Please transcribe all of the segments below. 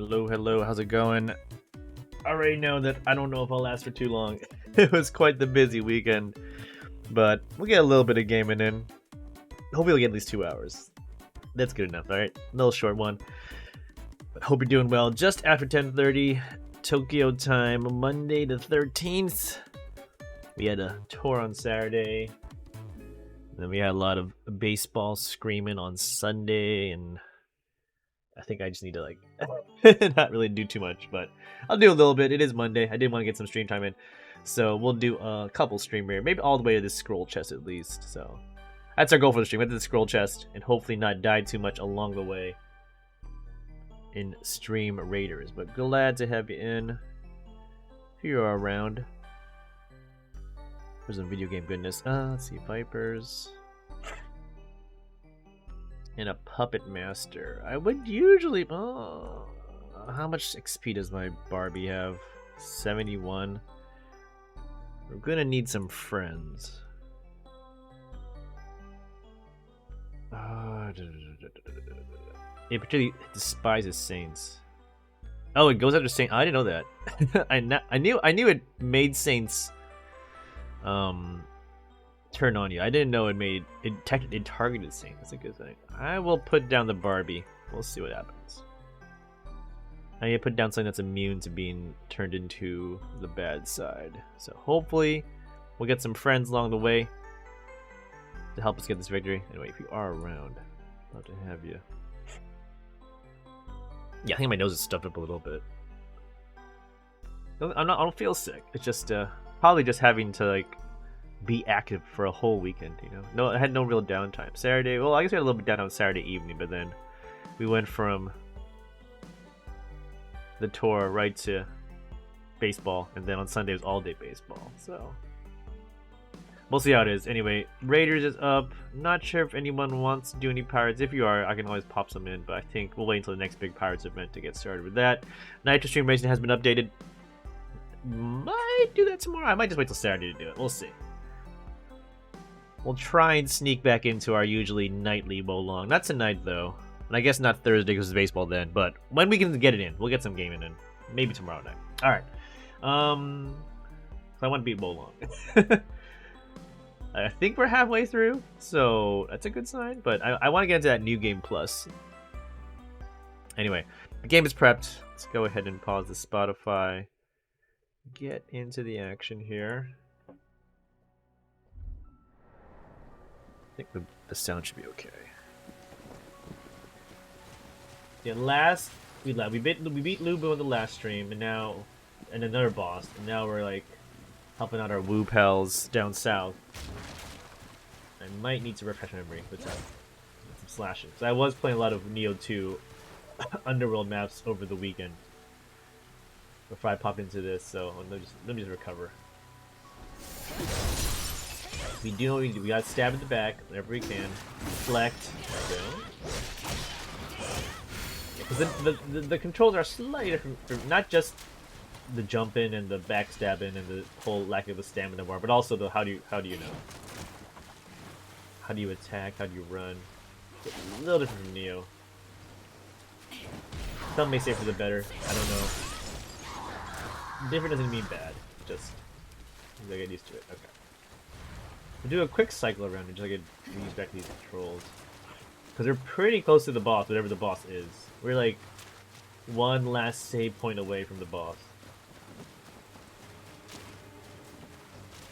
Hello, hello, how's it going? I already know that I don't know if I'll last for too long. It was quite the busy weekend, but we'll get a little bit of gaming in. Hopefully we'll get at least 2 hours. That's good enough, alright? A little short one. But hope you're doing well. Just after 10:30 Tokyo time, Monday the 13th. We had a tour on Saturday. Then we had a lot of baseball screaming on Sunday, and I think I just need to like not really do too much, but I'll do a little bit. It is Monday. I did want to get some stream time in, so we'll do a couple stream here, maybe all the way to this scroll chest at least. So that's our goal for the stream. Get to the scroll chest and hopefully not die too much along the way in stream raiders. But glad to have you in if you are around. For some video game goodness. Let's see, Vipers. And a Puppet Master. I would usually... how much XP does my Barbie have? 71. We're gonna need some friends. It particularly despises Saints. Oh, it goes after Saints. I didn't know that. I knew it made Saints turn on you. I didn't know it targeted Saints. That's a good thing. I will put down the Barbie. We'll see what happens. I need to put down something that's immune to being turned into the bad side. So hopefully we'll get some friends along the way to help us get this victory. Anyway, if you are around, I'd love to have you. Yeah, I think my nose is stuffed up a little bit. I don't feel sick. It's just probably just having to like be active for a whole weekend, you know. No, I had no real downtime. Saturday, well, I guess we had a little bit down on Saturday evening, but then we went from the tour right to baseball, and then on Sunday was all day baseball. So we'll see how it is. Anyway, Raiders is up. Not sure if anyone wants to do any Pirates. If you are, I can always pop some in, but I think we'll wait until the next big Pirates event to get started with that. Nitro Stream Racing has been updated. Might do that tomorrow. I might just wait till Saturday to do it. We'll see. We'll try and sneak back into our usually nightly Wolong. Not tonight, though. And I guess not Thursday because it's baseball then. But when we can get it in, we'll get some gaming in. Maybe tomorrow night. Alright. So I want to beat Wolong. I think we're halfway through. So that's a good sign. But I want to get into that new game plus. Anyway, the game is prepped. Let's go ahead and pause the Spotify. Get into the action here. I think the sound should be okay. Yeah, we beat Lubu in the last stream, and another boss, and now we're like helping out our Woo pals down south. I might need to refresh my memory with some slashing. So I was playing a lot of Neo 2 Underworld maps over the weekend before I pop into this, so let me just recover. We do know what we do. We gotta stab at the back whenever we can. Deflect. Because the controls are slightly different, not just the jumping and the backstabbing and the whole lack of a stamina bar, but also the how do you know? How do you attack? How do you run? It's a little different from Neo. Some may say for the better. I don't know. Different doesn't mean bad. Just I get used to it. Okay. We'll do a quick cycle around until I get used back to these controls. Because we're pretty close to the boss, whatever the boss is. We're like one last save point away from the boss.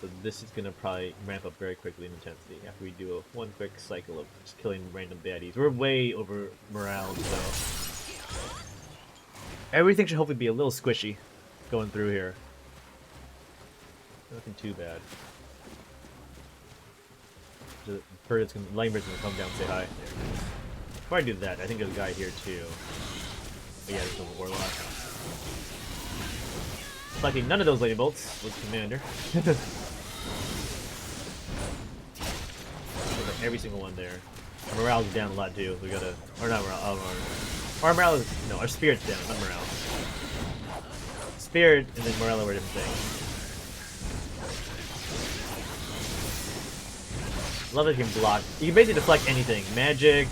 So this is going to probably ramp up very quickly in intensity after we do one quick cycle of just killing random baddies. We're way over morale, so everything should hopefully be a little squishy going through here. Nothing too bad. The Langbird's gonna come down and say hi. Before I do that, I think there's a guy here too. But yeah, there's a Warlock. Lucky none of those Lady Bolts was Commander. Every single one there. Our morale's down a lot too. We gotta, or not morale. Our morale is our spirit's down, not morale. Spirit and then morale are different things. Love that you can block. You can basically deflect anything. Magic,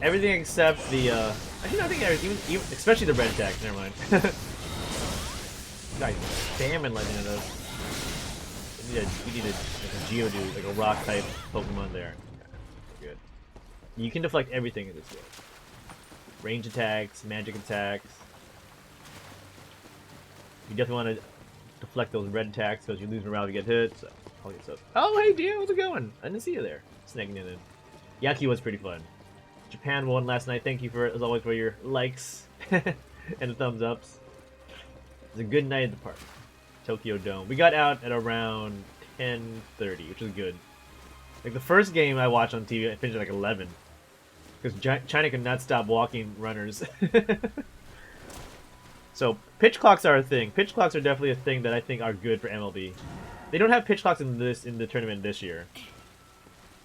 everything except the Actually, no, I think even especially the red attack. Never mind. Guys, spamming lightning at us. We need a Geodude, like a rock type Pokemon there. Good. You can deflect everything in this game. Range attacks, magic attacks. You definitely want to deflect those red attacks because you lose morale to get hit. So, I'll get stuff. Oh, hey, Dio, how's it going? I didn't see you there. Snagging it in. Yaki was pretty fun. Japan won last night. Thank you for, as always, for your likes and the thumbs ups. It was a good night at the park. Tokyo Dome. We got out at around 10:30, which was good. Like the first game I watched on TV, I finished at like 11. Because China could not stop walking runners. So, pitch clocks are a thing. Pitch clocks are definitely a thing that I think are good for MLB. They don't have pitch clocks in the tournament this year.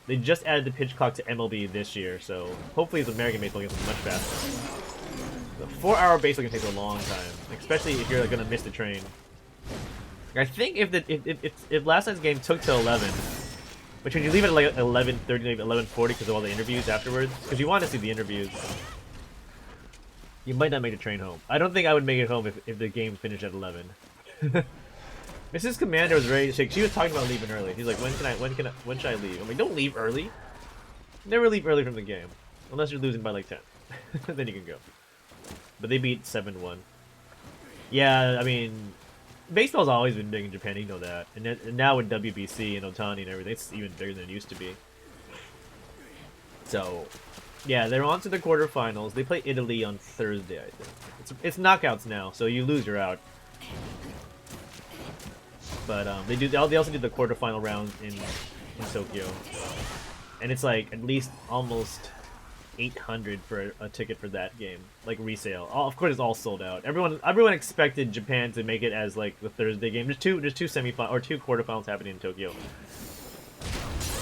They just added the pitch clock to MLB this year, so hopefully the American baseball gets much faster. The 4-hour baseball game takes a long time, especially if you're like, gonna miss the train. I think if last night's game took till 11, which when you leave it at like 11:30, maybe 11:40 because of all the interviews afterwards, because you want to see the interviews, you might not make the train home. I don't think I would make it home if the game finished at 11. Mrs. Commander was ready to shake. She was talking about leaving early. She's like, when should I leave? I'm like, don't leave early. Never leave early from the game, unless you're losing by like 10. Then you can go. But they beat 7-1. Yeah, I mean, baseball's always been big in Japan. You know that, and now with WBC and Otani and everything, it's even bigger than it used to be. So, yeah, they're on to the quarterfinals. They play Italy on Thursday, I think. It's knockouts now, so you lose, you're out. But they also do the quarterfinal rounds in Tokyo, and it's like at least almost 800 for a ticket for that game, like resale. Of course, it's all sold out. Everyone expected Japan to make it as like the Thursday game. There's two semifinals or two quarterfinals happening in Tokyo.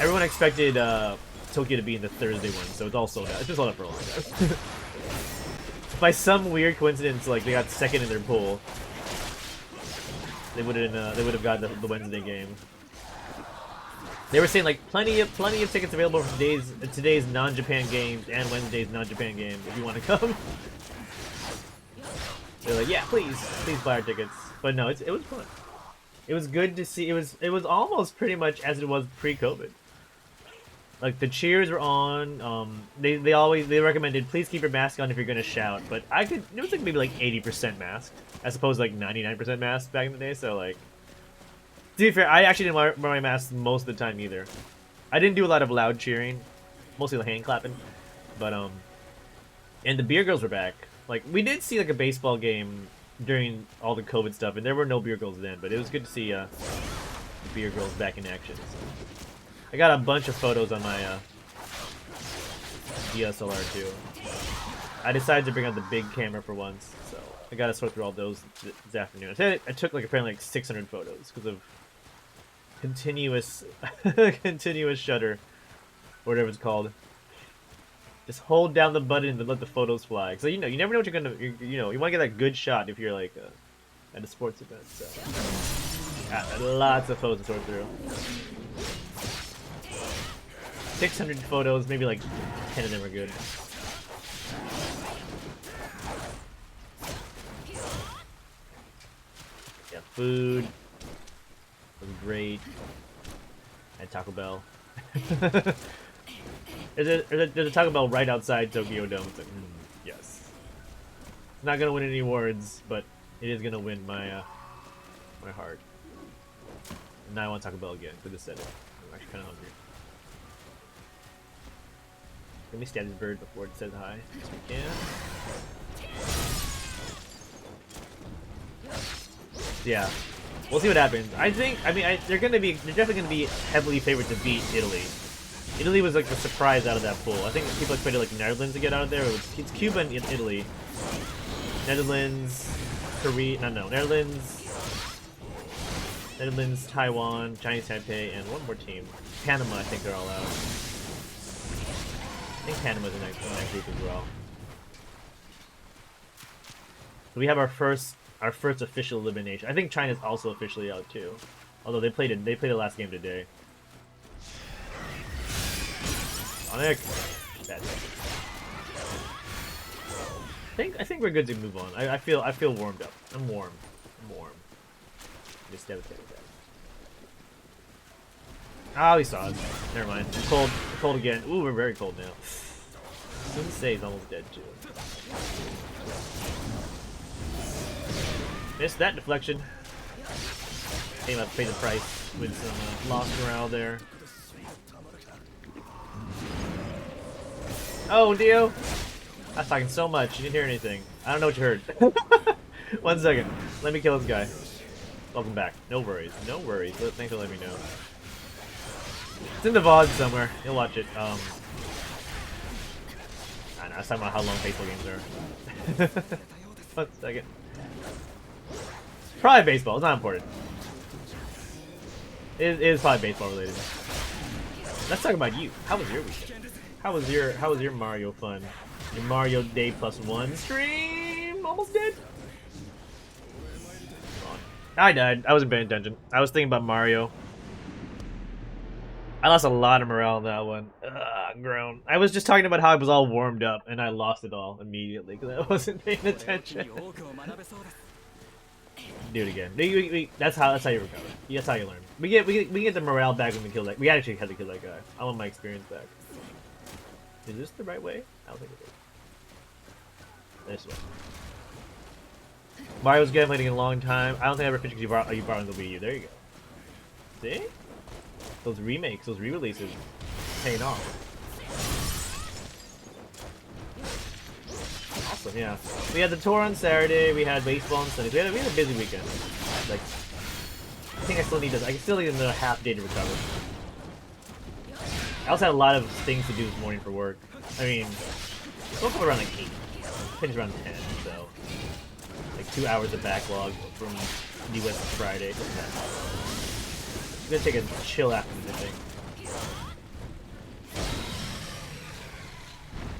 Everyone expected Tokyo to be in the Thursday one, so it's all sold out. It's been sold out for a long time. By some weird coincidence, like they got second in their pool. They would have got the Wednesday game. They were saying like plenty of tickets available for today's non-Japan games and Wednesday's non-Japan games if you want to come. They're like, yeah, please buy our tickets. But no, it was fun. It was good to see. It was almost pretty much as it was pre-COVID. Like the cheers were on. They recommended please keep your mask on if you're gonna shout. But it was like maybe like 80% masked as opposed to like 99% masked back in the day. So like, to be fair, I actually didn't wear my mask most of the time either. I didn't do a lot of loud cheering, mostly the hand clapping. But and the beer girls were back. Like we did see like a baseball game during all the COVID stuff, and there were no beer girls then. But it was good to see the beer girls back in action. So. I got a bunch of photos on my DSLR too. I decided to bring out the big camera for once, so I gotta sort through all those this afternoon. I took like apparently like 600 photos because of continuous shutter, or whatever it's called. Just hold down the button and let the photos fly. So you never know what you're gonna. You want to get that good shot if you're like at a sports event. So lots of photos to sort through. 600 photos, maybe like 10 of them are good. Yeah, food was great. At Taco Bell. there's a Taco Bell right outside Tokyo Dome. It's like, yes. It's not gonna win any awards, but it is gonna win my my heart. And now I want Taco Bell again. Good to set it. I'm actually kind of hungry. Let me stab this bird before it says hi. Yes, we can. Yeah, we'll see what happens. They're definitely gonna be heavily favored to beat Italy. Italy was like the surprise out of that pool. I think people expected like Netherlands to get out of there. It's Cuba and Italy. Netherlands, Netherlands, Taiwan, Chinese Taipei, and one more team. Panama, I think they're all out. I think Panama's in that group as well. So we have our first official elimination. I think China's also officially out too. Although they played the last game today. Sonic! Bad. I think we're good to move on. I feel warmed up. I'm warm. I'm warm. Just devastated that. Oh, he saw us. Never mind. Cold. Cold again. Ooh, we're very cold now. Sensei's almost dead too. Missed that deflection. Came up to pay the price with some lost morale there. Oh, Dio! I was talking so much, you didn't hear anything. I don't know what you heard. 1 second. Let me kill this guy. Welcome back. No worries. No worries. Thanks for letting me know. It's in the VOD somewhere. You'll watch it. I know, I was talking about how long baseball games are. 1 second. Probably baseball. It's not important. It is probably baseball related. Let's talk about you. How was your weekend? How was your Mario fun? Your Mario Day +1 stream? Almost dead. I died. I wasn't paying attention. I was thinking about Mario. I lost a lot of morale in that one. Grown. I was just talking about how I was all warmed up, and I lost it all immediately because I wasn't paying attention. Do it again. That's how you recover. That's how you learn. We get the morale back when we kill that. We actually had to kill that guy. I want my experience back. Is this the right way? I don't think it is. This way. Mario's game waiting a long time. I don't think I ever finished because you borrowed the Wii U. There you go. See? Those remakes, those re-releases, paying off. Awesome, yeah. We had the tour on Saturday. We had baseball on Sunday. We had a busy weekend. Like, I think I still need another half day to recover. I also had a lot of things to do this morning for work. I mean, I woke up around like 8, finished around 10, so like 2 hours of backlog from US Friday. I'm gonna take a chill afternoon, I think.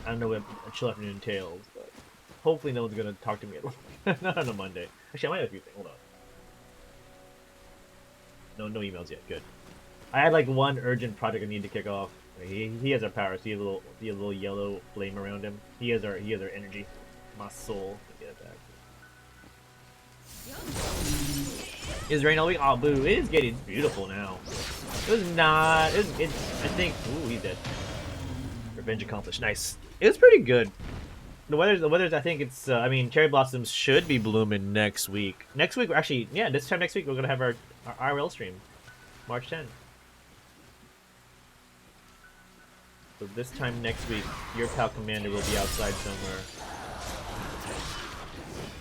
I don't know what a chill afternoon entails, but hopefully no one's gonna talk to me at not on a Monday. Actually, I might have a few things. Hold on. No emails yet. Good. I had like one urgent project I need to kick off. He has our power, so he has a little yellow flame around him. He has our energy. My soul. Get it back. Is rain all week? Oh, boo! It is getting beautiful now. It was not. I think. Ooh, he's dead. Revenge accomplished. Nice. It was pretty good. The weather's. I think it's. I mean, cherry blossoms should be blooming next week. Next week, actually, yeah, this time next week we're gonna have our IRL stream, March 10th. So this time next week, your pal Commander will be outside somewhere.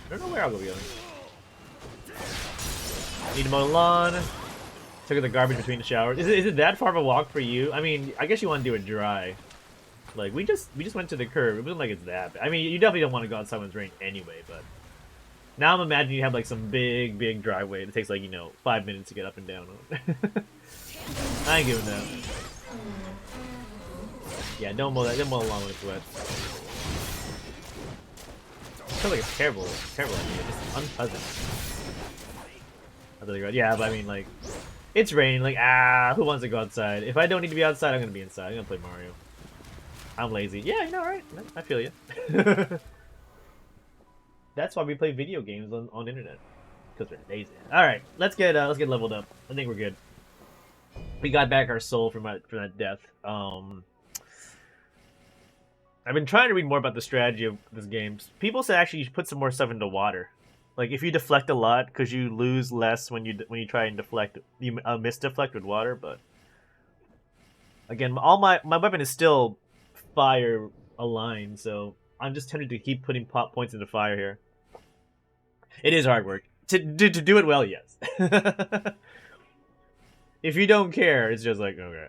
I don't know where I'll go going. Need to mow the lawn. Took the garbage between the showers. Is it that far of a walk for you? I mean, I guess you want to do it dry. Like we just went to the curb. It wasn't like it's that bad. I mean, you definitely don't want to go outside when it's raining anyway. But now I'm imagining you have like some big driveway. It takes like 5 minutes to get up and down. I ain't giving that. Yeah, don't mow that. Don't mow the lawn when it's wet. It sounds like a terrible idea. Just unpleasant. Yeah, but I mean, like, it's raining. Like, who wants to go outside? If I don't need to be outside, I'm gonna be inside. I'm gonna play Mario. I'm lazy. Yeah, right? I feel you. That's why we play video games on internet, because we're lazy. All right, let's get leveled up. I think we're good. We got back our soul from that death. I've been trying to read more about the strategy of this game. People say actually you should put some more stuff into water. Like if you deflect a lot, because you lose less when you try and deflect, you misdeflect with water. But again, all my weapon is still fire aligned, so I'm just tempted to keep putting pop points into fire here. It is hard work to do it well, yes. If you don't care, it's just like okay.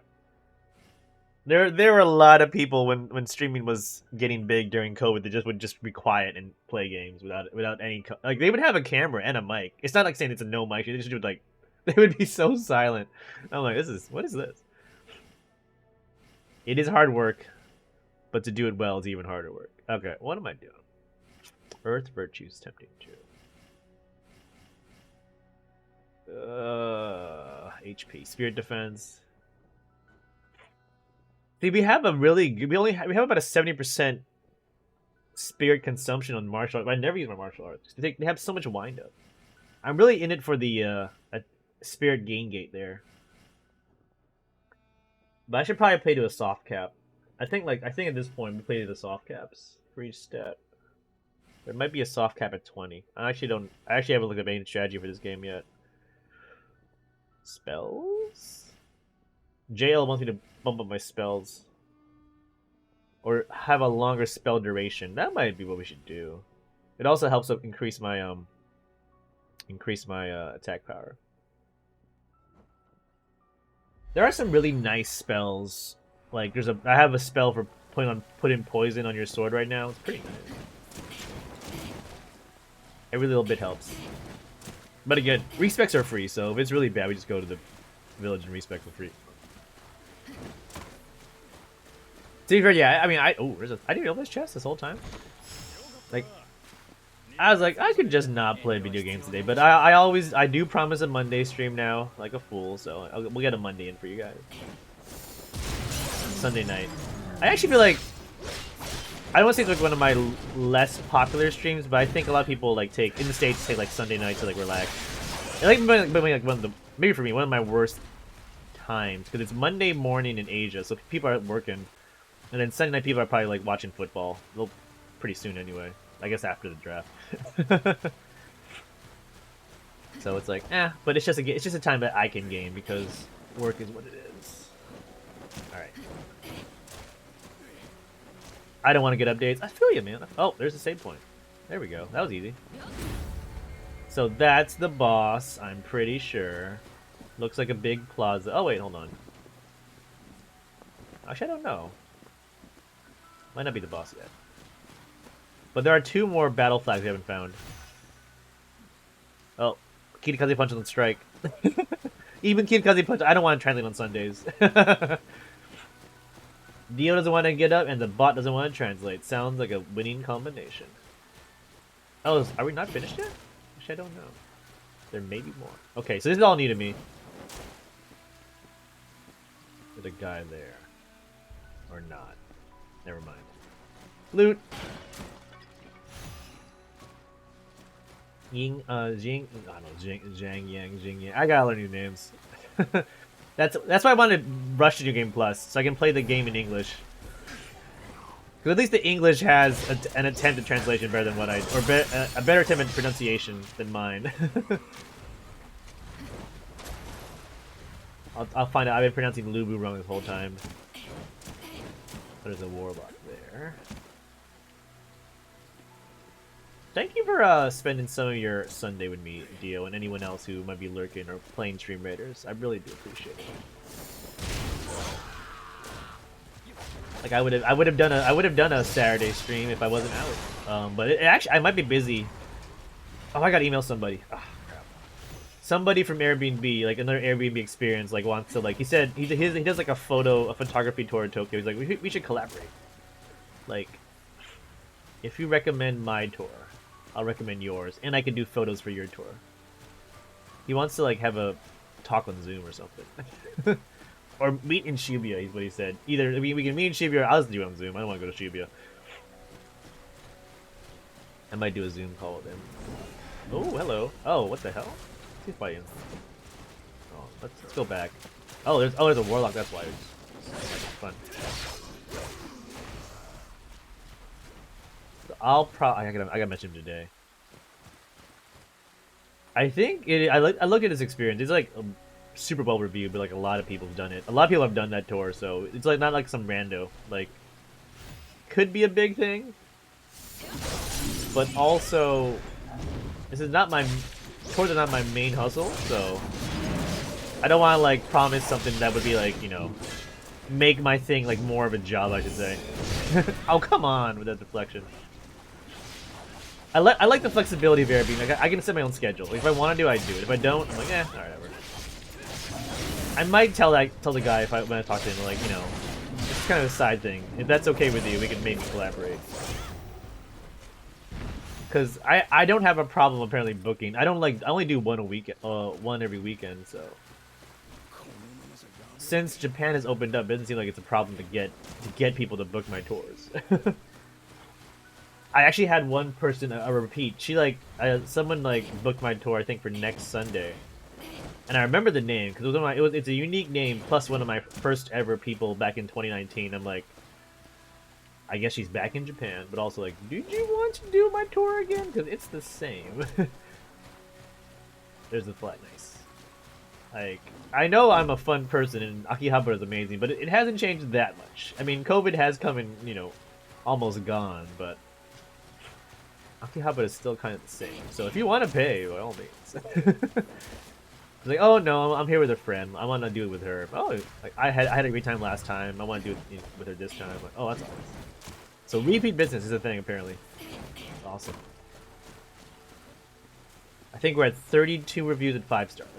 There were a lot of people when streaming was getting big during COVID that would just be quiet and play games without any like they would have a camera and a mic. It's not like saying it's a no mic. They just would they would be so silent. I'm like, what is this? It is hard work, but to do it well is even harder work. Okay, what am I doing? Earth Virtue's tempting too. HP Spirit Defense. See, we have about a 70% spirit consumption on martial arts. I never use my martial arts. They have so much wind up. I'm really in it for the spirit gain gate there. But I should probably play to a soft cap. I think at this point we play to the soft caps for each stat. There might be a soft cap at 20. I actually haven't looked at any strategy for this game yet. Spells? JL wants me to bump up my spells. Or have a longer spell duration. That might be what we should do. It also helps increase my attack power. There are some really nice spells. Like I have a spell for putting poison on your sword right now. It's pretty nice. Every little bit helps. But again, respecs are free, so if it's really bad, we just go to the village and respec for free. To be fair, yeah, I mean, I didn't open this chest this whole time. Like, I was like, I could just not play video games today, but I do promise a Monday stream now, like a fool, so we'll get a Monday in for you guys. Sunday night. I actually feel like, I don't want to say it's like one of my less popular streams, but I think a lot of people like in the States take like Sunday night to like relax. And like maybe for me, one of my worst times, because it's Monday morning in Asia, so people are working, and then Sunday night people are probably like watching football. They'll pretty soon anyway. I guess after the draft. So it's like, but it's just a time that I can game because work is what it is. All right. I don't want to get updates. I feel you, man. Oh, there's a save point. There we go. That was easy. So that's the boss, I'm pretty sure. Looks like a big plaza. Oh, wait, hold on. Actually, I don't know. Might not be the boss yet. But there are 2 more battle flags we haven't found. Oh, Kitakaze Punch on strike. Even Kitakaze Punch, I don't want to translate on Sundays. Dio doesn't want to get up, and the bot doesn't want to translate. Sounds like a winning combination. Oh, are we not finished yet? Actually, I don't know. There may be more. Okay, so this is all new to me. There's a guy there. Or not. Never mind. Loot! Ying, Jing, I don't know, Zhang Yang, Jing Yang. I gotta learn new names. That's why I wanted Rush New Game Plus, so I can play the game in English. Because at least the English has an attempt at translation better than a better attempt at pronunciation than mine. I'll find out. I've been pronouncing Lubu wrong this whole time. There's a warlock there. Thank you for spending some of your Sunday with me, Dio, and anyone else who might be lurking or playing Stream Raiders. I really do appreciate it. Like I would have done a Saturday stream if I wasn't out. But I might be busy. Oh, I gotta email somebody. Oh, crap. Somebody from Airbnb, like another Airbnb experience, like wants to like he said he does like a photography tour in Tokyo. He's like we should collaborate. Like, if you recommend my tour, I'll recommend yours, and I can do photos for your tour. He wants to like have a talk on Zoom or something. Or meet in Shibuya, is what he said. Either we can meet in Shibuya or I'll just do it on Zoom. I don't want to go to Shibuya. I might do a Zoom call with him. Oh, hello. Oh, what the hell? He's fighting. Oh, let's go back. Oh, there's a warlock. That's why. It's fun. So I gotta mention him today. I think I look at his experience. It's like super well reviewed, but like a lot of people have done it. A lot of people have done that tour, so it's like not like some rando. Like, could be a big thing, but also tours are not my main hustle, so I don't want to like promise something that would be like, you know, make my thing like more of a job, I should say. Oh, come on with that deflection. I like the flexibility of Airbnb. Like, I can set my own schedule. Like, if I want to do, I do it. If I don't, I'm like, alright, whatever. I might tell the guy when I talk to him, like, you know, it's kind of a side thing. If that's okay with you, we can maybe collaborate. Because I don't have a problem apparently booking. I only do one every weekend. So since Japan has opened up, it doesn't seem like it's a problem to get people to book my tours. I actually had one person a repeat. She like someone like booked my tour I think for next Sunday, and I remember the name because it was one of my, it's a unique name plus one of my first ever people back in 2019. I'm like, I guess she's back in Japan, but also like, did you want to do my tour again? Because it's the same. There's the flag, nice. Like, I know I'm a fun person and Akihabara is amazing, but it hasn't changed that much. I mean, COVID has come and, you know, almost gone, but Akihabara is still kind of the same. So if you want to pay, by all means. It's like, oh no, I'm here with a friend. I want to do it with her. Oh, like I had a great time last time. I want to do it with her this time. I'm like, oh, that's awesome. So repeat business is a thing apparently. That's awesome. I think we're at 32 reviews at 5 stars.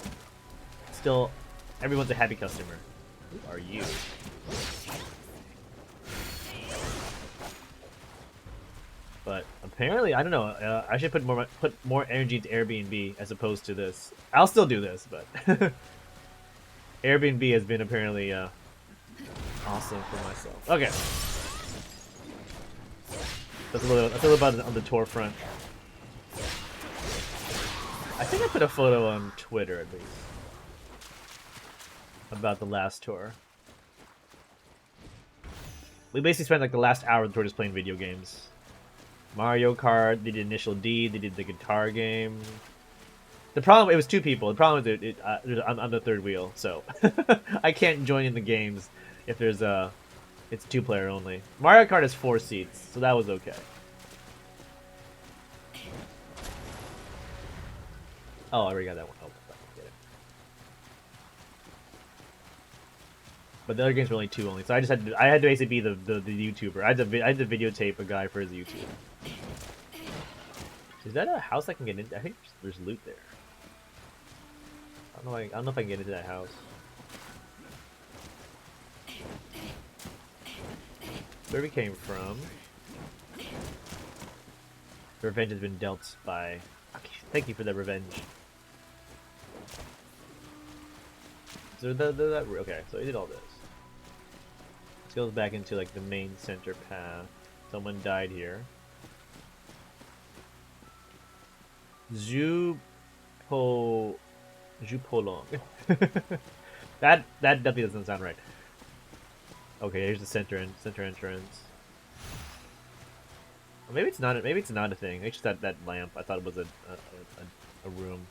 Still, everyone's a happy customer. Who are you? But apparently, I don't know. I should put more energy into Airbnb as opposed to this. I'll still do this, but Airbnb has been apparently awesome for myself. Okay, that's a little about on the tour front. I think I put a photo on Twitter at least about the last tour. We basically spent like the last hour of the tour just playing video games. Mario Kart, they did Initial D, they did the guitar game. The problem, it was 2 people. The problem is I'm the third wheel, so I can't join in the games if there's it's 2-player only. Mario Kart has 4 seats, so that was okay. Oh, I already got that one. Oh, get it. But the other games were only 2 only, so I had to basically be the YouTuber. I had to videotape a guy for his YouTube. Is that a house I can get into? I think there's loot there. I don't know if I can get into that house. Where we came from. The revenge has been dealt by. Okay, thank you for the revenge. So okay, so I did all this. This goes back into like the main center path. Someone died here. Jupolong. that definitely doesn't sound right. Okay, here's the center entrance. Or maybe it's not. Maybe it's not a thing. It's just that lamp. I thought it was a room.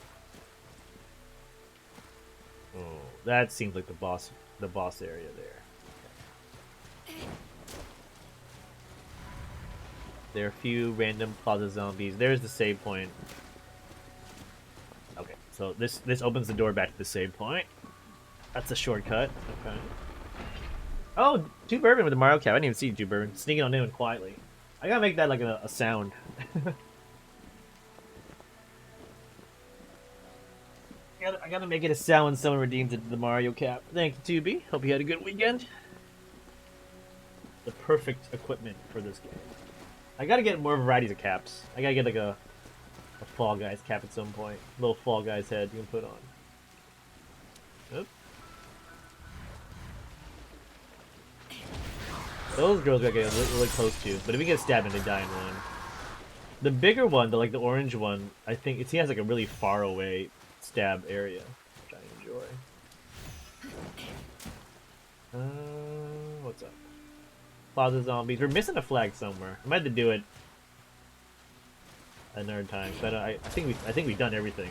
Oh, that seems like the boss area there. There are a few random plaza zombies. There's the save point. Okay, so this opens the door back to the save point. That's a shortcut. Okay. Oh, Two Bourbon with the Mario Cap. I didn't even see Two Bourbon sneaking on in quietly. I gotta make that like a sound. I gotta make it a sound when someone redeems it to the Mario Cap. Thank you, 2B. Hope you had a good weekend. The perfect equipment for this game. I gotta get more varieties of caps. I gotta get like a Fall Guys cap at some point. Little Fall Guys head you can put on. Oop. Those girls gotta get really close to, but if we get stabbed and they die in one. The bigger one, the orange one, I think he has like a really far away stab area, which I enjoy. What's up? Plaza zombies. We're missing a flag somewhere. I might have to do it another time. But I think we've done everything.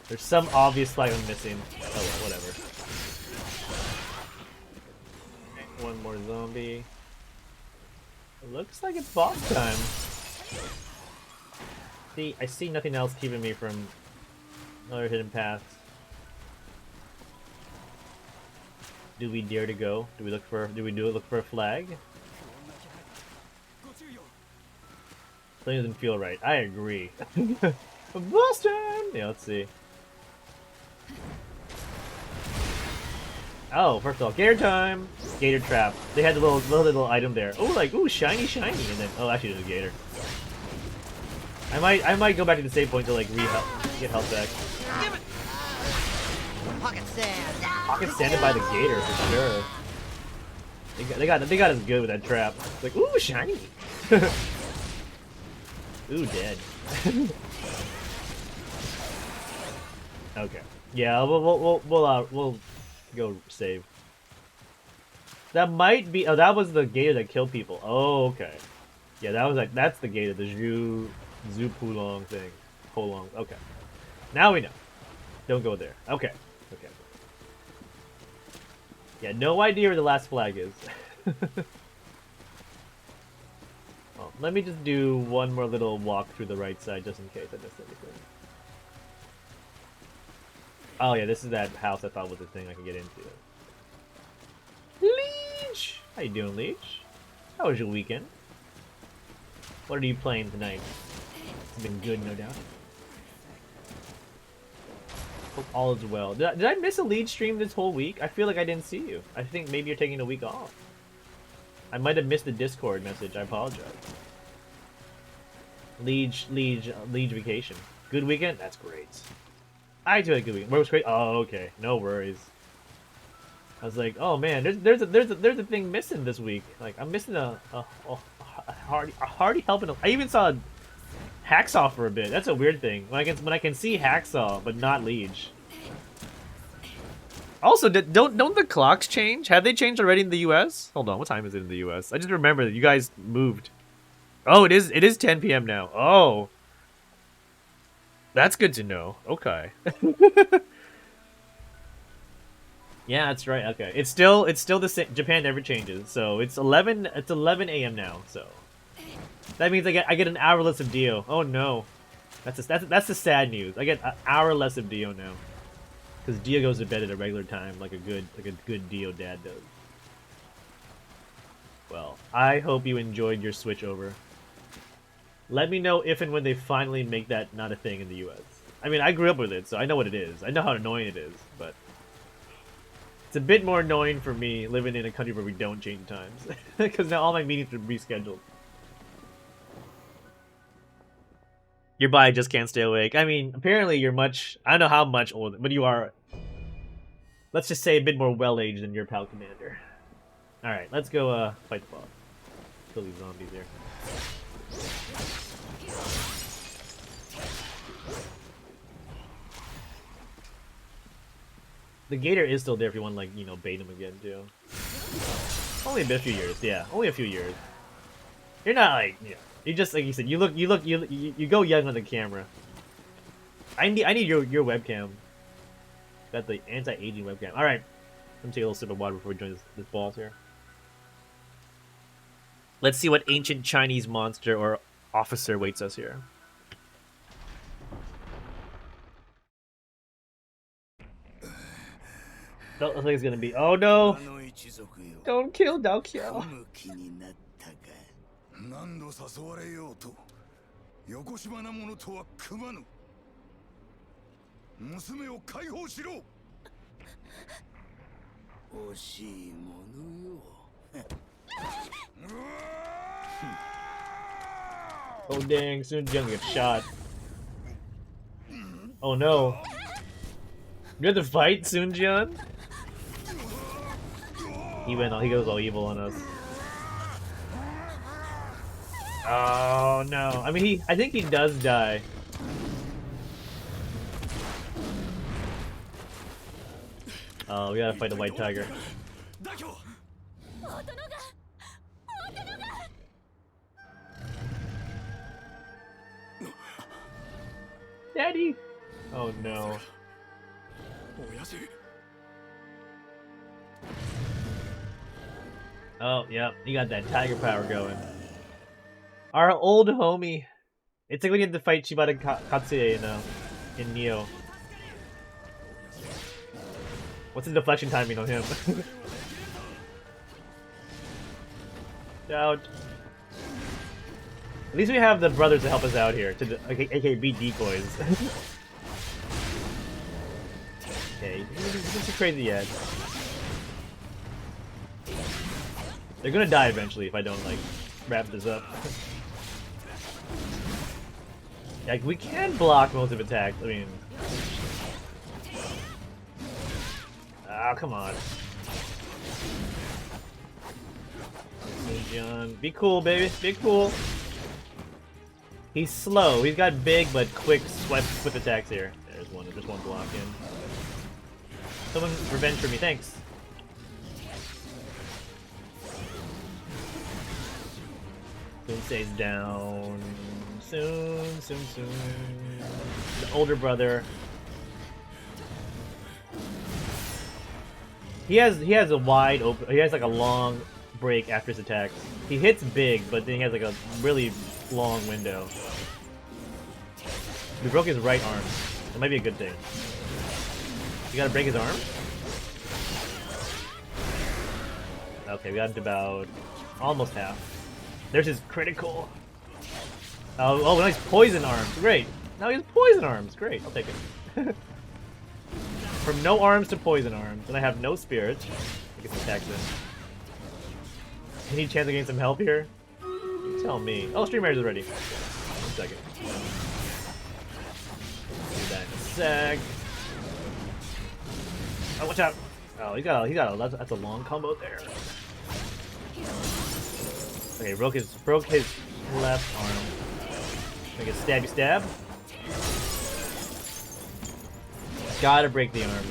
There's some obvious flag I'm missing. Oh well, whatever. One more zombie. It looks like it's boss time. See, I see nothing else keeping me from another hidden path. Do we dare to go? Do we look for a flag? Something doesn't feel right. I agree. Boston! Yeah, let's see. Oh, first of all, Gator time! Gator trap. They had the little item there. Oh, like, ooh, shiny, and then, oh, actually there's a gator. I might go back to the save point to like get health back. Pocket sand. Pocket sanded by the gator for sure. They got us good with that trap. It's like, ooh, shiny. Ooh, dead. Okay. Yeah, we'll go save. That might be. Oh, that was the gator that killed people. Oh, okay. Yeah, that was like that's the gator, the Zhu Pulong thing. Pulong. Okay. Now we know. Don't go there. Okay. Okay. Yeah, no idea where the last flag is. Well, let me just do one more little walk through the right side just in case I missed anything. Oh yeah, this is that house I thought was the thing I could get into. Leech! How you doing, Leech? How was your weekend? What are you playing tonight? It's been good, no doubt. Hope all is well. Did I miss a Leech stream this whole week? I feel like I didn't see you. I think maybe you're taking a week off. I might have missed the Discord message. I apologize. Liege vacation. Good weekend? That's great. I too had a good weekend. Where was great? Oh, okay. No worries. I was like, oh man, there's a thing missing this week. Like I'm missing a Hardy helping. I even saw Hacksaw for a bit. That's a weird thing. When I can see Hacksaw but not Liege. Also, don't the clocks change? Have they changed already in the U.S.? Hold on, what time is it in the U.S.? I just remember that you guys moved. Oh, it is 10 p.m. now. Oh, that's good to know. Okay. Yeah, that's right. Okay, it's still the same. Japan never changes, so it's 11 a.m. now. So that means I get an hour less of Dio. Oh no, that's the sad news. I get an hour less of Dio now. Because Dio goes to bed at a regular time, like a good Dio dad does. Well, I hope you enjoyed your switch over. Let me know if and when they finally make that not a thing in the U.S. I mean, I grew up with it, so I know what it is. I know how annoying it is, but it's a bit more annoying for me living in a country where we don't change times. Because now all my meetings are rescheduled. Your body just can't stay awake. I mean, apparently you're much... I don't know how much older, but you are... Let's just say a bit more well-aged than your pal commander. Alright, let's go fight the boss. Kill these zombies here. The gator is still there if you want to, like, you know, bait him again, too. Only a few years, yeah. Only a few years. You're not, like, you know... You just, like you said, you go young on the camera. I need your webcam. Got the anti-aging webcam. All right, let me take a little sip of water before we join this boss here. Let's see what ancient Chinese monster or officer waits us here. Don't think it's gonna be. Oh no! Don't kill Dao Qiao. 何度誘われようとよこしまなものとは組まぬ娘を解放しろ惜しいものよ Oh dang, soon Jung gets shot. Oh no. You had to fight Sun Jian? He goes all evil on us. Oh no. I mean I think he does die. Oh, we gotta fight the white tiger. Daddy! Oh no. Oh, yeah, he got that tiger power going. Our old homie. It's like when you had to fight Shibata Katsuye in Nioh. What's the deflection timing on him? Out. At least we have the brothers to help us out here, aka beat decoys. Okay, this is crazy yet. They're gonna die eventually if I don't like wrap this up. Like we can block most of attacks. I mean, oh come on. John, be cool, baby. Be cool. He's slow. He's got big but quick swift attacks here. There's one. There's one block in. Someone revenge for me. Thanks. Sensei's down. Soon. The older brother. He has a wide open. He has like a long break after his attacks. He hits big, but then he has like a really long window. We broke his right arm. That might be a good thing. You gotta break his arm? Okay, we got to about almost half. There's his critical. Oh, now he's poison arms. Great. Now he has poison arms. Great. I'll take it. From no arms to poison arms, and I have no spirits. I get some attacks in. Any chance of getting some help here? You tell me. Oh, Stream Rare's ready. 1 second. Do that in a sec. Oh, watch out! Oh, he got a. That's a long combo there. Okay, broke his left arm. Make a stabby stab. Gotta break the arm.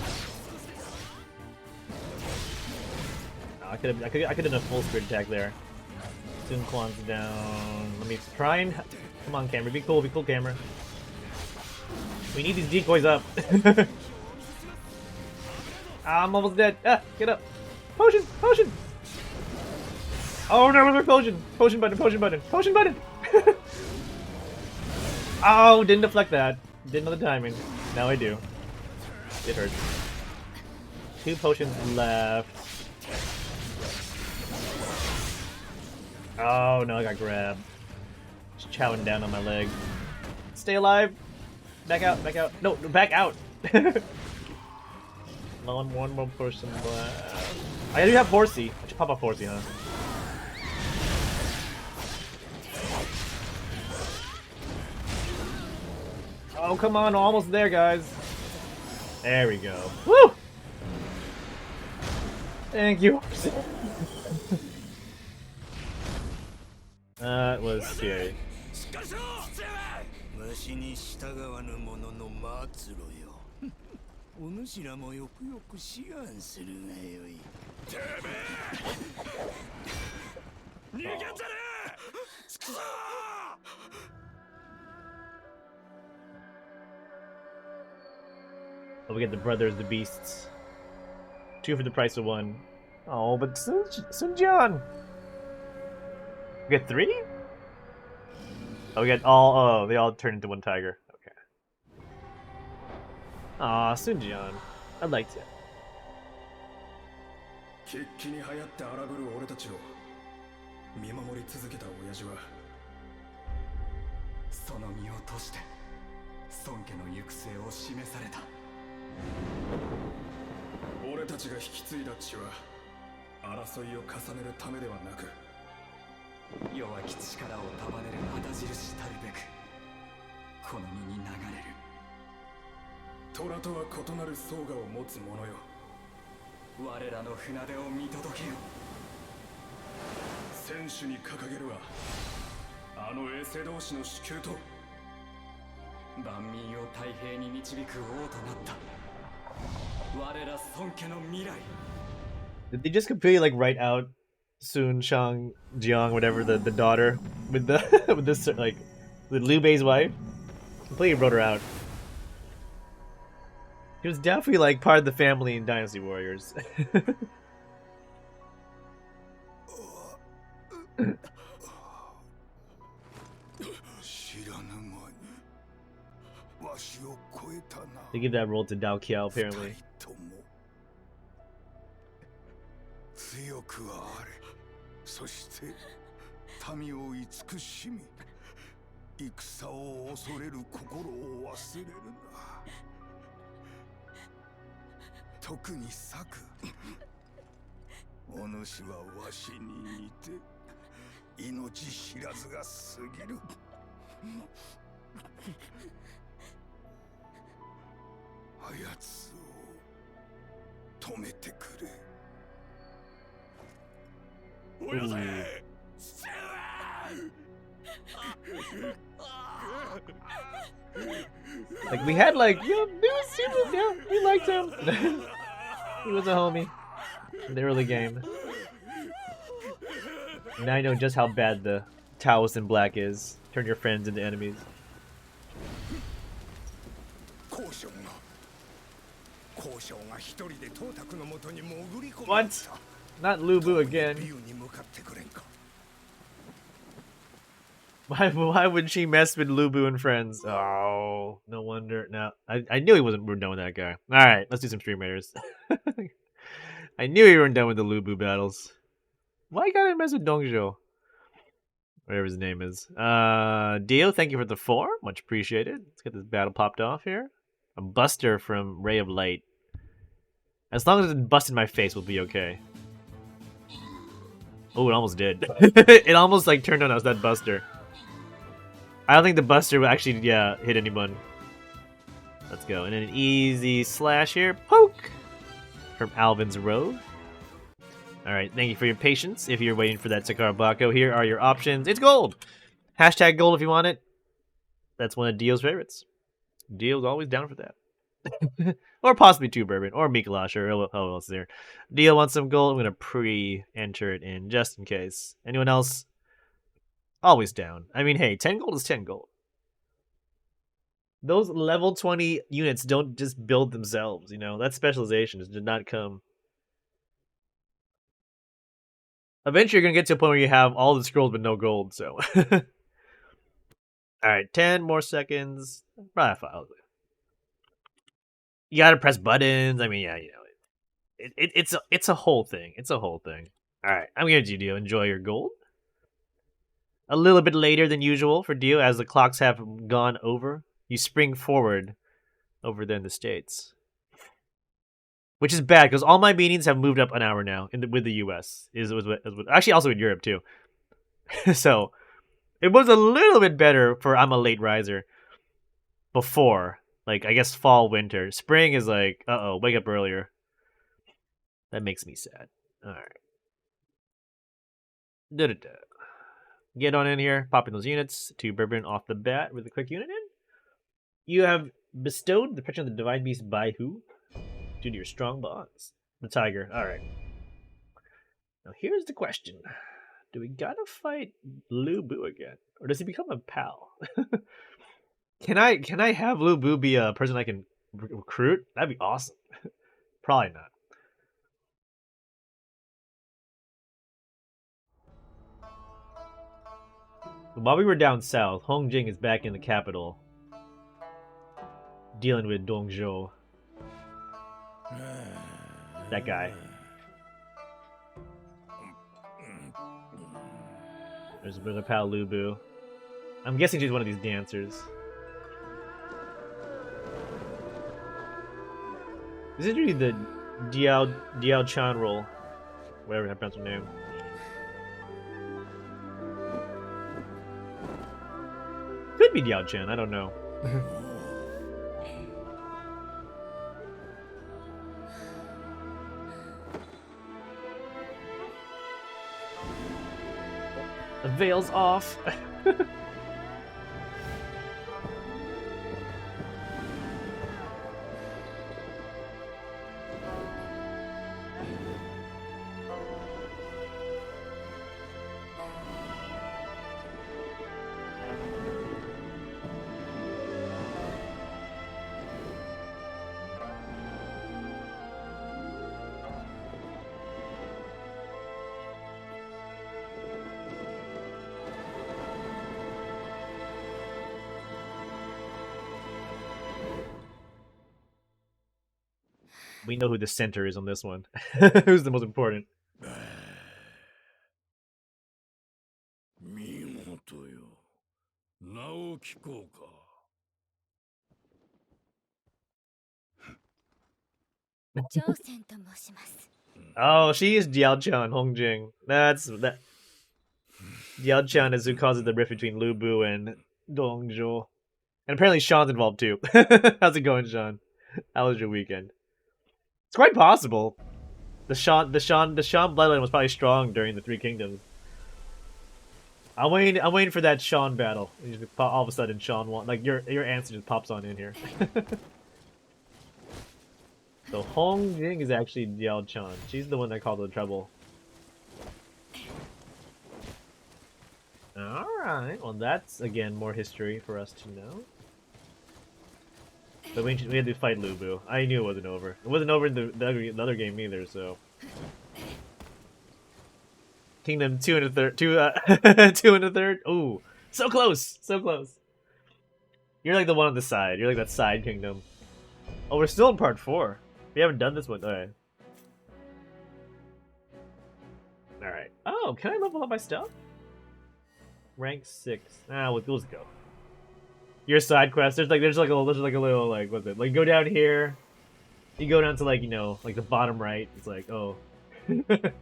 Oh, I could have done a full spirit attack there. Sun Quan's down. Let me try and come on, camera. Be cool, camera. We need these decoys up. I'm almost dead. Ah, get up. Potion! Oh no, another potion! Potion button! Oh, didn't deflect that. Didn't know the timing. Now I do. It hurts. 2 potions left. Oh no, I got grabbed. Just chowing down on my leg. Stay alive! Back out! No, back out! One more person left. I do have Horsey. I should pop off Horsey, huh? Oh, come on, almost there, guys. There we go. Woo! Thank you. That was scary. Oh, we get the brothers, the beasts. 2 for the price of 1. Oh, but Sun Jian. We get 3? Oh, we got all. Oh, they all turned into 1 tiger. Okay. Aw, Sun Jian. I liked it. 決起に流行って荒ぶる俺たちを見守り続けた親父はその身を賭して孫家の行く末を示された俺たちが引き継いだ血は争いを重ねるためではなく弱き力を束ねる旗印たるべくこの身に流れる虎とは異なる双牙を持つ者よ我らの船出を見届けよ選手に掲げるはあの衛星同士の主給と万民を太平に導く王となった我ら孫家の未来 Did they just completely like write out Sun Shang Jiang, whatever the daughter with the with this like with Liu Bei's wife? Completely wrote her out. She was definitely like part of the family in Dynasty Warriors. 知らぬ間にわしを超えたな They give that role to Dao Qiao apparently. とも強くあれそして民を慈しみ戦を恐れる心を忘れるな特に策お主はわしに似て命知らずが過ぎるあやつを止めてくれ Like we had like yeah, we liked him. He was a homie in the early game. Now I know just how bad the Taoist in black is. Turn your friends into enemies. What? Not Lu Bu again. Why would she mess with Lu Bu and friends? Oh, no wonder. No, I knew we're done with that guy. All right, let's do some Stream Raiders. I knew we weren't done with the Lu Bu battles. Why gotta mess with Dongzhou? Whatever his name is. Dio, thank you for the 4. Much appreciated. Let's get this battle popped off here. A buster from Ray of Light. As long as it busted my face, we'll be okay. Oh, it almost did. It almost like turned on us, that buster. I don't think the buster will actually, hit anyone. Let's go. And then an easy slash here. Poke! From Alvin's Rogue. Alright, thank you for your patience. If you're waiting for that Sakura Bako, here are your options. It's gold! Hashtag gold if you want it. That's one of Dio's favorites. Dio's always down for that. Or possibly 2 bourbon, or Mikolash, or who else is there. Dio wants some gold. I'm going to pre-enter it in just in case. Anyone else? Always down. I mean, hey, 10 gold is 10 gold. Those level 20 units don't just build themselves, you know? That specialization did not come. Eventually, you're going to get to a point where you have all the scrolls but no gold, so. Alright, 10 more seconds. Probably 5. You gotta press buttons. I mean, yeah, you know. It's a whole thing. It's a whole thing. Alright, I'm gonna do Dio. Enjoy your gold. A little bit later than usual for Dio, as the clocks have gone over. You spring forward over there in the States. Which is bad, because all my meetings have moved up an hour now with the US. Actually, also in Europe, too. So, it was a little bit better for I'm a late riser before. Like, I guess fall, winter. Spring is like, uh-oh, wake up earlier. That makes me sad. Alright. Da-da-da. Get on in here, popping those units. 2 bourbon off the bat with a quick unit in. You have bestowed the protection of the Divine Beast by who? Due to your strong bonds. The Tiger. Alright. Now here's the question. Do we gotta fight Lu Bu again? Or does he become a pal? Can I have Lu Bu be a person I can recruit? That'd be awesome. Probably not. While we were down south, Hong Jing is back in the capital, dealing with Dongzhou. That guy. There's a bit of pal Lu Bu. I'm guessing she's one of these dancers. This is really the Diao Chan role. Whatever I pronounce her name. Could be Diao Chan, I don't know. The veil's off. We know who the center is on this one. Who's the most important? Oh, she is Diao-chan, Hongjing. That. Diao-chan is who causes the rift between Lu Bu and Dongzhou. And apparently Sean's involved too. How's it going, Sean? How was your weekend? It's quite possible. The Sean bloodline was probably strong during the Three Kingdoms. I'm waiting for that Sean battle. All of a sudden, Sean won. Like your answer just pops on in here. So Hong Jing is actually Yao Chan. She's the one that called the trouble. Alright, well that's, again, more history for us to know. But we had to fight Lu Bu. I knew it wasn't over. It wasn't over in the other game either, so... Kingdom 2 and a third. 2 and a third? Ooh, so close! So close. You're like the one on the side. You're like that side kingdom. Oh, we're still in part 4. We haven't done this one. Alright. Alright. Oh, can I level up my stuff? Rank 6. Ah, let's go. Your side quest. There's like a little like what's it? Like go down here. You go down to like, you know, like the bottom right. It's like, oh. The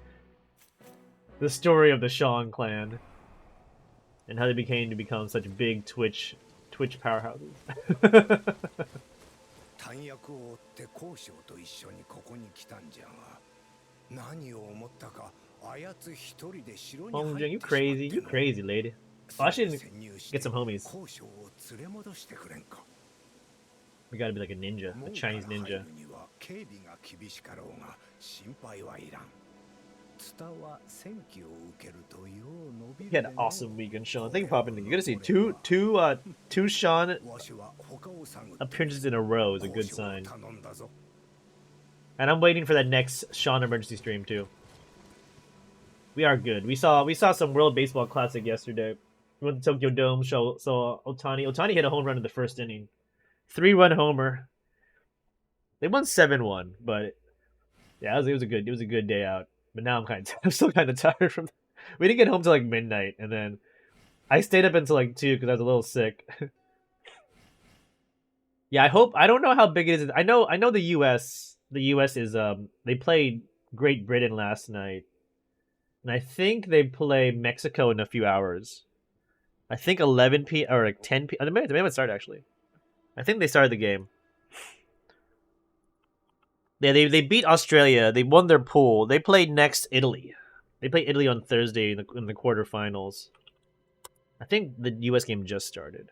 story of the Sean clan. And how they become such big Twitch powerhouses. 弾薬を追って交渉と一緒にここに来たんじゃが、何を思ったかあやつ一人で城に入ってしまって you crazy lady. Oh, I should get some homies. 交渉を連れ戻してくれんか。 We gotta be like a ninja, a Chinese ninja. 警備が厳しかろうが心配はいらん。 He had an awesome weekend, Sean. Thank you for popping in. You're gonna see two Sean appearances in a row is a good sign. And I'm waiting for that next Sean emergency stream too. We are good. We saw some World Baseball Classic yesterday. We went to Tokyo Dome. Saw Otani. Otani hit a home run in the first inning, 3-run homer. They won 7-1, but yeah, it was a good day out. But now I'm still kind of tired from. We didn't get home till like midnight, and then I stayed up until like 2 because I was a little sick. Yeah, I don't know how big it is. I know the U.S. The U.S. is they played Great Britain last night, and I think they play Mexico in a few hours. I think 11 p or like 10 p. They may have started actually. I think they started the game. Yeah, they beat Australia. They won their pool. They played next Italy. They play Italy on Thursday in the quarterfinals. I think the U.S. game just started.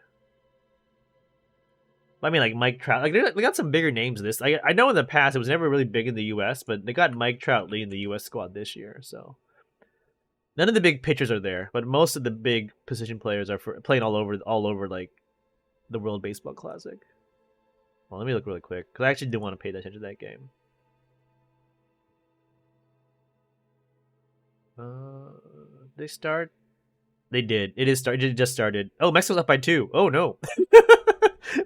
I mean, like Mike Trout. Like they got some bigger names in this. I know in the past it was never really big in the U.S., but they got Mike Trout leading the U.S. squad this year. So none of the big pitchers are there, but most of the big position players are playing all over like the World Baseball Classic. Well, let me look really quick because I actually do want to pay attention to that game. They start. They did. It just started. Oh, Mexico's up by 2. Oh no,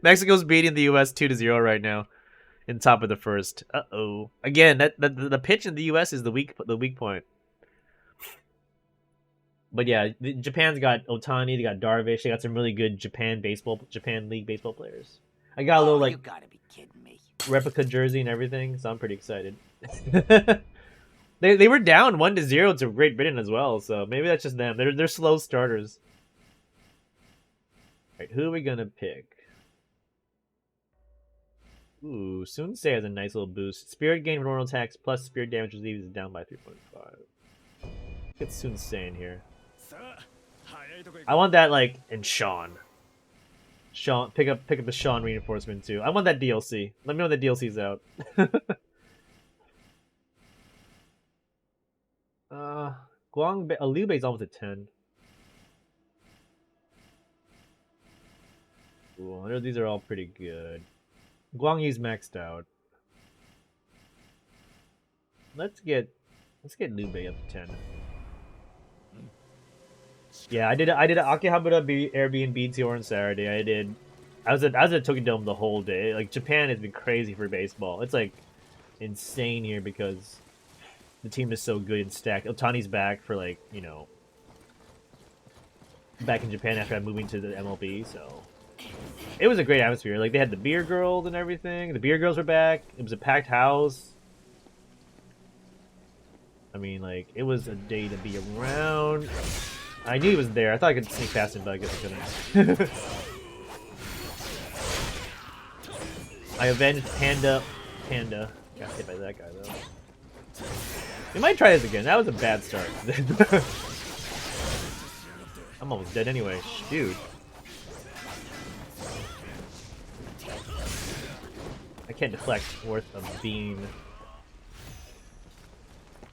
Mexico's beating the U.S. 2-0 right now, in top of the first. Uh-oh. Again, the pitch in the U.S. is the weak point. But yeah, Japan's got Otani. They got Darvish. They got some really good Japan League baseball players. I got a little like you gotta be kidding me. Replica jersey and everything, so I'm pretty excited. They were down 1-0 to Great Britain as well, so maybe that's just them. They're slow starters. Alright, who are we gonna pick? Ooh, Sunsei has a nice little boost. Spirit gain normal attacks plus spirit damage received is down by 3.5. Get Sunsei in here. I want that like in Sean. Sean, pick up the Sean reinforcement too. I want that DLC. Let me know when the DLC's out. Liu Bei's almost at 10. Ooh, I know these are all pretty good. Guang Yi's maxed out. Let's get Liu Bei up to 10. Yeah, I did Akihabara Airbnb tour on Saturday. I was at Tokyo Dome the whole day. Like Japan has been crazy for baseball. It's like insane here because the team is so good and stacked. Otani's back for like, you know, back in Japan after moving to the MLB, so it was a great atmosphere. Like they had the beer girls and everything. The beer girls were back. It was a packed house. I mean, like it was a day to be around. I knew he was there. I thought I could sneak past him, but I guess I couldn't. I avenged Panda. Got hit by that guy, though. We might try this again. That was a bad start. I'm almost dead anyway. Dude. I can't deflect worth a beam.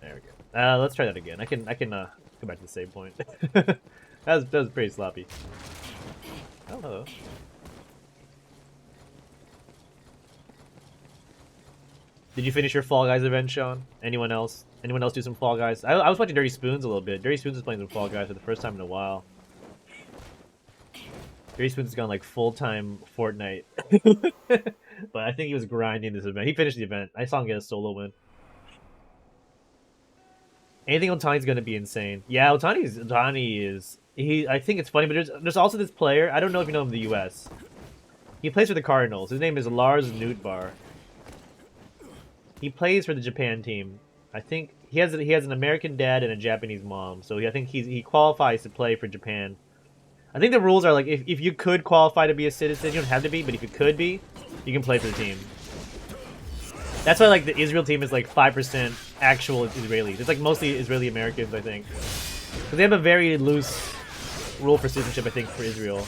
There we go. Let's try that again. I can go back to the save point. that was pretty sloppy. Oh, hello. Did you finish your Fall Guys event, Sean? Anyone else? Anyone else do some Fall Guys? I was watching Dirty Spoons a little bit. Dirty Spoons is playing some Fall Guys for the first time in a while. Dirty Spoons has gone like full-time Fortnite. But I think he was grinding this event. He finished the event. I saw him get a solo win. Anything Otani's gonna be insane. Yeah, Otani is I think it's funny, but there's also this player, I don't know if you know him in the US. He plays for the Cardinals. His name is Lars Nootbaar. He plays for the Japan team. I think he has an American dad and a Japanese mom, so I think he qualifies to play for Japan. I think the rules are like if you could qualify to be a citizen, you don't have to be, but if you could be, you can play for the team. That's why like the Israel team is like 5% actual Israelis. It's like mostly Israeli Americans, I think, because they have a very loose rule for citizenship. I think for Israel,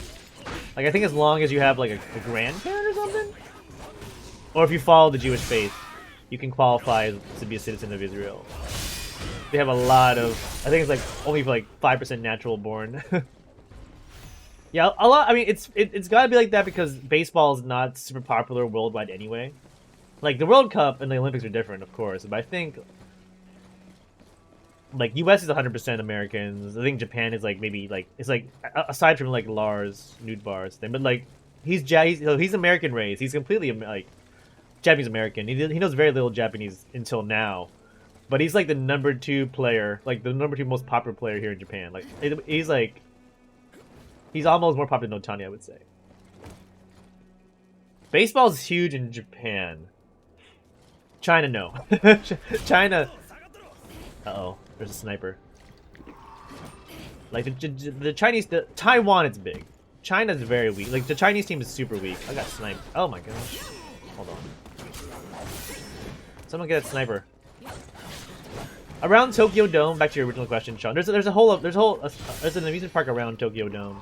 like I think as long as you have like a grandparent or something, or if you follow the Jewish faith, you can qualify to be a citizen of Israel. They have a lot of, I think it's like only for like 5% natural born. Yeah, a lot. I mean, it's got to be like that because baseball is not super popular worldwide anyway. Like the World Cup and the Olympics are different, of course, but I think like US is 100% Americans. I think Japan is like maybe like it's like aside from like Lars Nootbaar's thing, but like he's American raised. He's completely like Japanese American. He knows very little Japanese until now, but he's like the #2 player, like the #2 most popular player here in Japan. Like he's almost more popular than Otani, I would say. Baseball is huge in Japan. China, no. China. Uh-oh, there's a sniper. Like the Chinese, Taiwan, it's big. China's very weak. Like the Chinese team is super weak. I got sniped. Oh my gosh. Hold on. Someone get that sniper. Around Tokyo Dome, back to your original question, Sean. There's an amusement park around Tokyo Dome.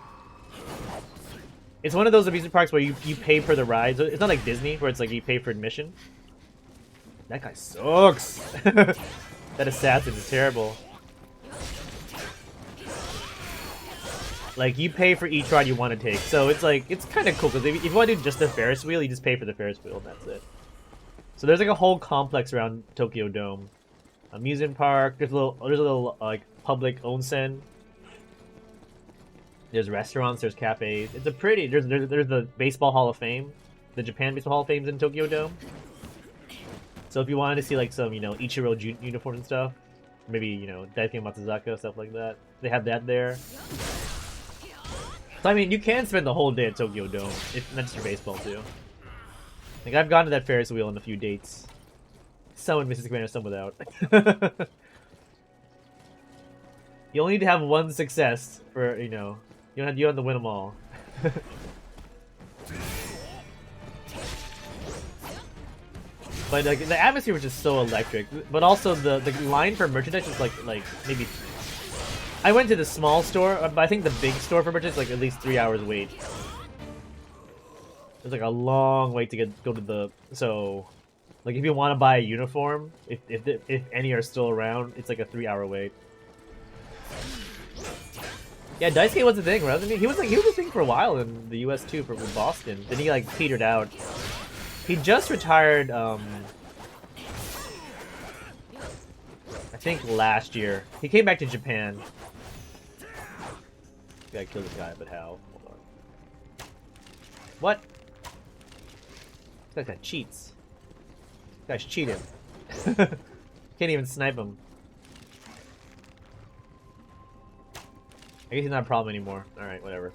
It's one of those amusement parks where you pay for the rides. It's not like Disney where it's like you pay for admission. That guy sucks. That assassin is terrible. Like you pay for each ride you want to take, so it's like it's kind of cool because if you want to do just the Ferris wheel, you just pay for the Ferris wheel and that's it. So there's like a whole complex around Tokyo Dome. Amusement park. There's a little like public onsen. There's restaurants. There's cafes. It's a pretty. There's the Baseball Hall of Fame, the Japan Baseball Hall of Fame's in Tokyo Dome. So if you wanted to see like some Ichiro uniforms and stuff, maybe Daisuke Matsuzaka, stuff like that, they have that there. So I mean, you can spend the whole day at Tokyo Dome, if not just for baseball too. Like I've gone to that Ferris wheel on a few dates. Some with Mrs. Commander, some without. You only need to have one success for you don't have to win them all. But like the atmosphere was just so electric. But also the line for merchandise was like maybe. I went to the small store, but I think the big store for merchandise like at least 3 hours wait. It's like a long wait to go to the like if you want to buy a uniform, if any are still around, it's like a 3-hour wait. Yeah, Daisuke was a thing, wasn't he? He was a thing for a while in the US too, for Boston. Then he like petered out. He just retired I think last year. He came back to Japan. Gotta kill this guy, but how? Hold on. What? This guy cheats. This guy's cheating. Can't even snipe him. I guess he's not a problem anymore. Alright, whatever.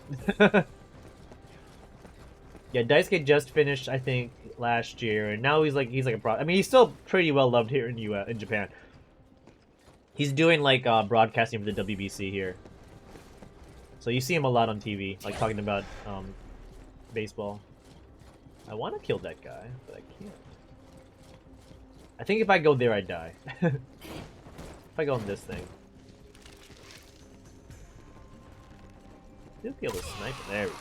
Yeah, Daisuke just finished, I think, last year, and now he's like a pro. I mean, he's still pretty well loved here in Japan. He's doing like broadcasting for the WBC here, so you see him a lot on TV, like talking about baseball. I want to kill that guy, but I can't. I think if I go there, I die. If I go on this thing. You'll be able to snipe it. There we go.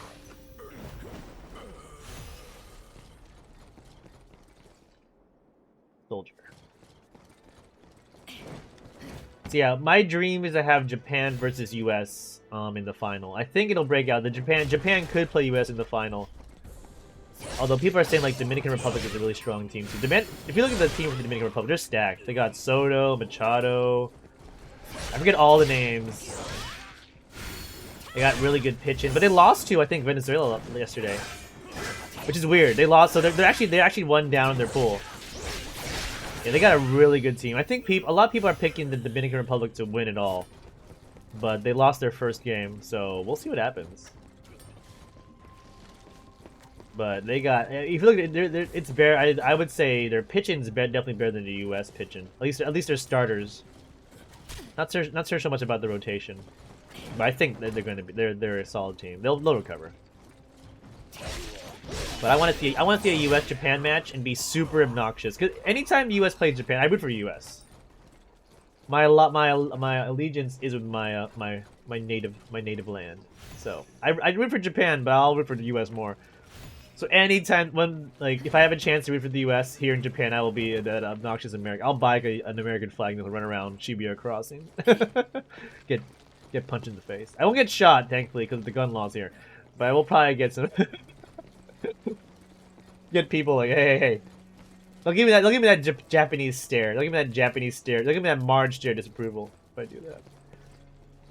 Soldier. So yeah, my dream is to have Japan versus US in the final. I think it'll break out. Japan could play US in the final. Although people are saying like Dominican Republic is a really strong team too. If you look at the team of the Dominican Republic, they're stacked. They got Soto, Machado. I forget all the names. They got really good pitching, but they lost to I think Venezuela yesterday, which is weird. They lost, so they actually won down in their pool. Yeah, they got a really good team. I think a lot of people are picking the Dominican Republic to win it all, but they lost their first game, so we'll see what happens. But they got, if you look at it, it's very. I would say their pitching is definitely better than the U.S. pitching. At least their starters. Not sure so much about the rotation, but I think that they're a solid team. They'll recover. But I want to see a U.S. Japan match and be super obnoxious. Cause anytime U.S. plays Japan, I root for U.S. My allegiance is with my native land. So I root for Japan, but I'll root for the U.S. more. So anytime if I have a chance to root for the U.S. here in Japan, I will be that obnoxious American. I'll buy an American flag and run around Shibuya Crossing. get punched in the face. I won't get shot, thankfully, because of the gun laws here. But I will probably get some. Get people like, hey. They'll give me that Japanese stare. They'll give me that Japanese stare. They'll give me that Marge stare disapproval if I do that.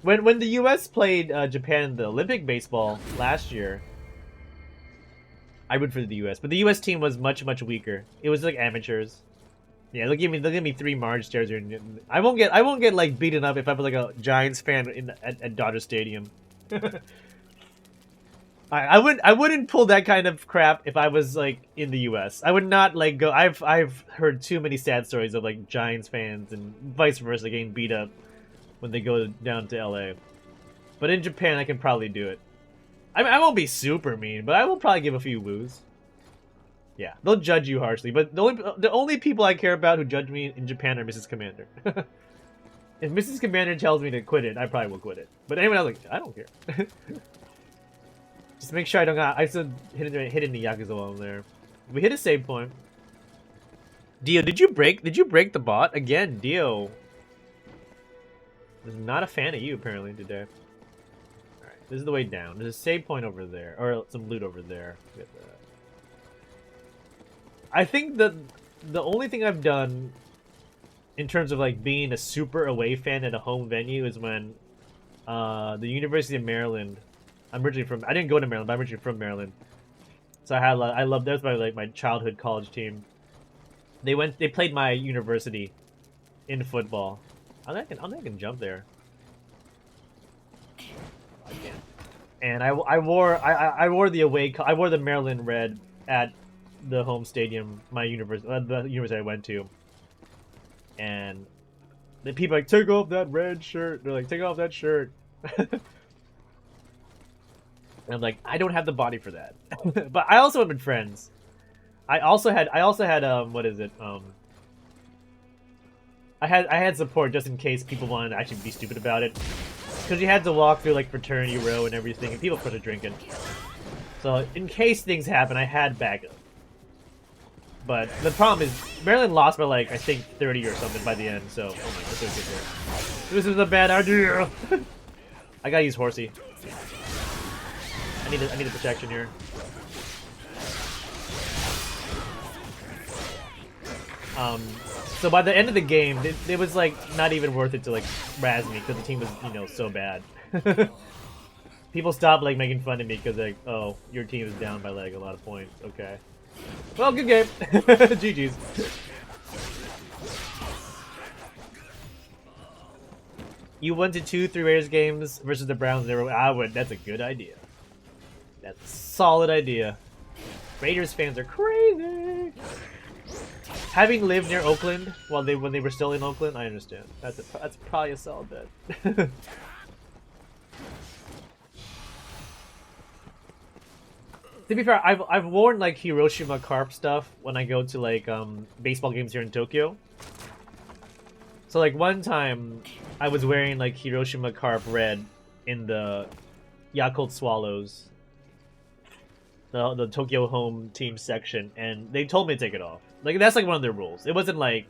When the U.S. played Japan in the Olympic baseball last year, I root for the U.S. But the U.S. team was much weaker. It was like amateurs. Yeah, they'll give me 3 Marge stares. I won't get like beaten up if I'm like a Giants fan at Dodger Stadium. I wouldn't pull that kind of crap if I was like in the U.S. I would not like go. I've heard too many sad stories of like Giants fans and vice versa getting beat up when they go down to L.A. But in Japan, I can probably do it. I won't be super mean, but I will probably give a few woos. Yeah, they'll judge you harshly, but the only people I care about who judge me in Japan are Mrs. Commander. If Mrs. Commander tells me to quit it, I probably will quit it. But anyone else, like, I don't care. Just make sure I don't got. I still hit in the Yakuza while I'm there. We hit a save point. Dio, did you break the bot again? Dio was not a fan of you apparently today. This is the way down. There's a save point over there, or some loot over there. I think that the only thing I've done in terms of like being a super away fan at a home venue is when the University of Maryland. I'm originally from. I didn't go to Maryland, but I'm originally from Maryland. So I love. That was my childhood college team. They played my university in football. I think I can jump there. I can't. And I wore the away. I wore the Maryland red at the home stadium, the university I went to. And the people are like, take off that red shirt. They're like, take off that shirt. And I'm like, I don't have the body for that. But I also have been friends. I also had what is it? I had support just in case people wanted to actually be stupid about it. Because you had to walk through like fraternity row and everything, and people started drinking. So in case things happen, I had backup. But the problem is, Maryland lost by like I think 30 or something by the end. So oh my god, this is a bad idea. I gotta use Horsey. I need a protection here. So by the end of the game, it was like not even worth it to like razz me because the team was so bad. People stopped like making fun of me because like, oh, your team is down by like a lot of points. Okay. Well, good game. GG's. You went to 2 3 Raiders games versus the Browns. I would. That's a good idea. That's a solid idea. Raiders fans are crazy. Having lived near Oakland when they were still in Oakland, I understand. That's probably a solid bet. To be fair, I've worn like Hiroshima Carp stuff when I go to like baseball games here in Tokyo. So like one time I was wearing like Hiroshima Carp red in the Yakult Swallows, the Tokyo home team section, and they told me to take it off. Like that's like one of their rules. It wasn't like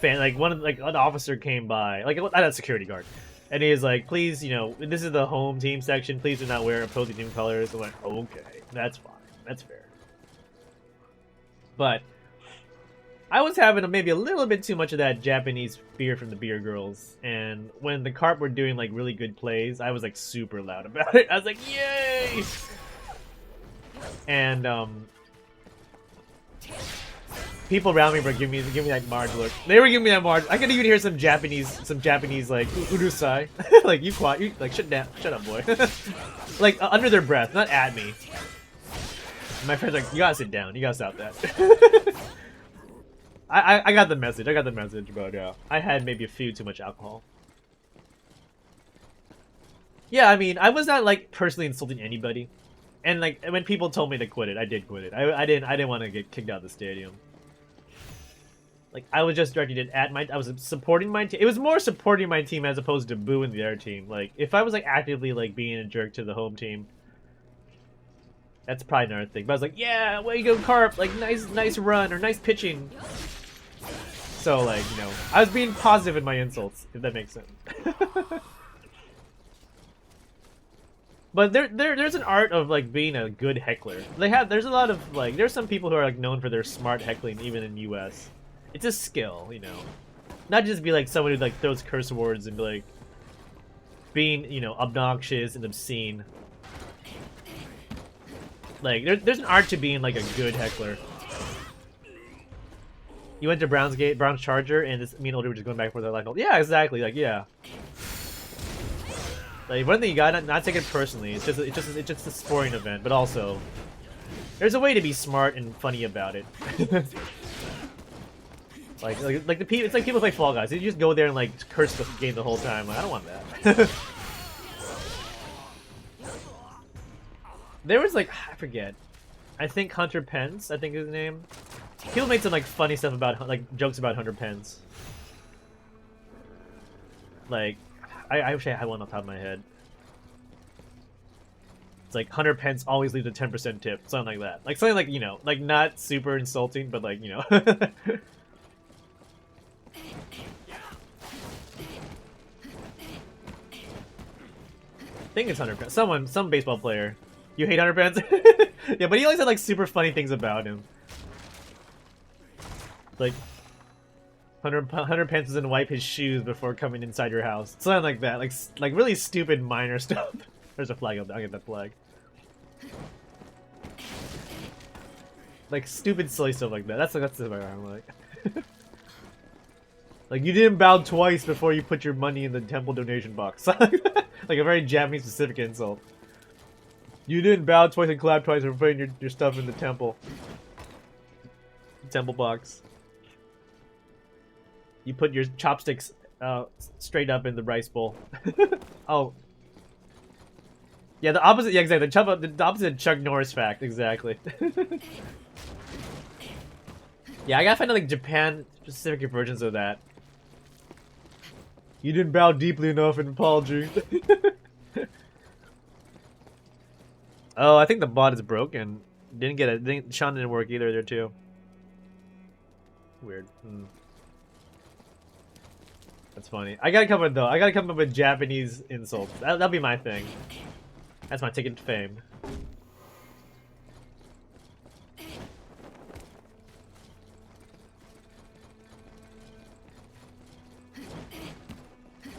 like an officer came by, like not a security guard, and he was like, please, you know, this is the home team section, please do not wear opposing team colors. I'm like, okay, that's fine, that's fair. But I was having maybe a little bit too much of that Japanese beer from the beer girls, and when the Carp were doing like really good plays, I was like super loud about it. I was like, yay! And people around me were giving me like Marge look. They were giving me that Marge. I could even hear some Japanese like urusai, like you quiet, you like shut up, boy, like under their breath, not at me. And my friend's like, you gotta sit down, you gotta stop that. I got the message. But I had maybe a few too much alcohol. Yeah, I mean, I was not like personally insulting anybody, and like when people told me to quit it, I did quit it. I didn't want to get kicked out of the stadium. Like I was just directing it at I was supporting my team. It was more supporting my team as opposed to booing the other team. Like if I was like actively like being a jerk to the home team, that's probably another thing. But I was like, yeah, way to go, Carp! Like nice run or nice pitching. So, like, you know, I was being positive in my insults, if that makes sense. But there's an art of, like, being a good heckler. There's a lot of, like, there's some people who are, like, known for their smart heckling, even in the US. It's a skill, you know. Not just be, like, someone who, like, throws curse words and be, like, being, you know, obnoxious and obscene. Like, there's an art to being, like, a good heckler. You went to Brown's Charger, and this me and Older were just going back and forth. Like, yeah, exactly. Like, yeah. Like, one thing you gotta not take it personally. It's just a sporting event, but also there's a way to be smart and funny about it. like the people, it's like people play Fall Guys. You just go there and like curse the game the whole time. Like, I don't want that. There was like I forget. I think Hunter Pence. I think is his name. People made some like funny stuff about like jokes about Hunter Pence. Like, I wish I had one off the top of my head. It's like Hunter Pence always leaves a 10% tip, something like that. Like something like, you know, like not super insulting, but like, you know. I think it's Hunter Pence. Some baseball player. You hate Hunter Pence? Yeah, but he always had like super funny things about him. Like, Hunter Pence doesn't wipe his shoes before coming inside your house. Something like that. Like really stupid minor stuff. There's a flag up there. I'll get that flag. Like stupid silly stuff like that. That's the way I'm like. Like you didn't bow twice before you put your money in the temple donation box. Like a very Japanese specific insult. You didn't bow twice and clap twice for putting your stuff in the temple box. You put your chopsticks straight up in the rice bowl. Oh. Yeah, the opposite. Yeah, exactly. The opposite of Chuck Norris fact. Exactly. Yeah, I gotta find like Japan-specific versions of that. You didn't bow deeply enough in apology. Oh, I think the bot is broken. Didn't get it. Sean didn't work either there too. Weird. That's funny. I gotta come up with Japanese insults. That'll be my thing. That's my ticket to fame.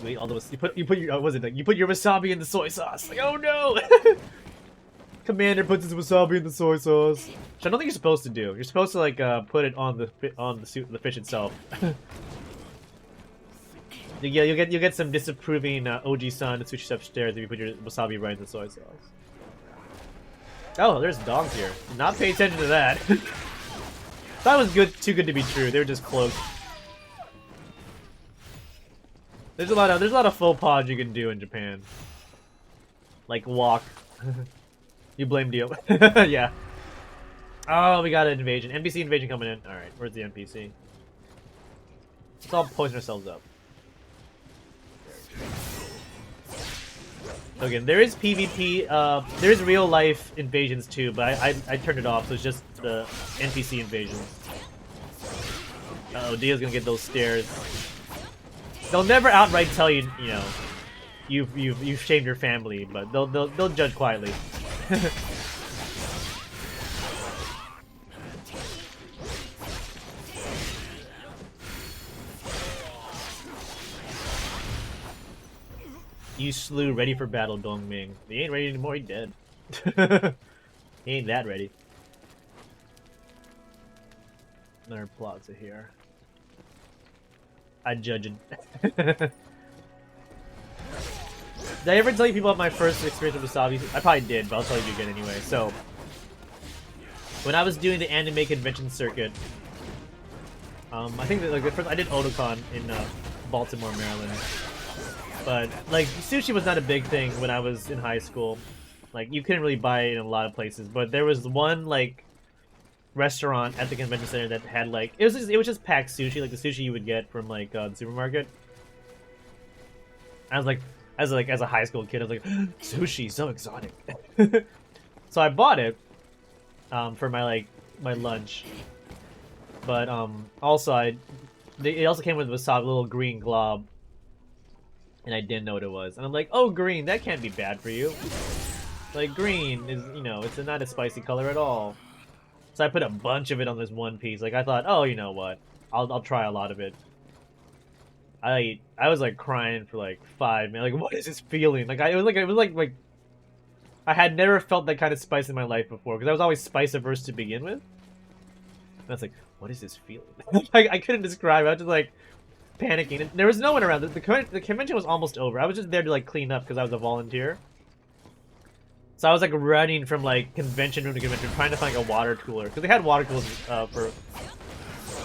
Wait, all those you put your you put your wasabi in the soy sauce. Like, oh no! Commander puts his wasabi in the soy sauce. Which I don't think you're supposed to do. You're supposed to like put it on the fish itself. Yeah, you'll get some disapproving OG-san and sushi chef stares if you put your wasabi right in the soy sauce. Oh, there's dogs here. Did not pay attention to that. Thought it was too good to be true. They were just cloaked. There's a lot of faux pas you can do in Japan. Like walk. You blame Dio. Yeah. Oh, we got an invasion. NPC invasion coming in. Alright, where's the NPC? Let's all poison ourselves up. Again, there is PvP, there is real life invasions too, but I turned it off, so it's just the NPC invasions. Uh oh, Dio's gonna get those stairs. They'll never outright tell you, you know, you've shamed your family, but they'll judge quietly. You slew, ready for battle, Dongming. He ain't ready anymore, he dead. He ain't that ready. Another plaza here. I judge it. Did I ever tell you people about my first experience with Wasabi? I probably did, but I'll tell you again anyway. So, when I was doing the anime convention circuit, I think that, like, at first I did Otakon in Baltimore, Maryland. But, like, sushi was not a big thing when I was in high school. Like, you couldn't really buy it in a lot of places. But there was one, like, restaurant at the convention center that had, like... It was just packed sushi, like the sushi you would get from, like, the supermarket. I was like, as a high school kid, I was like, sushi, so exotic. So I bought it for my lunch. But, also, it also came with wasabi, a little green glob. And I didn't know what it was. And I'm like, oh, green, that can't be bad for you. Like, green is, you know, it's not a spicy color at all. So I put a bunch of it on this one piece. Like, I thought, oh, you know what? I'll try a lot of it. I was, like, crying for, like, 5 minutes. Like, what is this feeling? Like, it was like... I had never felt that kind of spice in my life before. Because I was always spice-averse to begin with. And I was like, what is this feeling? I couldn't describe it. I was just, like... panicking, and there was no one around. The convention was almost over. I was just there to like clean up because I was a volunteer. So I was like running from like convention room to convention, trying to find like a water cooler because they had water coolers for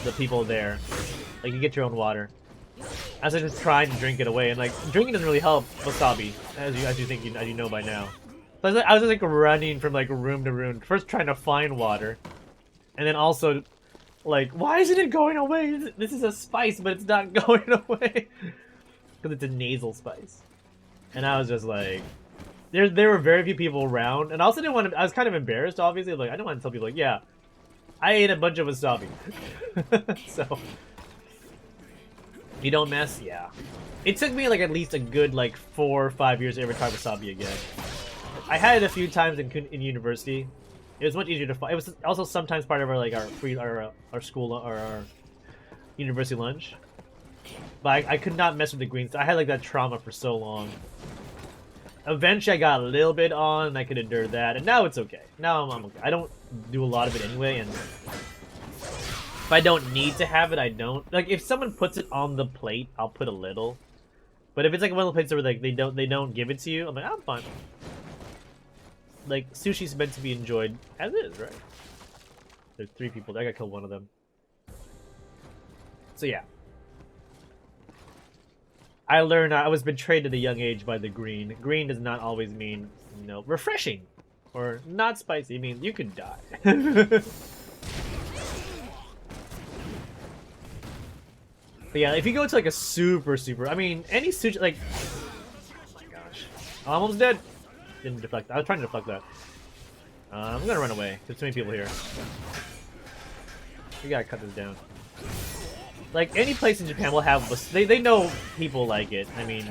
the people there. Like you get your own water. I was just trying to drink it away, and like drinking doesn't really help wasabi, as you know by now. So I was just like running from like room to room, first trying to find water, and then also. Like, why isn't it going away? This is a spice, but it's not going away. Because it's a nasal spice. And I was just like... There were very few people around. And I also didn't want to... I was kind of embarrassed, obviously. Like, I didn't want to tell people, like, yeah, I ate a bunch of wasabi. So... You don't mess? Yeah. It took me, like, at least a good, like, 4 or 5 years to ever try wasabi again. I had it a few times in university. It was much easier to find. It was also sometimes part of our like our school or our university lunch. But I could not mess with the greens. I had like that trauma for so long. Eventually, I got a little bit on, and I could endure that, and now it's okay. Now I'm okay. I don't do a lot of it anyway, and if I don't need to have it, I don't. Like if someone puts it on the plate, I'll put a little. But if it's like one of the plates where like they don't give it to you, I'm like, I'm fine. Like, sushi's meant to be enjoyed as is, right? There's 3 people there. I gotta kill one of them. So, yeah. I learned I was betrayed at a young age by the green. Green does not always mean, you know, refreshing. Or not spicy. It means you could die. But yeah, if you go to like a super... I mean, any sushi... Like... Oh my gosh. I'm almost dead. Didn't deflect. I was trying to deflect that. I'm gonna run away. There's too many people here. We gotta cut this down. Like any place in Japan will have. They know people like it. I mean,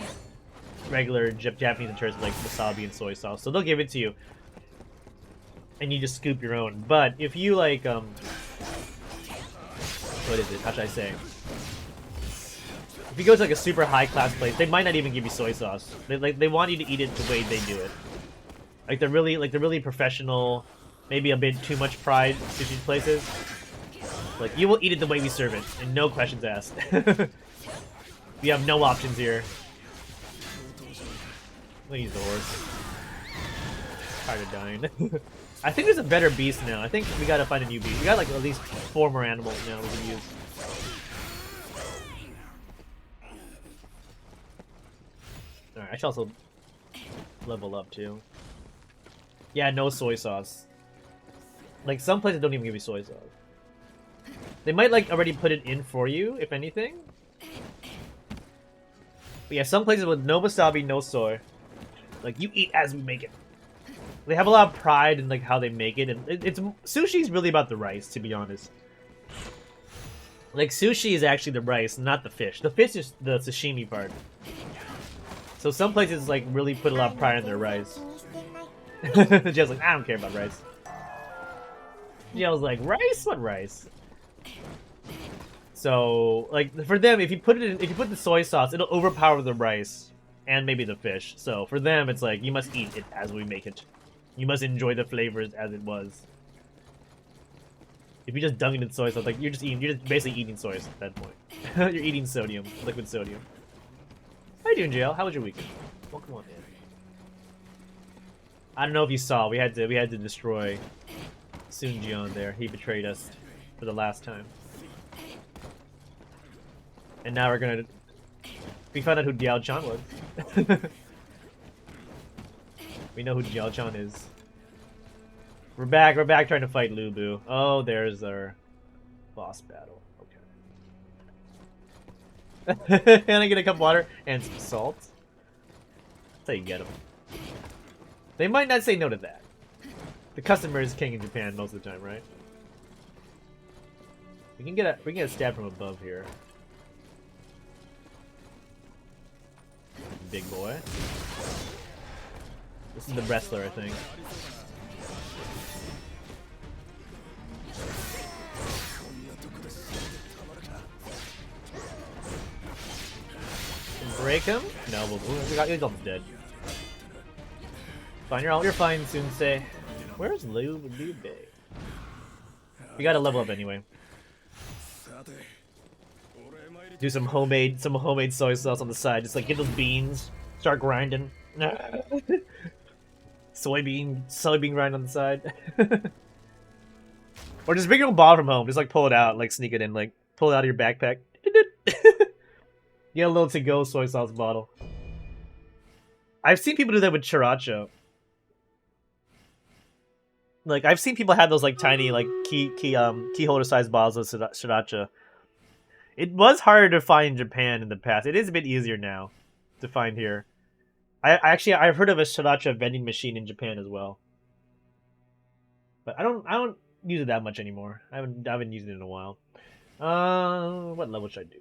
regular Japanese and tourists like wasabi and soy sauce, so they'll give it to you, and you just scoop your own. But if you like, what is it? How should I say? If you go to like a super high class place, they might not even give you soy sauce. They want you to eat it the way they do it. Like they're really professional, maybe a bit too much pride sushi places. Like you will eat it the way we serve it, and no questions asked. We have no options here. I'm gonna use the horse. Tired of dying. I think there's a better beast now. I think we gotta find a new beast. We got like at least 4 more animals now we can use. Alright, I should also level up too. Yeah, no soy sauce. Like, some places don't even give you soy sauce. They might, like, already put it in for you, if anything. But yeah, some places with no wasabi, no soy. Like, you eat as we make it. They have a lot of pride in, like, how they make it. And sushi's really about the rice, to be honest. Like, sushi is actually the rice, not the fish. The fish is the sashimi part. So some places, like, really put a lot of pride in their rice. Jill's like, I don't care about rice. Jill's like, rice? What rice? So, like, for them, if you put the soy sauce, it'll overpower the rice and maybe the fish. So for them, it's like, you must eat it as we make it. You must enjoy the flavors as it was. If you just dunk it in soy sauce, like, you're just basically eating soy sauce at that point. You're eating sodium, liquid sodium. How you doing, JL? How was your weekend? Welcome on in. I don't know if you saw, we had to destroy Sunjion there. He betrayed us for the last time. And now we found out who Diao Chan was. We know who Diao Chan is. We're back trying to fight Lu Bu. Oh, there's our boss battle. Okay. And I get a cup of water and some salt. That's how you get them. They might not say no to that. The customer is king in Japan most of the time, right? We can get a stab from above here. Big boy. This is the wrestler, I think. Break him? No, he's almost dead. Fine, you're fine, Sunsei. Where's Liu Bei? We gotta level up anyway. Do some homemade soy sauce on the side. Just like get those beans, start grinding. soybean grind on the side. Or just bring your own bottle from home. Just like pull it out, like sneak it in, like pull it out of your backpack. Get a little to-go soy sauce bottle. I've seen people do that with sriracha. Like I've seen people have those like tiny like key holder sized bottles of sriracha. It was harder to find in Japan in the past. It is a bit easier now to find here. I've heard of a sriracha vending machine in Japan as well. But I don't use it that much anymore. I haven't used it in a while. What level should I do?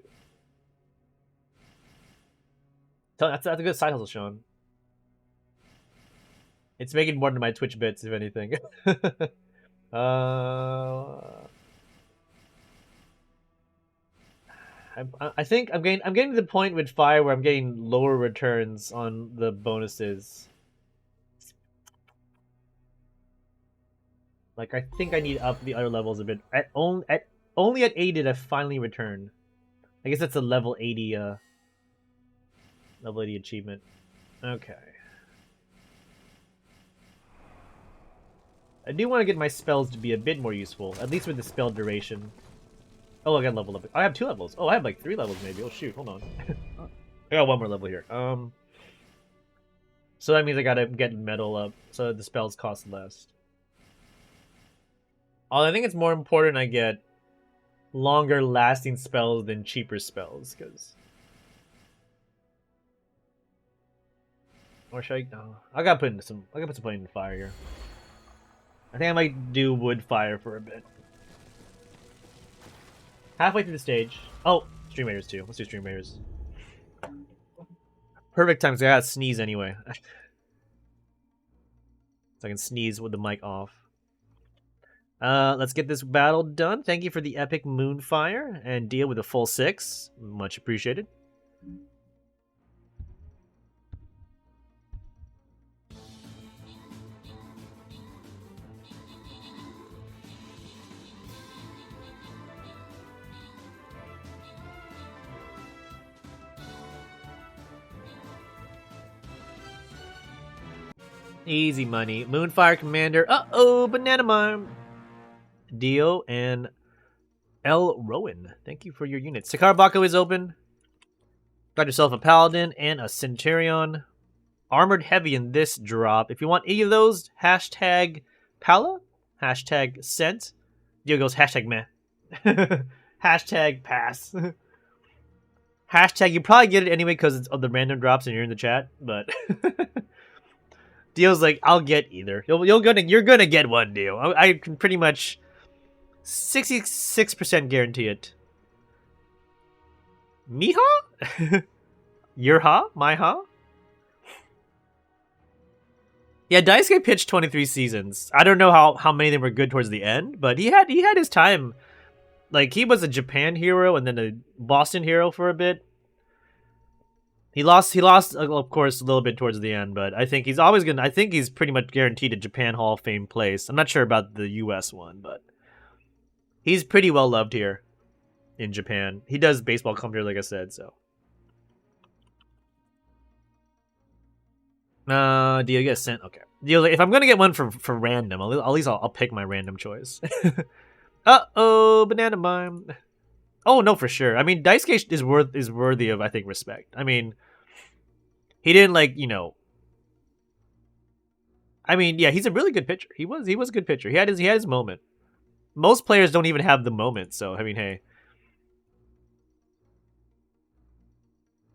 That's a good side hustle, Sean. It's making more than my Twitch bits, if anything. I think I'm getting to the point with Fire where I'm getting lower returns on the bonuses. Like I think I need up the other levels a bit. Only at 80 did I finally return. I guess that's a level 80 level 80 achievement. Okay. I do want to get my spells to be a bit more useful, at least with the spell duration. Oh, I got level up. I have 2 levels. Oh, I have like 3 levels maybe. Oh shoot, hold on. I got 1 more level here. So that means I gotta get metal up, so the spells cost less. I think it's more important I get longer lasting spells than cheaper spells, because... Or should I... No. I gotta put some flame in fire here. I think I might do wood fire for a bit. Halfway through the stage. Oh, Stream Raiders too. Let's do Stream Raiders. Perfect time because I gotta sneeze anyway. So I can sneeze with the mic off. Let's get this battle done. Thank you for the epic Moonfire and deal with a full 6. Much appreciated. Easy money. Moonfire Commander. Uh-oh, Banana Mime. Dio and L. Rowan. Thank you for your units. Sakara Bako is open. Got yourself a Paladin and a Centurion. Armored Heavy in this drop. If you want any of those, hashtag Pala, hashtag sent. Dio goes hashtag meh. Hashtag pass. Hashtag you probably get it anyway because it's of the random drops and you're in the chat, but Dio's like, I'll get either. You're gonna get one, Dio. I can pretty much 66% guarantee it. Miha? Your ha? My ha? Yeah, Daisuke pitched 23 seasons. I don't know how many of them were good towards the end, but he had his time. Like, he was a Japan hero and then a Boston hero for a bit. He lost, of course, a little bit towards the end, but I think he's always gonna. I think he's pretty much guaranteed a Japan Hall of Fame place. I'm not sure about the U.S. one, but he's pretty well loved here in Japan. He does baseball commentary, like I said, so. Do you get sent? Okay. If I'm gonna get one for random, at least I'll pick my random choice. Uh-oh, banana mime. Oh no, for sure. I mean, Daisuke is worthy of, I think, respect. I mean, he didn't I mean, yeah, he's a really good pitcher. He was a good pitcher. He had his moment. Most players don't even have the moment, so I mean, hey.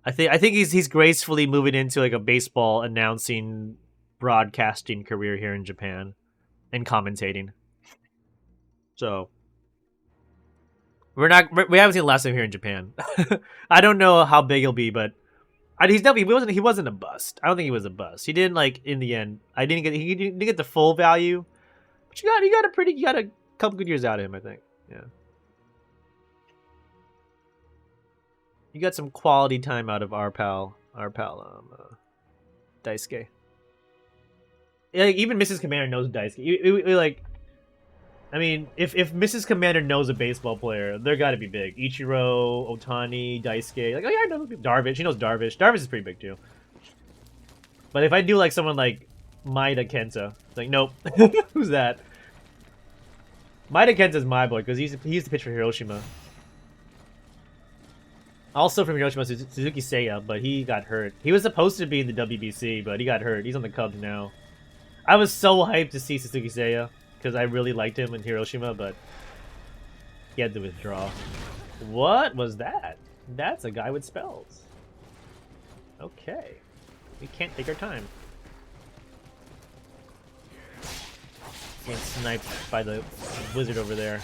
I think he's gracefully moving into like a baseball announcing, broadcasting career here in Japan, and commentating. So we haven't seen the last of him here in Japan. I don't know how big he'll be, but he wasn't a bust. I don't think he was a bust. He didn't in the end. He didn't get the full value, but you got a couple good years out of him, I think. Yeah. You got some quality time out of our pal, Daisuke. Yeah, even Mrs. Commander knows Daisuke. I mean, if Mrs. Commander knows a baseball player, they're got to be big. Ichiro, Otani, Daisuke. Oh yeah, I know Darvish. She knows Darvish. Darvish is pretty big too. But if I do someone like Maeda Kenta, it's like, nope. Who's that? Maeda Kenta's my boy because he used to pitch for Hiroshima. Also from Hiroshima, Suzuki Seiya, but he got hurt. He was supposed to be in the WBC, but he got hurt. He's on the Cubs now. I was so hyped to see Suzuki Seiya because I really liked him in Hiroshima, but he had to withdraw. What was that? That's a guy with spells. Okay. We can't take our time. Getting sniped by the wizard over there.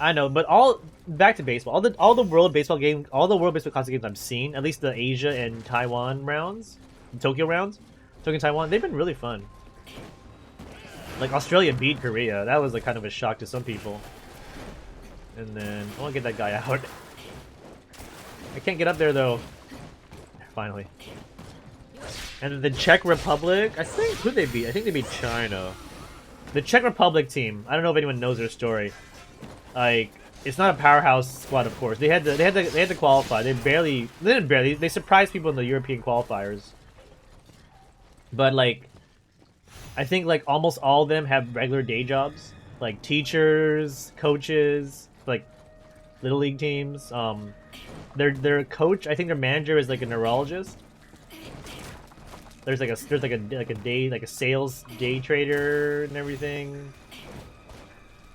I know, but back to baseball. All the World Baseball Classic games I've seen, at least the Asia and Taiwan rounds, the Tokyo rounds, Tokyo and Taiwan, they've been really fun. Like Australia beat Korea. That was kind of a shock to some people. And then I want to get that guy out. I can't get up there though. Finally. And then the Czech Republic, who'd they beat? I think they beat China. The Czech Republic team, I don't know if anyone knows their story. It's not a powerhouse squad, of course. They had to qualify. They surprised people in the European qualifiers. But I think almost all of them have regular day jobs, like teachers, coaches, little league teams. Their coach, I think their manager is a neurologist. There's a sales day trader and everything.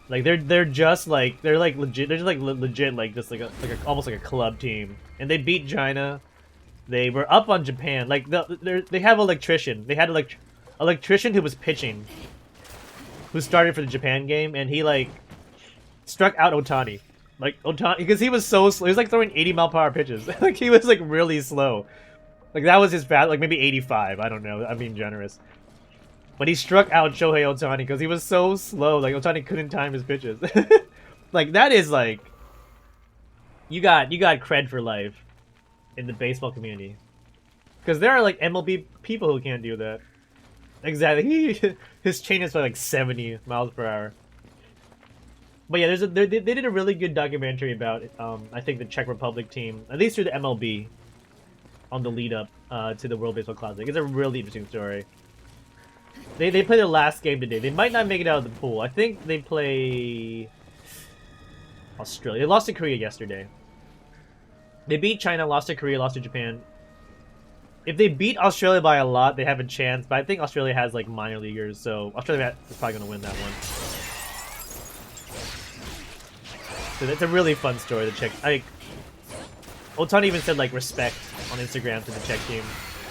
They're just legit. They're just legit almost like a club team. And they beat China. They were up on Japan. They have electrician. They had electrician who was pitching, who started for the Japan game, and he struck out Otani. Otani, because he was so slow. He was throwing 80-mile-per-hour pitches. He was really slow. That was his fast. Maybe 85. I don't know. I'm being generous. But he struck out Shohei Otani because he was so slow. Otani couldn't time his pitches. That is you got cred for life in the baseball community. Because there are MLB people who can't do that. Exactly. His chain is 70 miles per hour. But yeah, they did a really good documentary about I think the Czech Republic team, at least through the MLB, on the lead up to the World Baseball Classic. It's a really interesting story. They play their last game today. They might not make it out of the pool. I think they play Australia. They lost to Korea yesterday. They beat China, lost to Korea, lost to Japan. If they beat Australia by a lot, they have a chance. But I think Australia has like minor leaguers, so Australia is probably going to win that one. So that's a really fun story to check. Otani even said like respect on Instagram to the Czech team.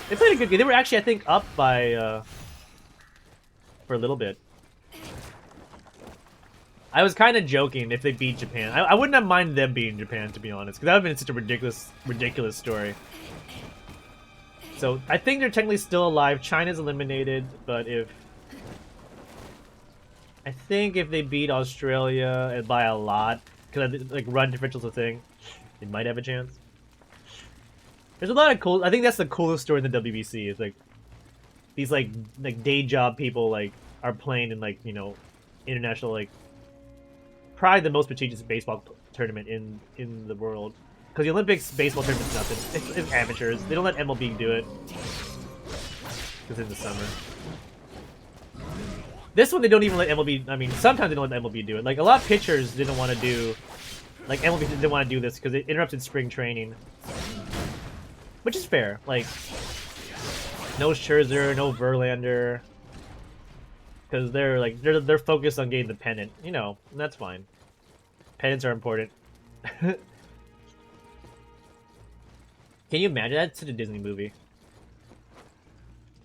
They played a good game. They were actually, I think, up by for a little bit. I was kind of joking if they beat Japan. I wouldn't have minded them beating Japan, to be honest, because that would have been such a ridiculous story. So I think they're technically still alive. China's eliminated, but I think if they beat Australia and by a lot, because like run differential's a thing, they might have a chance. There's a lot of cool. I think that's the coolest story in the WBC. Is like these like day job people like are playing in like, you know, international, like probably the most prestigious baseball tournament in the world. Because the Olympics baseball tournament's nothing. It's amateurs. They don't let MLB do it because in the summer. This one they don't even let MLB. I mean, sometimes they don't let MLB do it. Like a lot of pitchers didn't want to do. Like MLB didn't want to do this because it interrupted spring training. Which is fair. Like, no Scherzer, no Verlander, because they're focused on getting the pennant. You know, and that's fine. Pennants are important. Can you imagine that? It's such a Disney movie.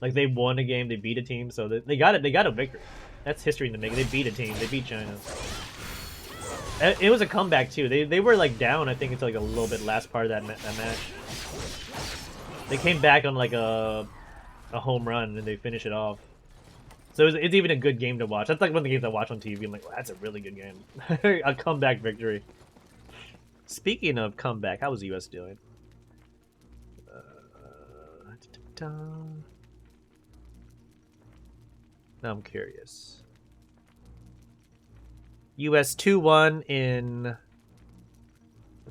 Like they won a game, they beat a team, so they got it. They got a victory. That's history in the making. They beat a team. They beat China. It was a comeback too. They were like down, I think, until like a little bit last part of that match. They came back on like a home run and they finish it off. So it's even a good game to watch. That's like one of the games I watch on TV. I'm like, well, that's a really good game. A comeback victory. Speaking of comeback, how was the US doing? Now I'm curious. US 2-1 in the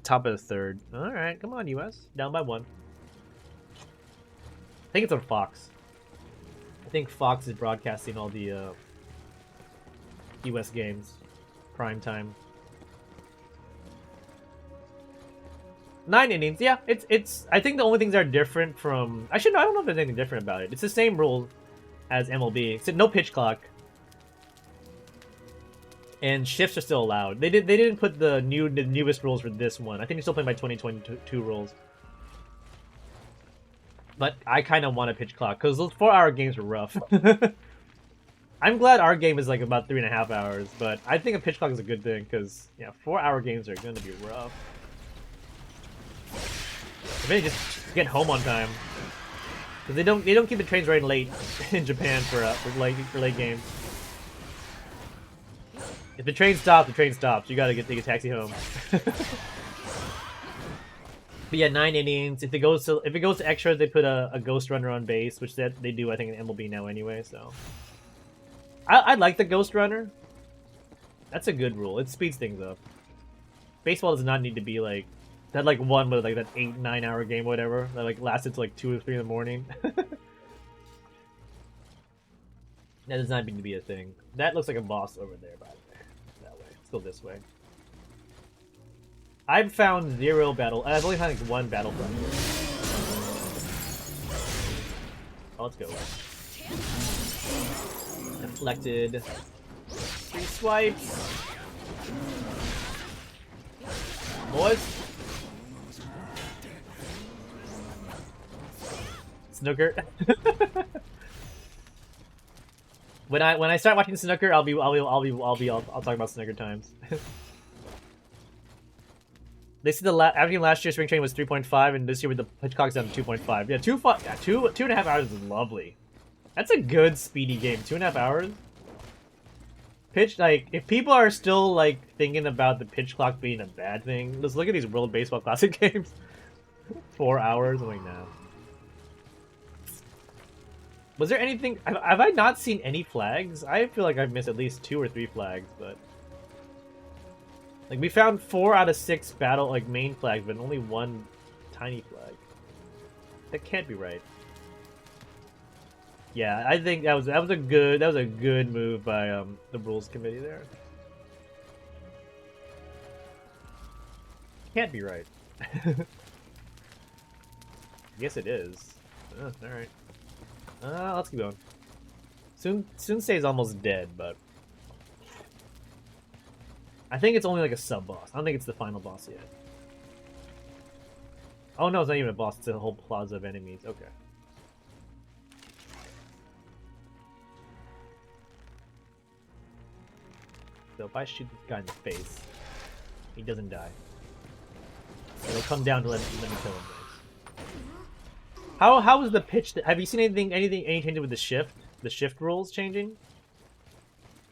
top of the third. All right, come on, US. Down by 1. I think it's on Fox. I think Fox is broadcasting all the US games. Prime time. 9 innings, yeah. It's. I think the only things that are different from. Actually, no, I don't know if there's anything different about it. It's the same rule as MLB, except no pitch clock. And shifts are still allowed. They didn't put the newest rules for this one. I think they're still playing by 2022 rules. But I kind of want a pitch clock because those 4-hour games were rough. I'm glad our game is like about 3.5 hours, but I think a pitch clock is a good thing because 4-hour games are going to be rough. If they just get home on time, because they don't keep the trains running late in Japan for late games. If the train stops, the train stops. You gotta take a taxi home. But yeah, 9 innings. If it goes to extras, they put a ghost runner on base, which they do, I think, in MLB now anyway. So I like the ghost runner. That's a good rule. It speeds things up. Baseball does not need to be like that. Like one with like that 8-9 hour game, whatever, that like lasted till like 2 or 3 in the morning. That does not need to be a thing. That looks like a boss over there, by the way. That way. Let's go this way. I've found 0 battle. I've only found like 1 battlefront here. Oh, let's go. Deflected. 3 swipes. Boys. Snooker. When I start watching snooker, I'll talk about snooker times. They said averaging last year's spring training was 3.5, and this year with the pitch clock's down to 2.5. Yeah, 2.5 hours is lovely. That's a good speedy game. 2.5 hours. Pitch, like, if people are still like thinking about the pitch clock being a bad thing, let's look at these World Baseball Classic games. 4 hours. I'm like, no. Was there anything? Have I not seen any flags? I feel like I've missed at least 2 or 3 flags, but like we found 4 out of 6 battle like main flags, but only 1 tiny flag. That can't be right. Yeah, I think that was a good move by the rules committee there. Can't be right. Guess it is. Alright. Let's keep going. Sunsei is almost dead, but I think it's only like a sub-boss. I don't think it's the final boss yet. Oh no, it's not even a boss, it's a whole plaza of enemies. Okay. So if I shoot this guy in the face, he doesn't die. It'll come down to let me kill him. How is the pitch? Have you seen any changes with the shift? The shift rules changing?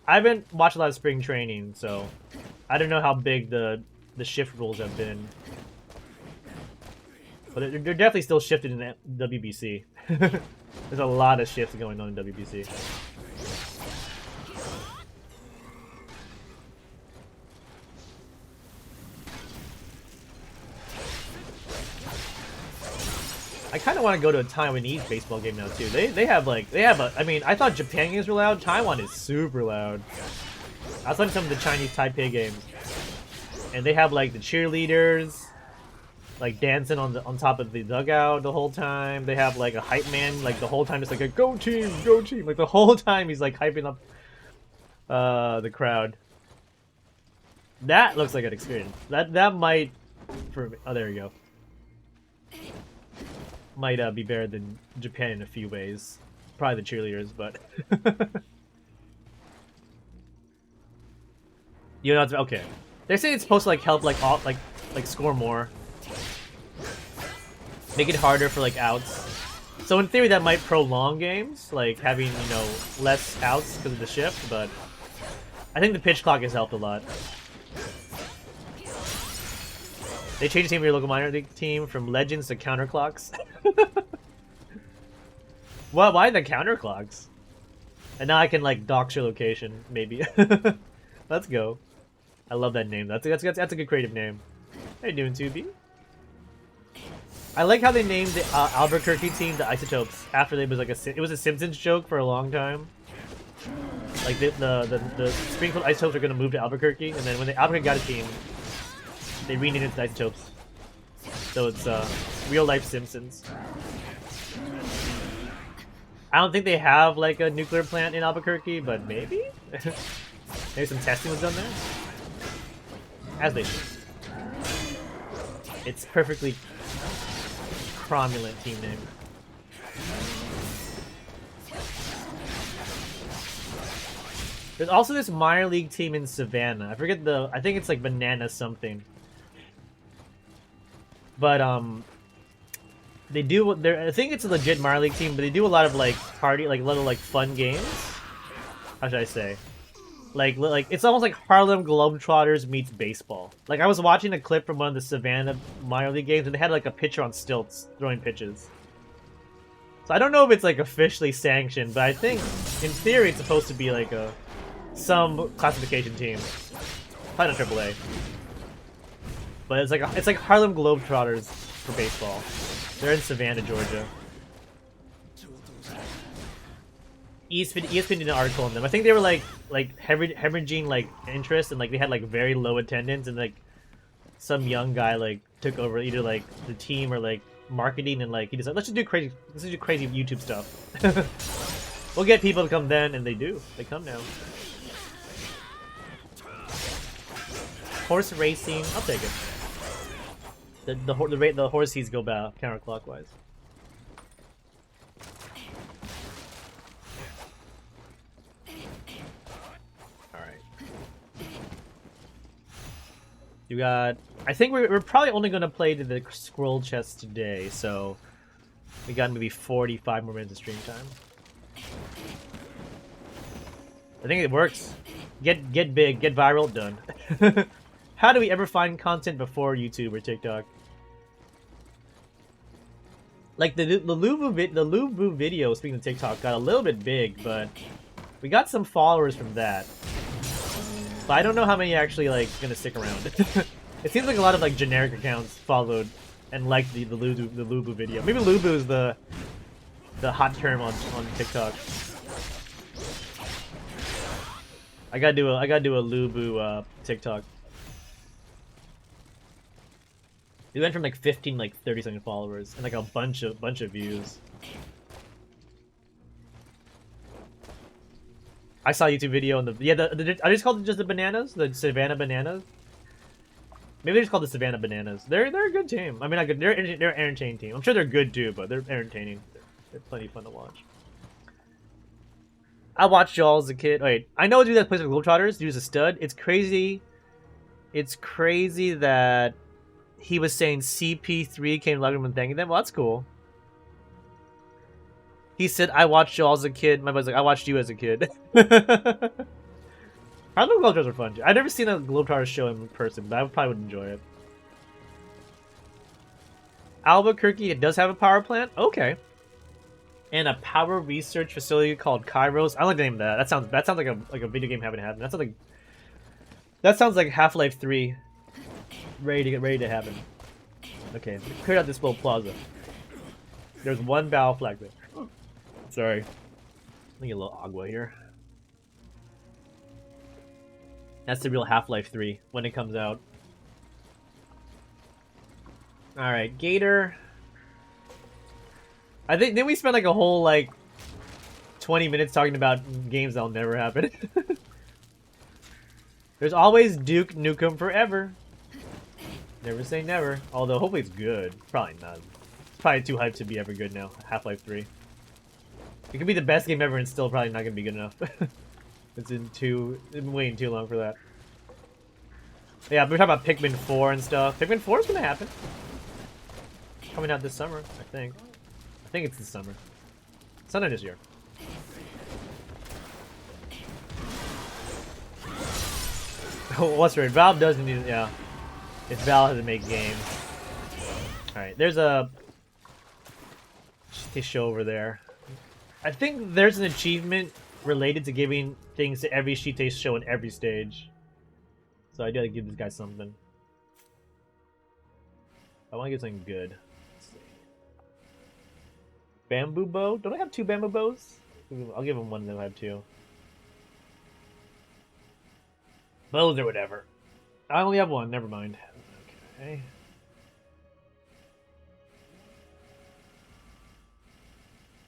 I haven't watched a lot of spring training, so I don't know how big the shift rules have been. But they're definitely still shifted in WBC. There's a lot of shifts going on in WBC. I kind of want to go to a Taiwanese baseball game now too. They have a. I mean, I thought Japan games were loud. Taiwan is super loud. I was playing some of the Chinese Taipei games, and they have like the cheerleaders, like dancing on top of the dugout the whole time. They have like a hype man like the whole time, just like a go team, like the whole time he's like hyping up the crowd. That looks like an experience. That might, oh there you go. Might be better than Japan in a few ways. Probably the cheerleaders, but you know, it's okay. They're saying it's supposed to like help like score more, make it harder for like outs. So in theory, that might prolong games, like having less outs because of the shift. But I think the pitch clock has helped a lot. They changed the team of your local minor league team from legends to counterclocks. What? Why the counterclocks? And now I can like dox your location, maybe. Let's go. I love that name. That's a good creative name. How you doing, 2B? I like how they named the Albuquerque team the Isotopes after it was a Simpsons joke for a long time. Like the Springfield Isotopes are gonna move to Albuquerque, and then when the Albuquerque got a team, they renamed it to the Isotopes. So it's real life Simpsons. I don't think they have like a nuclear plant in Albuquerque, but maybe? Maybe some testing was done there? As they should. It's perfectly cromulent team name. There's also this minor league team in Savannah. I forget I think it's like Banana something. But they do. I think it's a legit minor league team, but they do a lot of like little fun games. How should I say? Like it's almost like Harlem Globetrotters meets baseball. Like I was watching a clip from one of the Savannah minor league games, and they had like a pitcher on stilts throwing pitches. So I don't know if it's like officially sanctioned, but I think in theory it's supposed to be like some classification team. Probably not AAA. But it's like Harlem Globetrotters for baseball. They're in Savannah, Georgia. ESPN did an article on them. I think they were like hemorrhaging like interest, and like they had like very low attendance, and like some young guy like took over either like the team or like marketing, and like he decided let's just do crazy YouTube stuff. We'll get people to come then, and they do. They come now. Horse racing, I'll take it. The horses go back counterclockwise. Alright. You got... I think we're probably only going to play the scroll chest today, so... We got maybe 45 more minutes of stream time. I think it works. Get big, get viral, done. How do we ever find content before YouTube or TikTok? Like the Lubu video, speaking of TikTok, got a little bit big, but we got some followers from that. But I don't know how many are actually like gonna stick around. It seems like a lot of like generic accounts followed and liked the Lubu video. Maybe Lubu is the hot term on TikTok. I gotta do a Lubu TikTok. It went from like 15 like 30 something followers and like a bunch of views. I saw a YouTube video on the are these called just the bananas? The Savannah Bananas? Maybe they're just called the Savannah Bananas. They're a good team. I mean, not good. They're an entertaining team. I'm sure they're good too, but they're entertaining. They're plenty fun to watch. I watched y'all as a kid. Wait, I know a dude that plays with Globetrotters. Dude's a stud. It's crazy. It's crazy that he was saying CP3 came to Lugman and thanking them. Well, that's cool. He said, I watched y'all as a kid. My buddy's like, I watched you as a kid. I know Globetrotters are fun too. I've never seen a Globetrotters show in person, but I probably would enjoy it. Albuquerque, it does have a power plant? Okay. And a power research facility called Kairos. I like the name of that. That sounds like a video game having happened. That sounds like Half-Life 3 ready to happen. Okay, clear out this little plaza. There's one battle flag there. Sorry. Let me get a little agua here. That's the real Half-Life 3 when it comes out. Alright, Gator. I think then we spent like a whole like 20 minutes talking about games that'll never happen. There's always Duke Nukem Forever. Never say never. Although hopefully it's good. Probably not. It's probably too hyped to be ever good now. Half-Life 3. It could be the best game ever and still probably not gonna be good enough. It's been waiting too long for that. Yeah, we're talking about Pikmin 4 and stuff. Pikmin 4 is gonna happen. Coming out this summer, I think. I think it's this summer. Sometime this year. What's weird? Valve doesn't need. Yeah, it's Valve has to make games. All right, there's a show over there. I think there's an achievement related to giving things to every Shite show in every stage. So I gotta give this guy something. I want to get something good. Let's see. Bamboo bow? Don't I have 2 bamboo bows? I'll give him one, then I have 2. Bows or whatever. I only have 1, never mind. Okay.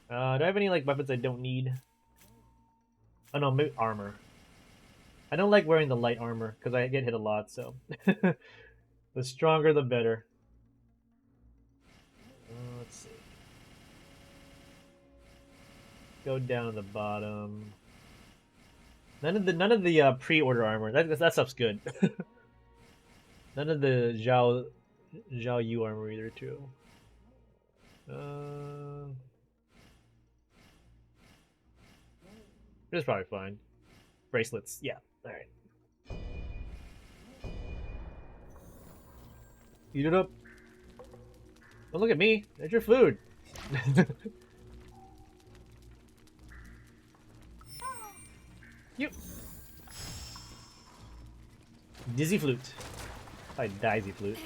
Do I have any like weapons I don't need? Oh no, maybe armor. I don't like wearing the light armor because I get hit a lot, so the stronger the better. Let's see. Go down to the bottom. None of the pre-order armor. That stuff's good. None of the Zhao Yu armor either too. It's probably fine. Bracelets, yeah. Alright. Eat it up. Don't look at me. There's your food. You. Dizzy flute. Like Daisy flute.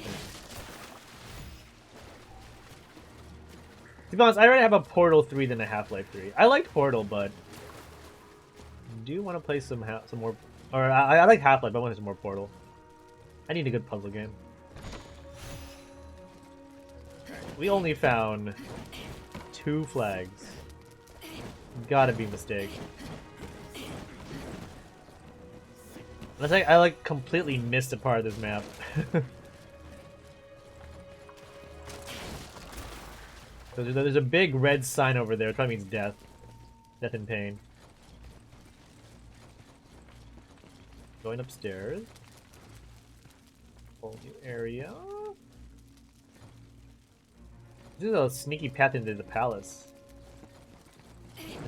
To be honest, I'd rather have a Portal 3 than a Half-Life 3. I liked Portal, but I do want to play some more. Or I like Half-Life, but I want some more Portal. I need a good puzzle game. We only found 2 flags. Gotta be a mistake. Unless I like completely missed a part of this map. There's a big red sign over there. It probably means death. Death and pain. Going upstairs. Whole new area. This is a sneaky path into the palace.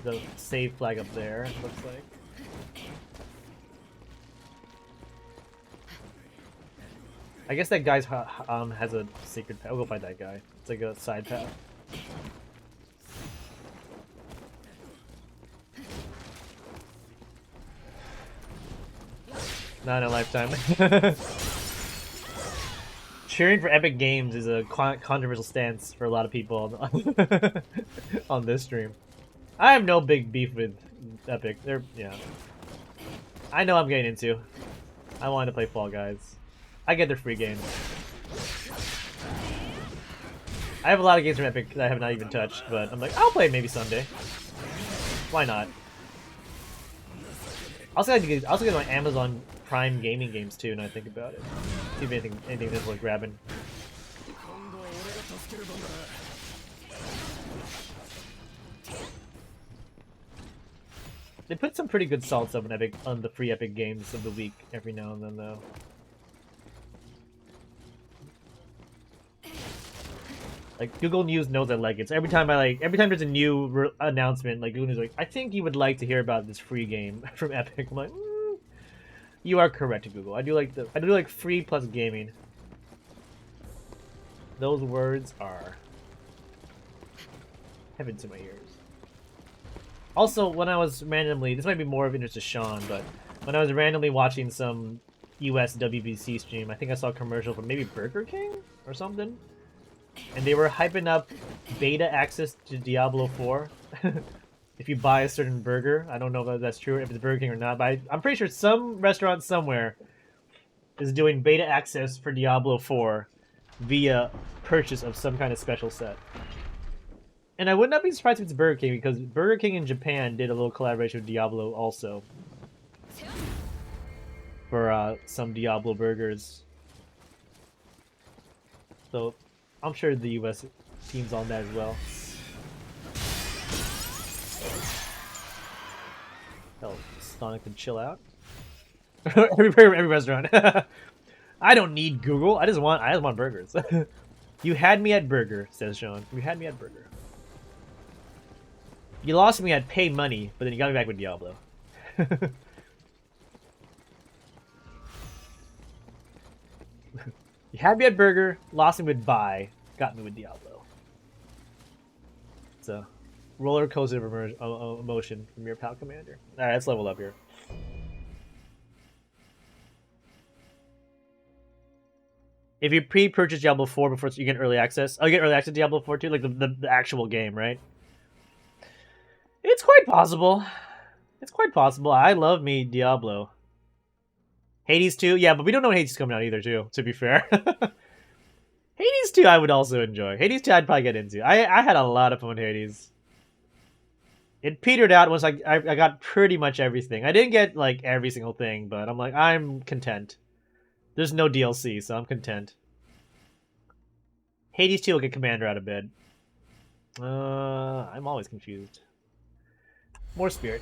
There's a save flag up there, it looks like. I guess that guy's has a secret path. I'll go find that guy. It's like a side path. Not in a lifetime. Cheering for Epic Games is a controversial stance for a lot of people on this stream. I have no big beef with Epic. Yeah. I know I'm getting into. I wanted to play Fall Guys. I get their free games. I have a lot of games from Epic that I have not even touched, but I'm like, I'll play it maybe someday. Why not? I also get my Amazon Prime gaming games too, now I think about it. See if anything that's worth grabbing. They put some pretty good salts up on the free Epic games of the week every now and then, though. Like Google News knows I like it. So every time there's a new announcement, like Google News, is like, I think you would like to hear about this free game from Epic. I'm like, you are correct, Google. I do like free plus gaming. Those words are heaven to my ears. Also, when I was randomly, this might be more of interest to Sean, but when I was randomly watching some US WBC stream, I think I saw a commercial from maybe Burger King or something, and they were hyping up beta access to Diablo 4. If you buy a certain burger, I don't know if that's true, if it's Burger King or not, but I'm pretty sure some restaurant somewhere is doing beta access for Diablo 4 via purchase of some kind of special set. And I would not be surprised if it's Burger King, because Burger King in Japan did a little collaboration with Diablo also. For some Diablo burgers. So, I'm sure the US team's on that as well. Tell Sonic to chill out. every restaurant. I don't need Google. I just want burgers. You had me at burger, says Sean. You had me at burger. You lost me at pay money, but then you got me back with Diablo. You had me at burger, lost me with buy, got me with Diablo. It's a roller coaster of emotion from your pal commander. Alright, let's level up here. If you pre-purchase Diablo 4 before you get early access, you get early access to Diablo 4 too, like the actual game, right? It's quite possible. It's quite possible. I love me Diablo. Hades 2? Yeah, but we don't know when Hades is coming out either, too, to be fair. Hades 2 I would also enjoy. Hades 2 I'd probably get into. I had a lot of fun with Hades. It petered out once I got pretty much everything. I didn't get, like, every single thing, but I'm like, I'm content. There's no DLC, so I'm content. Hades 2 will get Commander out of bed. I'm always confused. More spirit.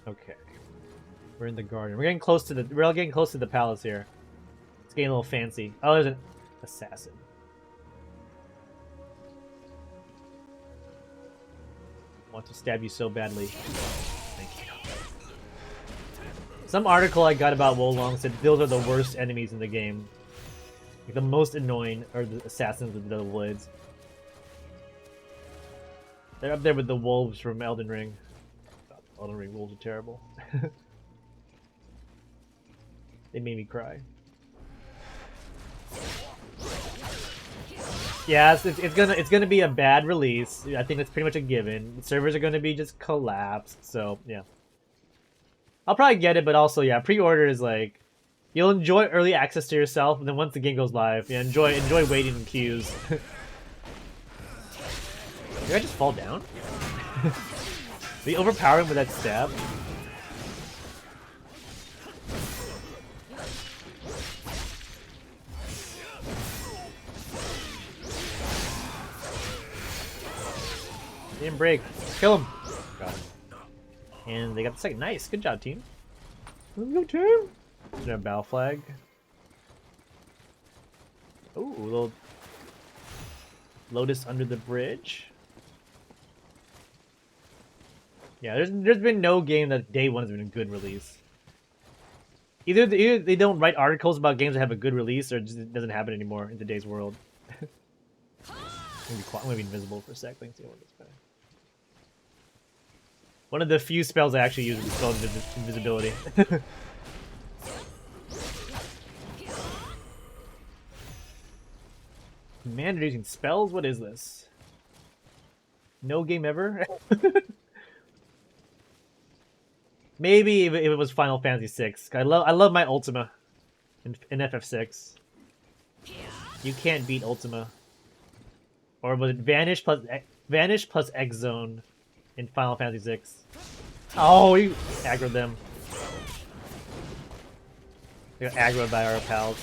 Okay. We're in the garden. We're getting close to the palace here. It's getting a little fancy. Oh, there's an assassin. Want to stab you so badly. Thank you. Some article I got about Wolong said those are the worst enemies in the game. Like the most annoying are the assassins of the woods. They're up there with the wolves from Elden Ring. Elden Ring wolves are terrible. They made me cry. Yeah, it's gonna be a bad release. I think that's pretty much a given. The servers are gonna be just collapsed. So yeah, I'll probably get it, but also yeah, pre-order is like. You'll enjoy early access to yourself, and then once the game goes live, yeah, enjoy waiting in queues. Did I just fall down? Did he overpower him with that stab? Didn't break. Kill him. Got him. And they got the second. Nice. Good job, team. Let's go, team. Is there a battle flag? Ooh, a little Lotus under the bridge. Yeah, there's been no game that day one has been a good release. Either they don't write articles about games that have a good release, or it just doesn't happen anymore in today's world. I'm gonna be invisible for a sec. Let's see what this guy. One of the few spells I actually use is the spell of invisibility. Commander using spells? What is this? No game ever? Maybe if it was Final Fantasy VI. I love my Ultima. in FF6. You can't beat Ultima. Or was it Vanish plus X Zone in Final Fantasy 6? Oh, you aggroed them. They got aggroed by our pals.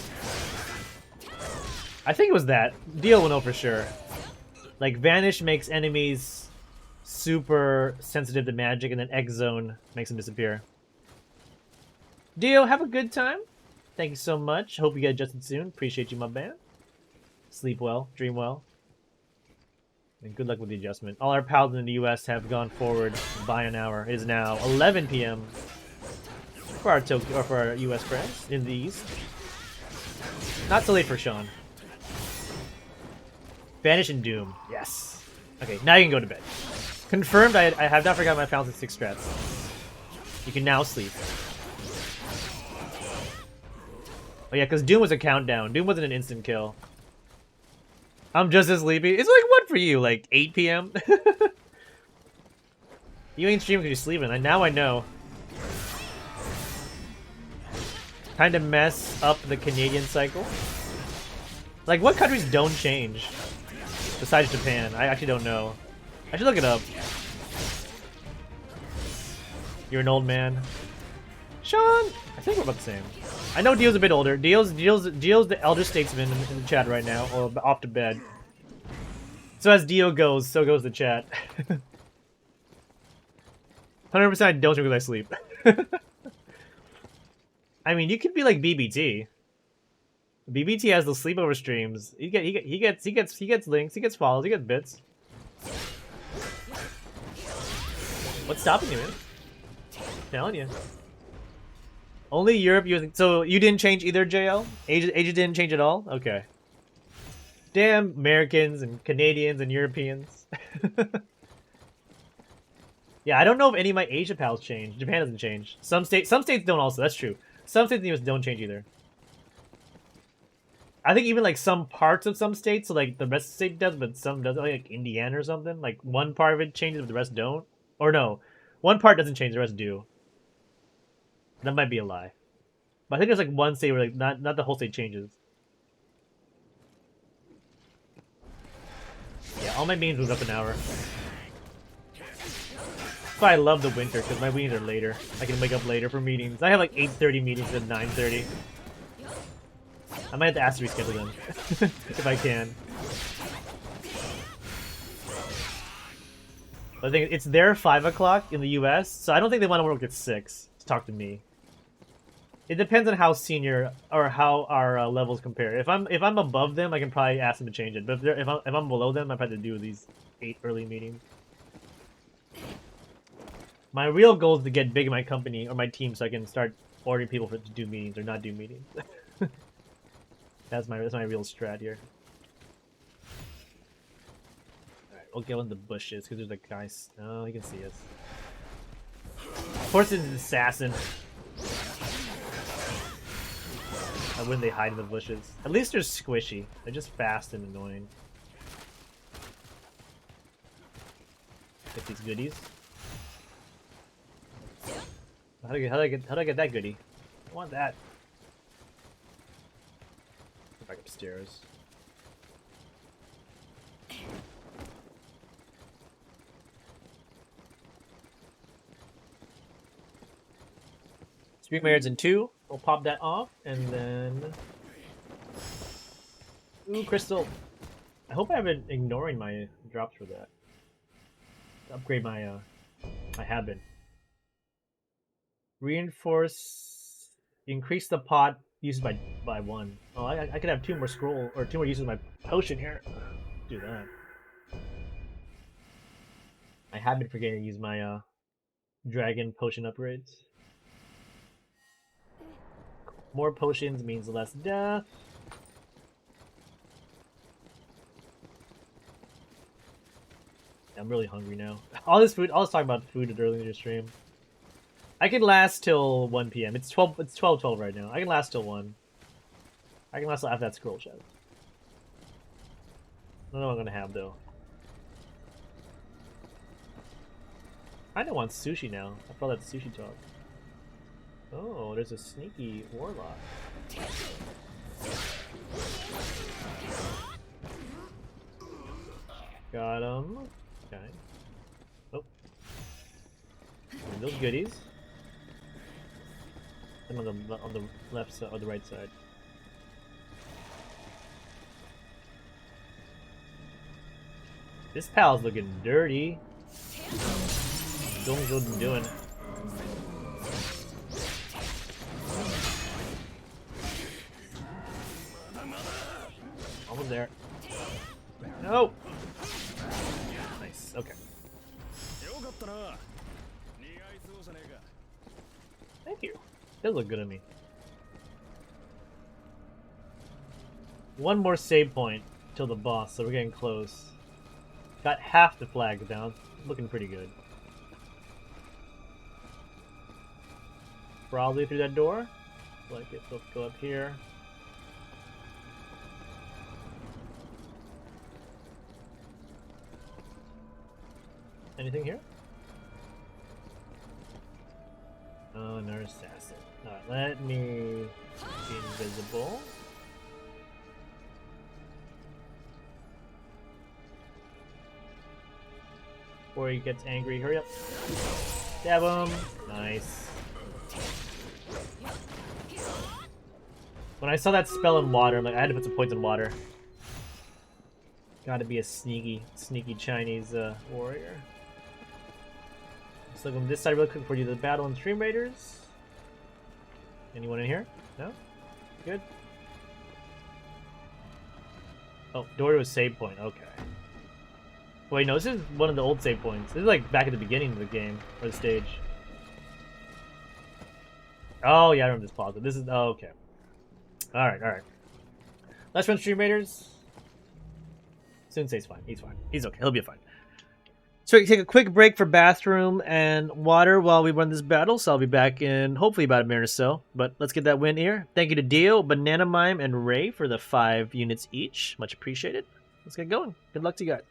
I think it was that. Dio will know for sure. Like, Vanish makes enemies super sensitive to magic, and then X Zone makes them disappear. Dio, have a good time. Thank you so much. Hope you get adjusted soon. Appreciate you, my man. Sleep well. Dream well. And good luck with the adjustment. All our pals in the US have gone forward by an hour. It is now 11 p.m. for our Tokyo, or for our US friends in the East. Not so late for Sean. Vanish and Doom. Yes. Okay, now you can go to bed. Confirmed, I have not forgotten my Final Fantasy 6 strats. You can now sleep. Oh yeah, because Doom was a countdown. Doom wasn't an instant kill. I'm just as sleepy. It's like, what for you? Like 8 p.m.? You ain't streaming because you're sleeping. And now I know. Kind of mess up the Canadian cycle. Like, what countries don't change? Besides Japan. I actually don't know. I should look it up. You're an old man. Sean! I think we're about the same. I know Dio's a bit older. Dio's the elder statesman in the chat right now, or off to bed. So as Dio goes, so goes the chat. 100% I don't stream because I sleep. I mean, you could be like BBT. BBT has the sleepover streams. He gets links, he gets follows, he gets bits. What's stopping you, man? I'm telling you. Only Europe using. So you didn't change either, JL? Asia didn't change at all? Okay. Damn Americans and Canadians and Europeans. Yeah, I don't know if any of my Asia pals changed. Japan doesn't change. Some states don't also. That's true. Some states in the US don't change either. I think even like some parts of some states, so like the rest of the state does, but some doesn't. Like Indiana or something. Like one part of it changes, but the rest don't. Or no, one part doesn't change, the rest do. That might be a lie. But I think there's like one state where like not the whole state changes. Yeah, all my meetings moved up an hour. That's why I love the winter, because my meetings are later. I can wake up later for meetings. I have like 8:30 meetings at 9:30. I might have to ask to reschedule them. If I can. But I think it's their 5 o'clock in the US, so I don't think they want to work at 6 to talk to me. It depends on how senior or how our levels compare. If I'm above them, I can probably ask them to change it. But if I'm below them, I probably have to do these 8 early meetings. My real goal is to get big in my company or my team, so I can start ordering people to do meetings or not do meetings. That's my real strat here. All right, we'll go in the bushes because there's a guy. Oh, he can see us. Of course, it's an assassin. When they hide in the bushes. At least they're squishy. They're just fast and annoying. Get these goodies. How do I get that goodie? I want that. Go back upstairs. Speak Mayor's in 2. We'll pop that off, and then... Ooh, crystal. I hope I haven't ignoring my drops for that. Upgrade my, I have been. Reinforce... Increase the pot used by 1. Oh, I could have 2 more scroll, or 2 more uses of my potion here. Do that. I have been forgetting to use my, dragon potion upgrades. More potions means less death. I'm really hungry now. All this food, I'll just talk about food early in the stream. I can last till 1 p.m. It's 12:12 right now. I can last till 1. I can last till after that scroll chest. I don't know what I'm gonna have though. I don't want sushi now. I thought that's sushi talk. Oh, there's a sneaky warlock. Got him. Okay. Oh. And those goodies. And on the left side or the right side. This pal's looking dirty. Don't go doing. Almost there. No. Nice. Okay. Thank you. Does look good on me. One more save point till the boss, so we're getting close. Got half the flag down. Looking pretty good. Probably through that door. Like it. Let's go up here. Anything here? Oh, another assassin. Alright, let me be invisible. Before he gets angry, hurry up. Stab him. Nice. When I saw that spell in water, I'm like, I had to put some points in water. Gotta be a sneaky Chinese warrior. Let's look on this side real quick for you. The battle in Stream Raiders. Anyone in here? No? Good. Oh, door to a save point. Okay. Wait, no, this is one of the old save points. This is like back at the beginning of the game, or the stage. Oh, yeah, I remember this pause. This is, oh, okay. Alright, alright. Let's run Stream Raiders. Sensei's fine. He's fine. He's okay. He'll be fine. So we can take a quick break for bathroom and water while we run this battle. So I'll be back in hopefully about a minute or so. But let's get that win here. Thank you to Dio, Banana Mime, and Ray for the 5 units each. Much appreciated. Let's get going. Good luck to you guys.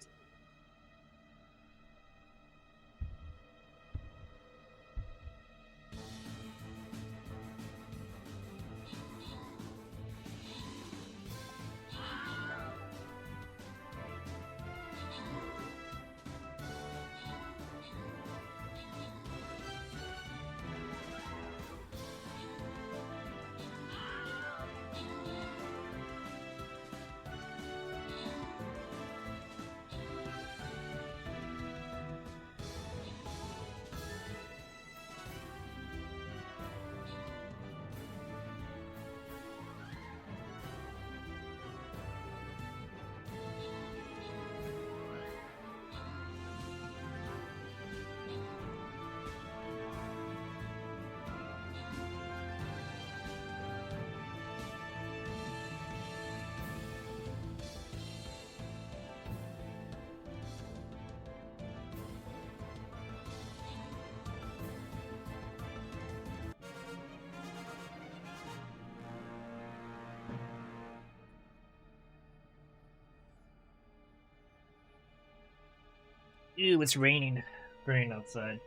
Ew, it's raining. Raining outside.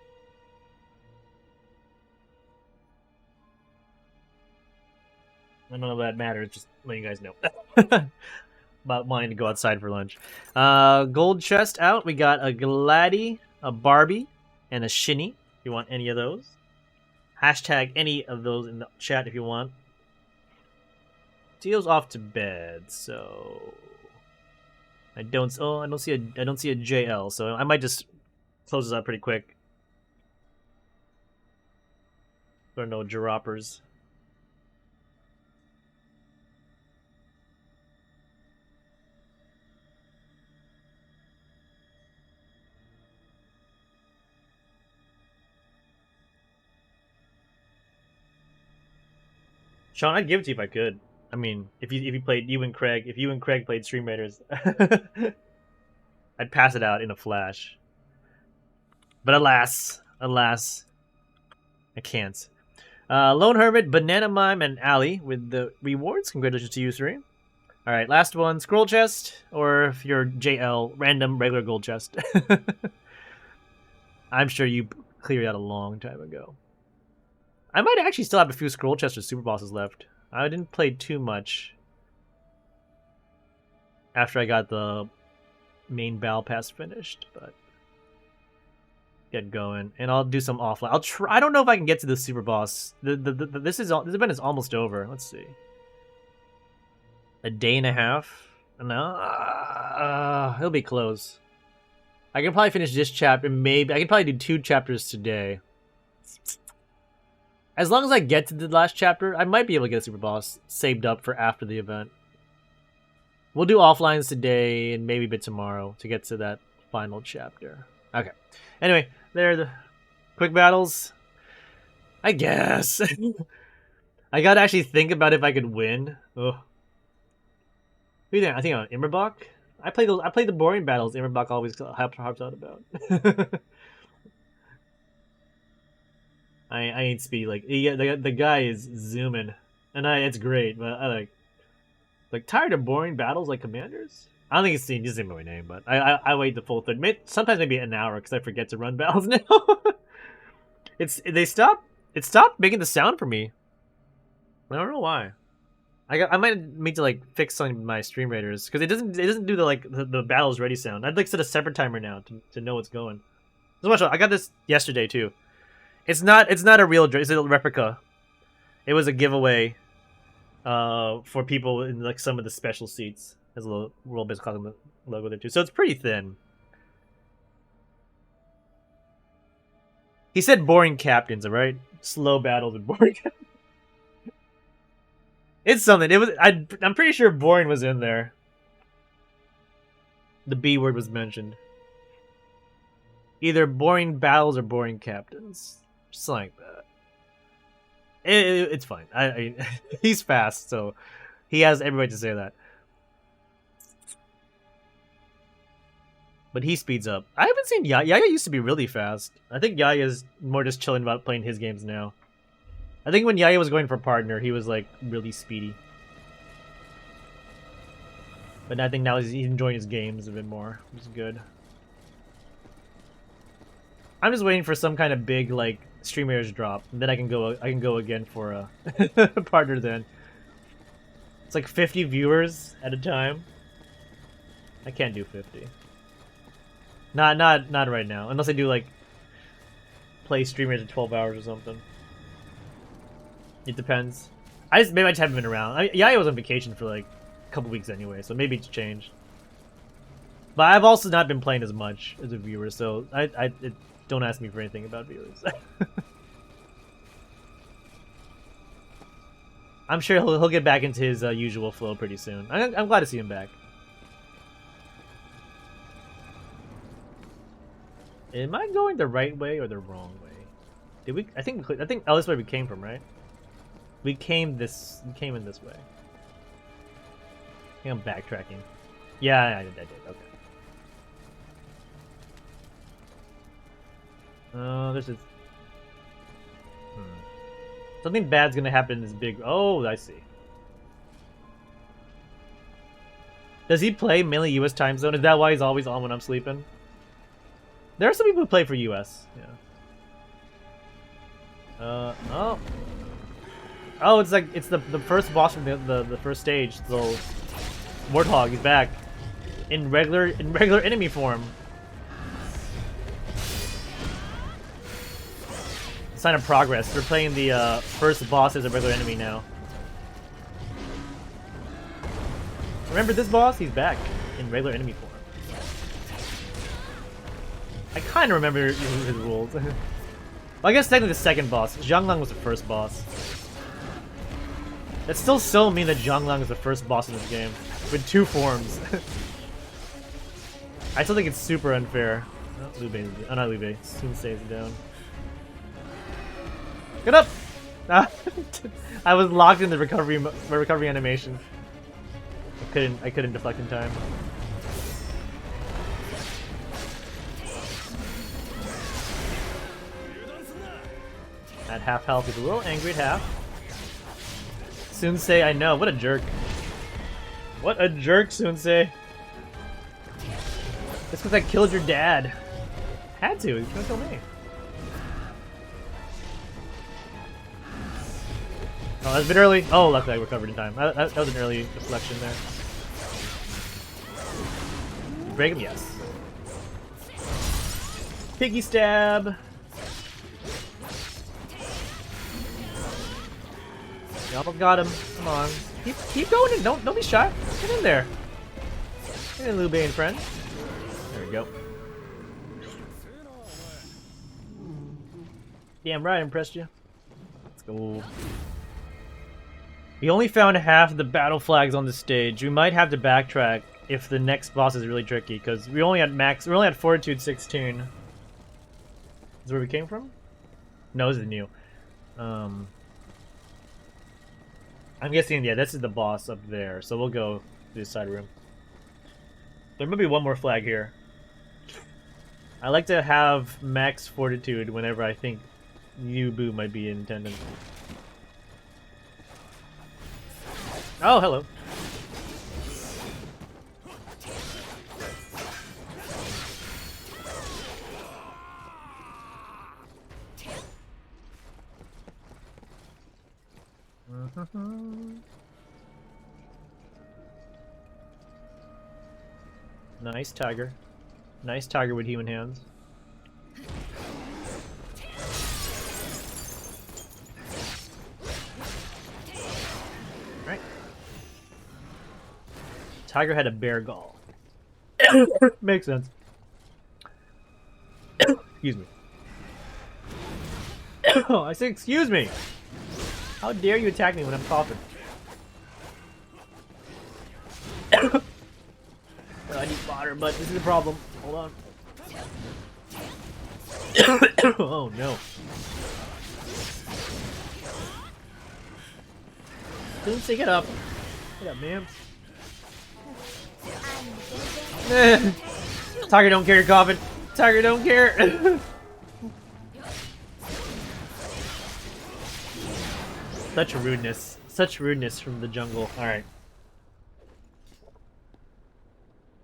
I don't know if that matters, just letting you guys know. About wanting to go outside for lunch. Gold chest out. We got a Gladdy, a Barbie, and a Shinny. If you want any of those. Hashtag any of those in the chat if you want. Teal's off to bed, so I don't see a JL, so I might just close this out pretty quick. There are no droppers. Sean, I'd give it to you if I could. I mean, if you and Craig played Stream Raiders, I'd pass it out in a flash. But alas, I can't. Lone Hermit, Banana Mime, and Ali with the rewards. Congratulations to you three. All right, last one, scroll chest, or if you're JL, random regular gold chest. I'm sure you cleared out a long time ago. I might actually still have a few scroll chests or super bosses left. I didn't play too much after I got the main battle pass finished, but get going, and I'll do some offline. I'll try. I don't know if I can get to the super boss. This event is almost over. Let's see. A day and a half. No, it'll be close. I can probably finish this chapter. Maybe I can probably do 2 chapters today. As long as I get to the last chapter, I might be able to get a super boss saved up for after the event. We'll do offlines today and maybe a bit tomorrow to get to that final chapter. Okay. Anyway, there are the quick battles. I guess. I gotta actually think about if I could win. Ugh. Who do you think? I think on Immerbach? I play the boring battles Immerbach always harps out about. I ain't speed like the guy is zooming, and it's great, but I like tired of boring battles like Commanders. I don't think it's just my name, but I wait the full thing. Sometimes maybe an hour because I forget to run battles now. It stopped making the sound for me. I don't know why. I might need to like fix some of my stream raiders because it doesn't do the battles ready sound. I'd like set a separate timer now to know what's going. So much. I got this yesterday too. It's not a real. It's a replica. It was a giveaway for people in like some of the special seats. Has a little World Based Cosmic logo there too, so it's pretty thin. He said boring captains, alright? Slow battles with boring captains. It's something. I'm pretty sure boring was in there. The B word was mentioned. Either boring battles or boring captains. Just like that. It's fine. He's fast, so he has every right to say that. But he speeds up. I haven't seen Yaya. Yaya used to be really fast. I think Yaya's more just chilling about playing his games now. I think when Yaya was going for partner, he was like really speedy. But I think now he's enjoying his games a bit more, which is good. I'm just waiting for some kind of big like streamers drop, and then I can go again for a partner. Then it's like 50 viewers at a time. I can't do 50. Not right now, unless I do like play streamers at 12 hours or something. It depends. Maybe I just haven't been around. Yaya was on vacation for like a couple weeks anyway, so maybe it's changed. But I've also not been playing as much as a viewer, so don't ask me for anything about viewers. I'm sure he'll get back into his usual flow pretty soon. I'm glad to see him back. Am I going the right way or the wrong way? Did we? I think this way we came from, right? We came in this way. I think I'm backtracking. Yeah, I did. Okay. This is. Something bad's gonna happen in this big. Oh, I see. Does he play mainly U.S. time zone? Is that why he's always on when I'm sleeping? There are some people who play for U.S. Yeah. Oh, it's like it's the first boss from the first stage. So Warthog is back in regular enemy form. Sign of progress. We're playing the first boss as a regular enemy now. Remember this boss? He's back in regular enemy form. I kind of remember his rules. Well, I guess technically the second boss. Zhang was the first boss. That's still so mean that Zhang is the first boss in this game with 2 forms. I still think it's super unfair. Oh, Liu Bei. Oh, not Liu Bei. Sensei is down. Get up! I was locked in the recovery animation. I couldn't deflect in time. At half health, he's a little angry at half. Sensei, I know. What a jerk. What a jerk, Sensei. It's because I killed your dad. Had to. He's gonna kill me. Oh, that's a bit early. Oh, luckily I recovered in time. That was an early deflection there. Break him, yes. Piggy stab. You almost got him. Come on. Keep going in. Don't be shy. Get in there. Get in, Liu Bane friend. There we go. Damn right, I impressed you. Let's go. We only found half the battle flags on the stage. We might have to backtrack if the next boss is really tricky, because we only had Fortitude 16. Is where we came from? No, this is new. I'm guessing, yeah, this is the boss up there, so we'll go to the side room. There might be one more flag here. I like to have max Fortitude whenever I think Yu Bu might be in attendance. Oh, hello. Nice tiger. Nice tiger with human hands. Right. Tiger had a bear gall. Makes sense. Excuse me. I said excuse me! How dare you attack me when I'm coughing? I need water, but this is a problem. Hold on. Oh no. Lindsay, get up. Get up, ma'am. Tiger don't care, coughing. Tiger don't care. Such rudeness. Such rudeness from the jungle. Alright.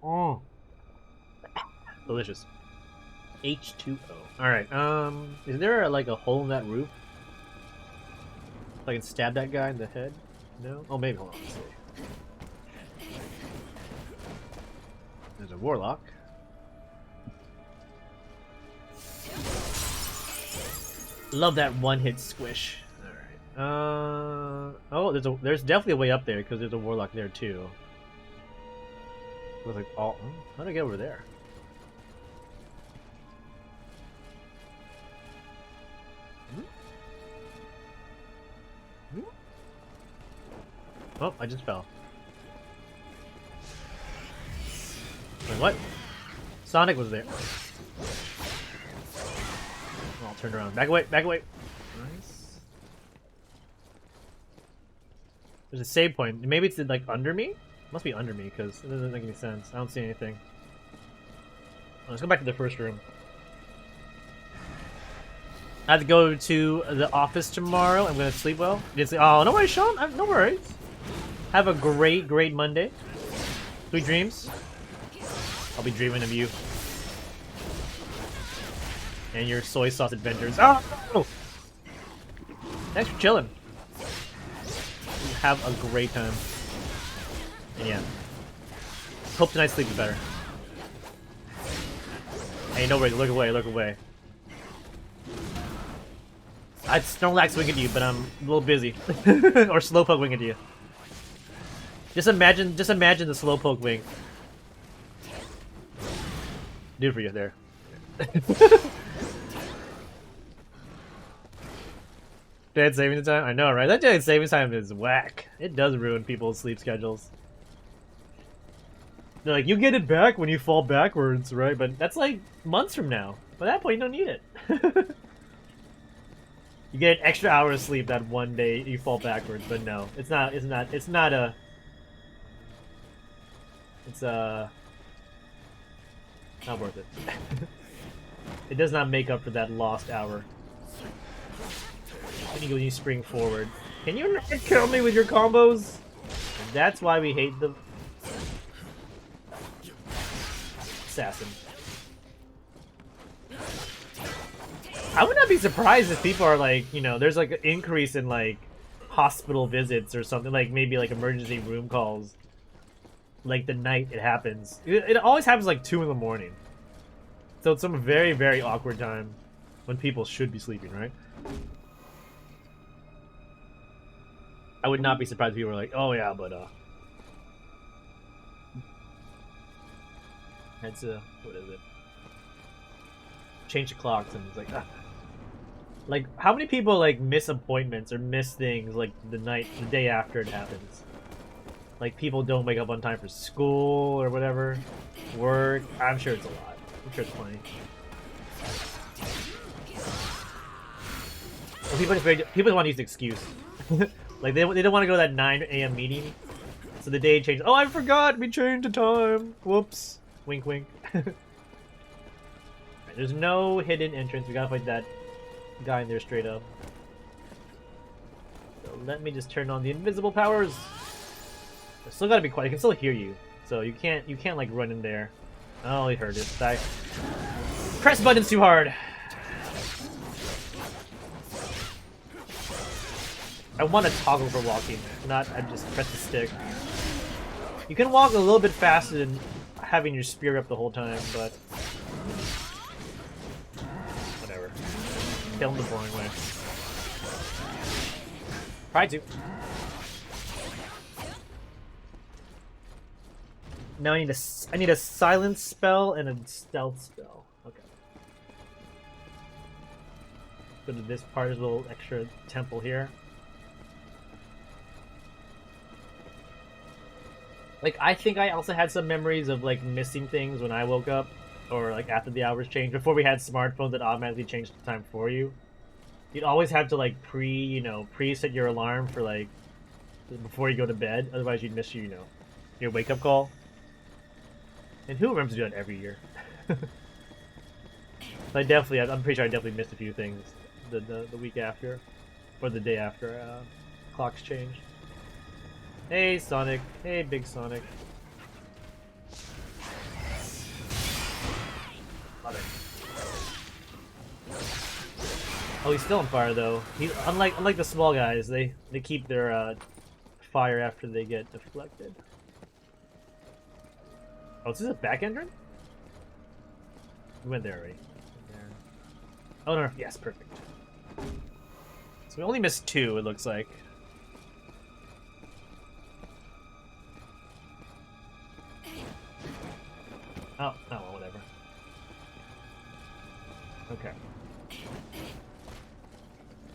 Oh. Delicious. H2O. Alright, is there like a hole in that roof? So I can stab that guy in the head? No? Oh, maybe. Hold on. Let's see. There's a warlock. Love that one-hit squish. Oh, there's definitely a way up there because there's a warlock there too. Looks like all. How do I get over there? Oh, I just fell. Wait, what? Sonic was there. Oh, I'll turn around. Back away, back away. Nice. There's a save point. Maybe it's like under me? Must be under me because it doesn't make any sense. I don't see anything. Let's go back to the first room. I have to go to the office tomorrow. I'm gonna sleep well. Oh, no worries, Sean. No worries. Have a great, great Monday. Sweet dreams. I'll be dreaming of you. And your soy sauce adventures. Oh! Thanks for chilling. Have a great time. And yeah. Hope tonight's sleep is better. Hey, no worries. Look away, look away. I'd Snorlax wing at you, but I'm a little busy. Or Slowpoke wing at you. Just imagine the Slowpoke wing. Do it for you there. Dead saving time? I know, right? That dead saving time is whack. It does ruin people's sleep schedules. They're like, you get it back when you fall backwards, right? But that's like months from now. By that point, you don't need it. You get an extra hour of sleep that one day you fall backwards, but no, it's not not worth it. It does not make up for that lost hour. When you spring forward. Can you not kill me with your combos? And that's why we hate the assassin. I would not be surprised if people are like, you know, there's like an increase in like hospital visits or something, like maybe like emergency room calls. Like the night it happens. It always happens like 2 in the morning. So it's some very, very awkward time when people should be sleeping, right? I would not be surprised if people were like, oh yeah, but that's what is it? Change the clocks, and it's like, like how many people like miss appointments or miss things like the day after it happens? Like people don't wake up on time for school or whatever, work. I'm sure it's a lot. I'm sure it's plenty. Well, people want to use an excuse. Like they don't want to go to that 9 a.m. meeting, so the day changed. Oh, I forgot we changed the time. Whoops. Wink, wink. Right, there's no hidden entrance. We gotta fight that guy in there straight up. So let me just turn on the invisible powers. I still gotta be quiet. I can still hear you, so you can't like run in there. Oh, he heard it. Die. Press buttons too hard. I want to toggle for walking, not I just press the stick. You can walk a little bit faster than having your spear up the whole time, but whatever. Kill him the boring way. Try to. Now I need a silence spell and a stealth spell. Okay. Go to this part. There's a little extra temple here. Like, I think I also had some memories of, like, missing things when I woke up. Or, like, after the hours changed. Before we had smartphones that automatically changed the time for you. You'd always have to, like, preset your alarm for, like, before you go to bed. Otherwise, you'd miss your wake-up call. And who remembers to do that every year? I'm pretty sure I definitely missed a few things the week after. Or the day after clocks changed. Hey, Sonic. Hey, Big Sonic. Love it. Oh, he's still on fire, though. He's unlike the small guys. They keep their fire after they get deflected. Oh, is this a back entrance? We went there already. There. Oh, no. Yes, perfect. So we only missed 2, it looks like. Oh, well, whatever. Okay.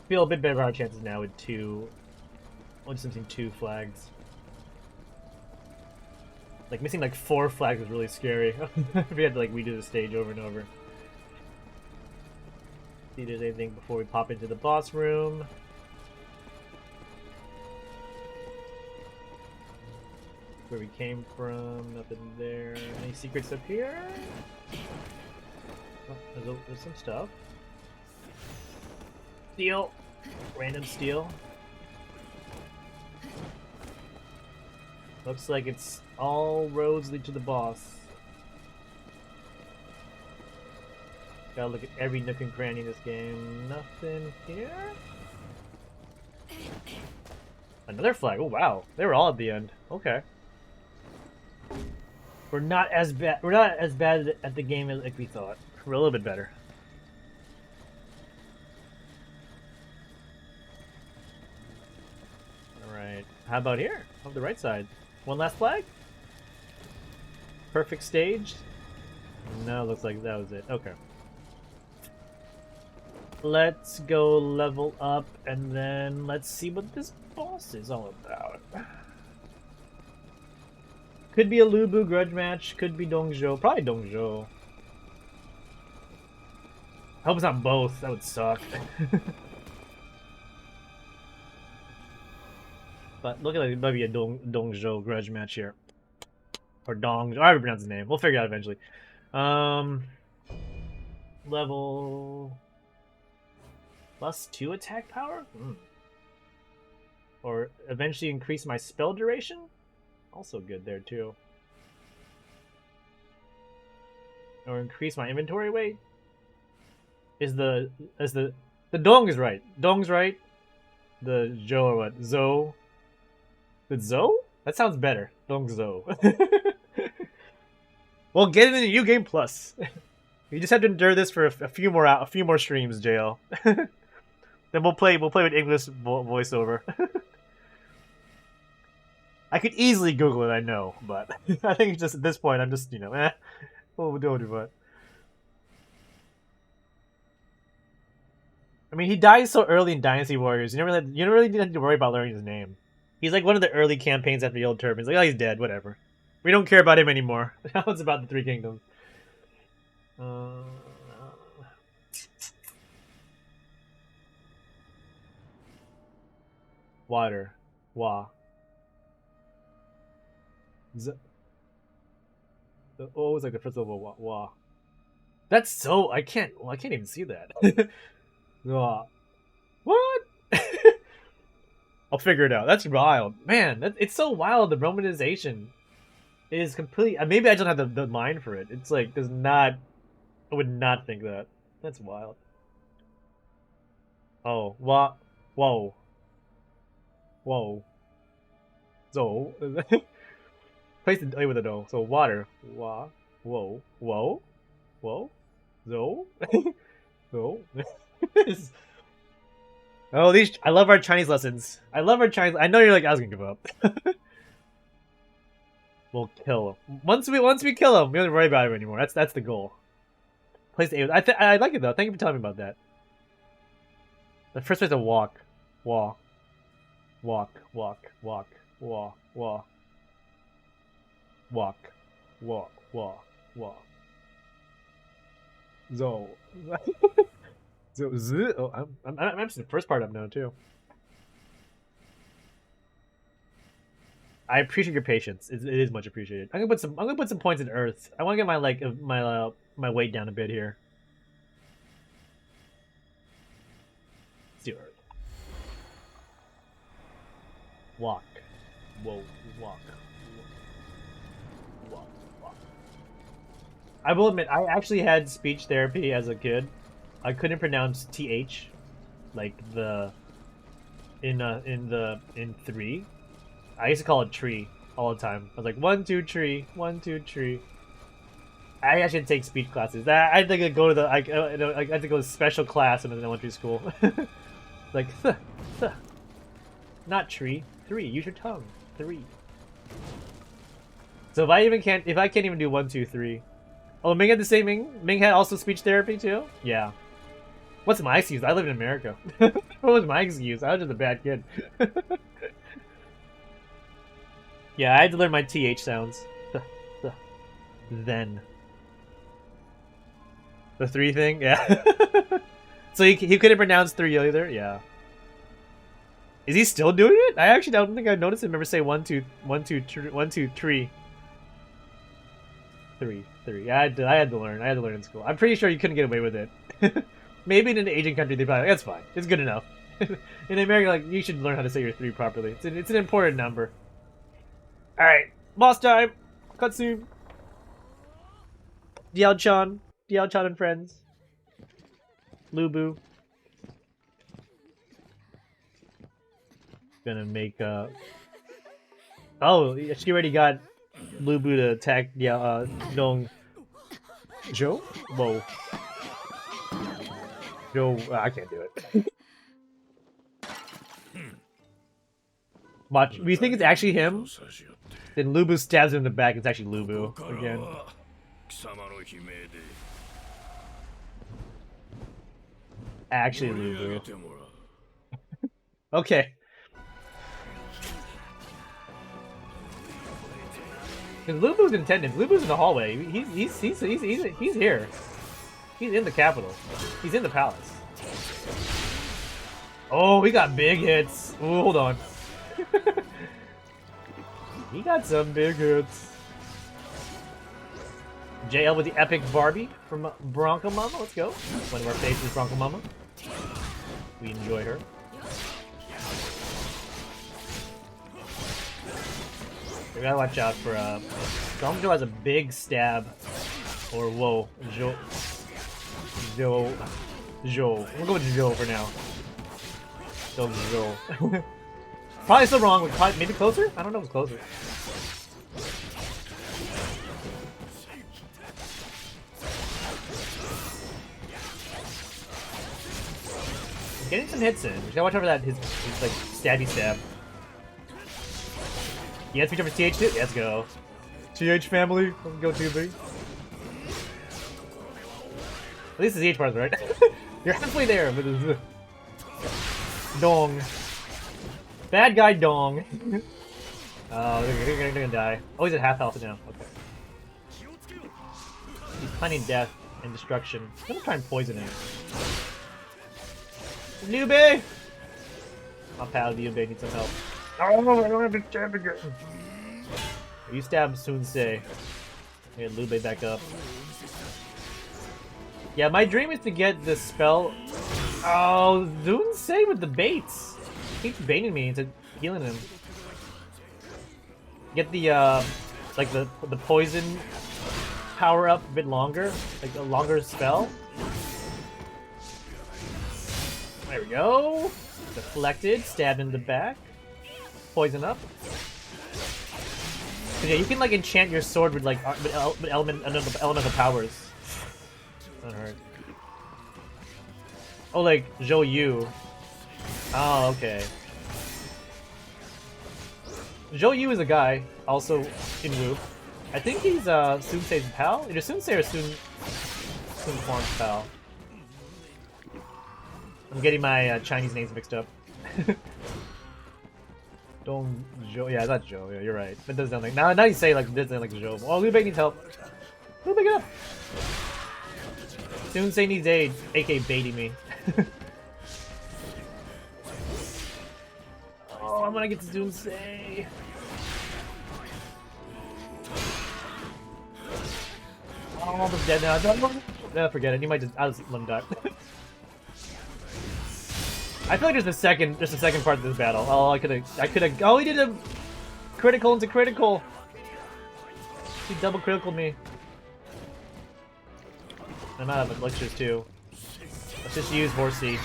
Feel a bit better about our chances now with 2... Only missing 2 flags. Like, missing, like, 4 flags was really scary. If we had to, like, redo the stage over and over. See if there's anything before we pop into the boss room. Where we came from, nothing there. Any secrets up here? Oh, there's some stuff. Steel! Random steel. Looks like it's all roads lead to the boss. Gotta look at every nook and cranny in this game. Nothing here? Another flag. Oh wow, they were all at the end. Okay. We're not as bad. We're not as bad at the game as like we thought. We're a little bit better. All right. How about here? On the right side. One last flag. Perfect stage. No, looks like that was it. Okay. Let's go level up, and then let's see what this boss is all about. Could be a Lu Bu grudge match, could be Dongzhou. Probably Dongzhou. I hope it's not both, that would suck. But look at it, might be a Dongzhou grudge match here. Or Dong, I don't pronounce his name. We'll figure it out eventually. Level... +2 attack power? Or eventually increase my spell duration? Also good there too. Or increase my inventory weight? The Dong is right. Dong's right. The Zhou or what? Zhou? The Zhou? That sounds better. Dong Zhou. Well, get it in the New Game Plus. You just have to endure this for a few more streams, JL. Then we'll play with English voiceover. I could easily Google it, I know, but I think it's just at this point I'm just, you know, we'll do it. I mean, he dies so early in Dynasty Warriors. You don't really need to worry about learning his name. He's like one of the early campaigns after the Old Turban. He's like, oh, he's dead, whatever. We don't care about him anymore. Now it's about the Three Kingdoms. Water. Wa. Oh, it was like the first level. Wa. That's so... I can't even see that. Wa. What? I'll figure it out. That's wild. Man, it's so wild. The Romanization is completely... Maybe I just don't have the mind for it. It's like, does not... I would not think that. That's wild. Oh, wa... Whoa. Whoa. So... Place the A with a no. So, water. Wa. Whoa. Whoa. Whoa. So. So. Oh, these... I love our Chinese lessons. I love our Chinese... I know you're like, I was gonna give up. We'll kill him. Once we kill him, we don't worry about him anymore. That's the goal. Place the A. I like it though. Thank you for telling me about that. The first place to walk. Walk. Walk. Walk. Walk. Walk. Walk. Walk. Walk. Walk. Walk. Zo. Oh, I'm actually the first part up now too. I appreciate your patience. It is much appreciated. I'm gonna put some points in Earth. I want to get my my weight down a bit here. Let's do Earth. Walk. Whoa. Walk. Walk. Walk. I will admit, I actually had speech therapy as a kid. I couldn't pronounce TH, like in 3. I used to call it tree all the time. I was like 1, 2, tree, 1, 2, tree. I actually had to take speech classes. I had to go to I had to go to special class in elementary school. Like not tree, 3. Use your tongue, 3. So if I can't even do 1, 2, 3. Oh, Ming had the same thing. Ming had also speech therapy too. Yeah. What's my excuse? I live in America. What was my excuse? I was just a bad kid. Yeah, I had to learn my TH sounds. Then. The 3 thing? Yeah. So he couldn't pronounce 3 either? Yeah. Is he still doing it? I actually don't think I noticed him ever say 1, 2, 1, 2, 3. 3. Yeah, I had to learn. I had to learn in school. I'm pretty sure you couldn't get away with it. Maybe in an Asian country, they'd probably like, that's fine. It's good enough. In America, like, you should learn how to say your 3 properly. It's an important number. Alright, boss time! Cutscene! Diao-chan and friends. Lubu. Gonna make oh, she already got Lubu to attack Dong Zhou? Whoa. Zhou, I can't do it. Watch, we think it's actually him? Then Lubu stabs him in the back, it's actually Lubu again. Actually Lubu. Okay. Because Lubu's in attendance. Lubu's in the hallway. He's here. He's in the capital. He's in the palace. Oh, we got big hits. Ooh, hold on. He got some big hits. JL with the epic Barbie from Bronco Mama. Let's go. One of our favorites, Bronco Mama. We enjoy her. We gotta watch out for Dong Zhou has a big stab. Or whoa. Zhou. We'll go with Zhou for now. Dong Zhou. Probably still wrong. Maybe closer? I don't know if it's closer. Getting some hits in. We gotta watch over that his like stabby stab. You have to reach over TH too? Let's go. TH family. Let's go 2B. At least the TH part's right. You're halfway there, but it's Dong. Bad guy Dong. Oh, they're gonna die. Oh, he's at half health now. Okay. He's planning death and destruction. I'm gonna try and poison him. Liu Bei! My pal Liu Bei needs some help. Oh, I don't have to stab again. You stab Sun Ce. Get Liu Bei back up. Yeah, my dream is to get the spell. Oh, Sun Ce with the baits. He keeps baiting me into healing him. Get the like the poison power up a bit longer, like a longer spell. There we go. Deflected, stabbed in the back. Poison up. So yeah, you can like enchant your sword with like elemental powers. That hurt. Oh, like Zhou Yu. Oh, okay. Zhou Yu is a guy, also in Wu. I think he's Sun Ce's pal. Either Sun Ce or Sun Quan's pal. I'm getting my Chinese names mixed up. Dong Zhou. Yeah, that's Zhou. Yeah, you're right. That does sound like. Now you say like this, like Zhou. Oh, Liu Bei needs help. Liu Bei, get up. Sun Ce needs aid, aka baiting me. Oh, I'm gonna get to Sun Ce. Oh, I'm almost dead now. No, forget it. You might just. I'll just let him die. I feel like there's a second part of this battle. Oh, I could have. Oh, he did a critical into critical. He double critical me. I'm out of elixirs too. Let's just use Horsey.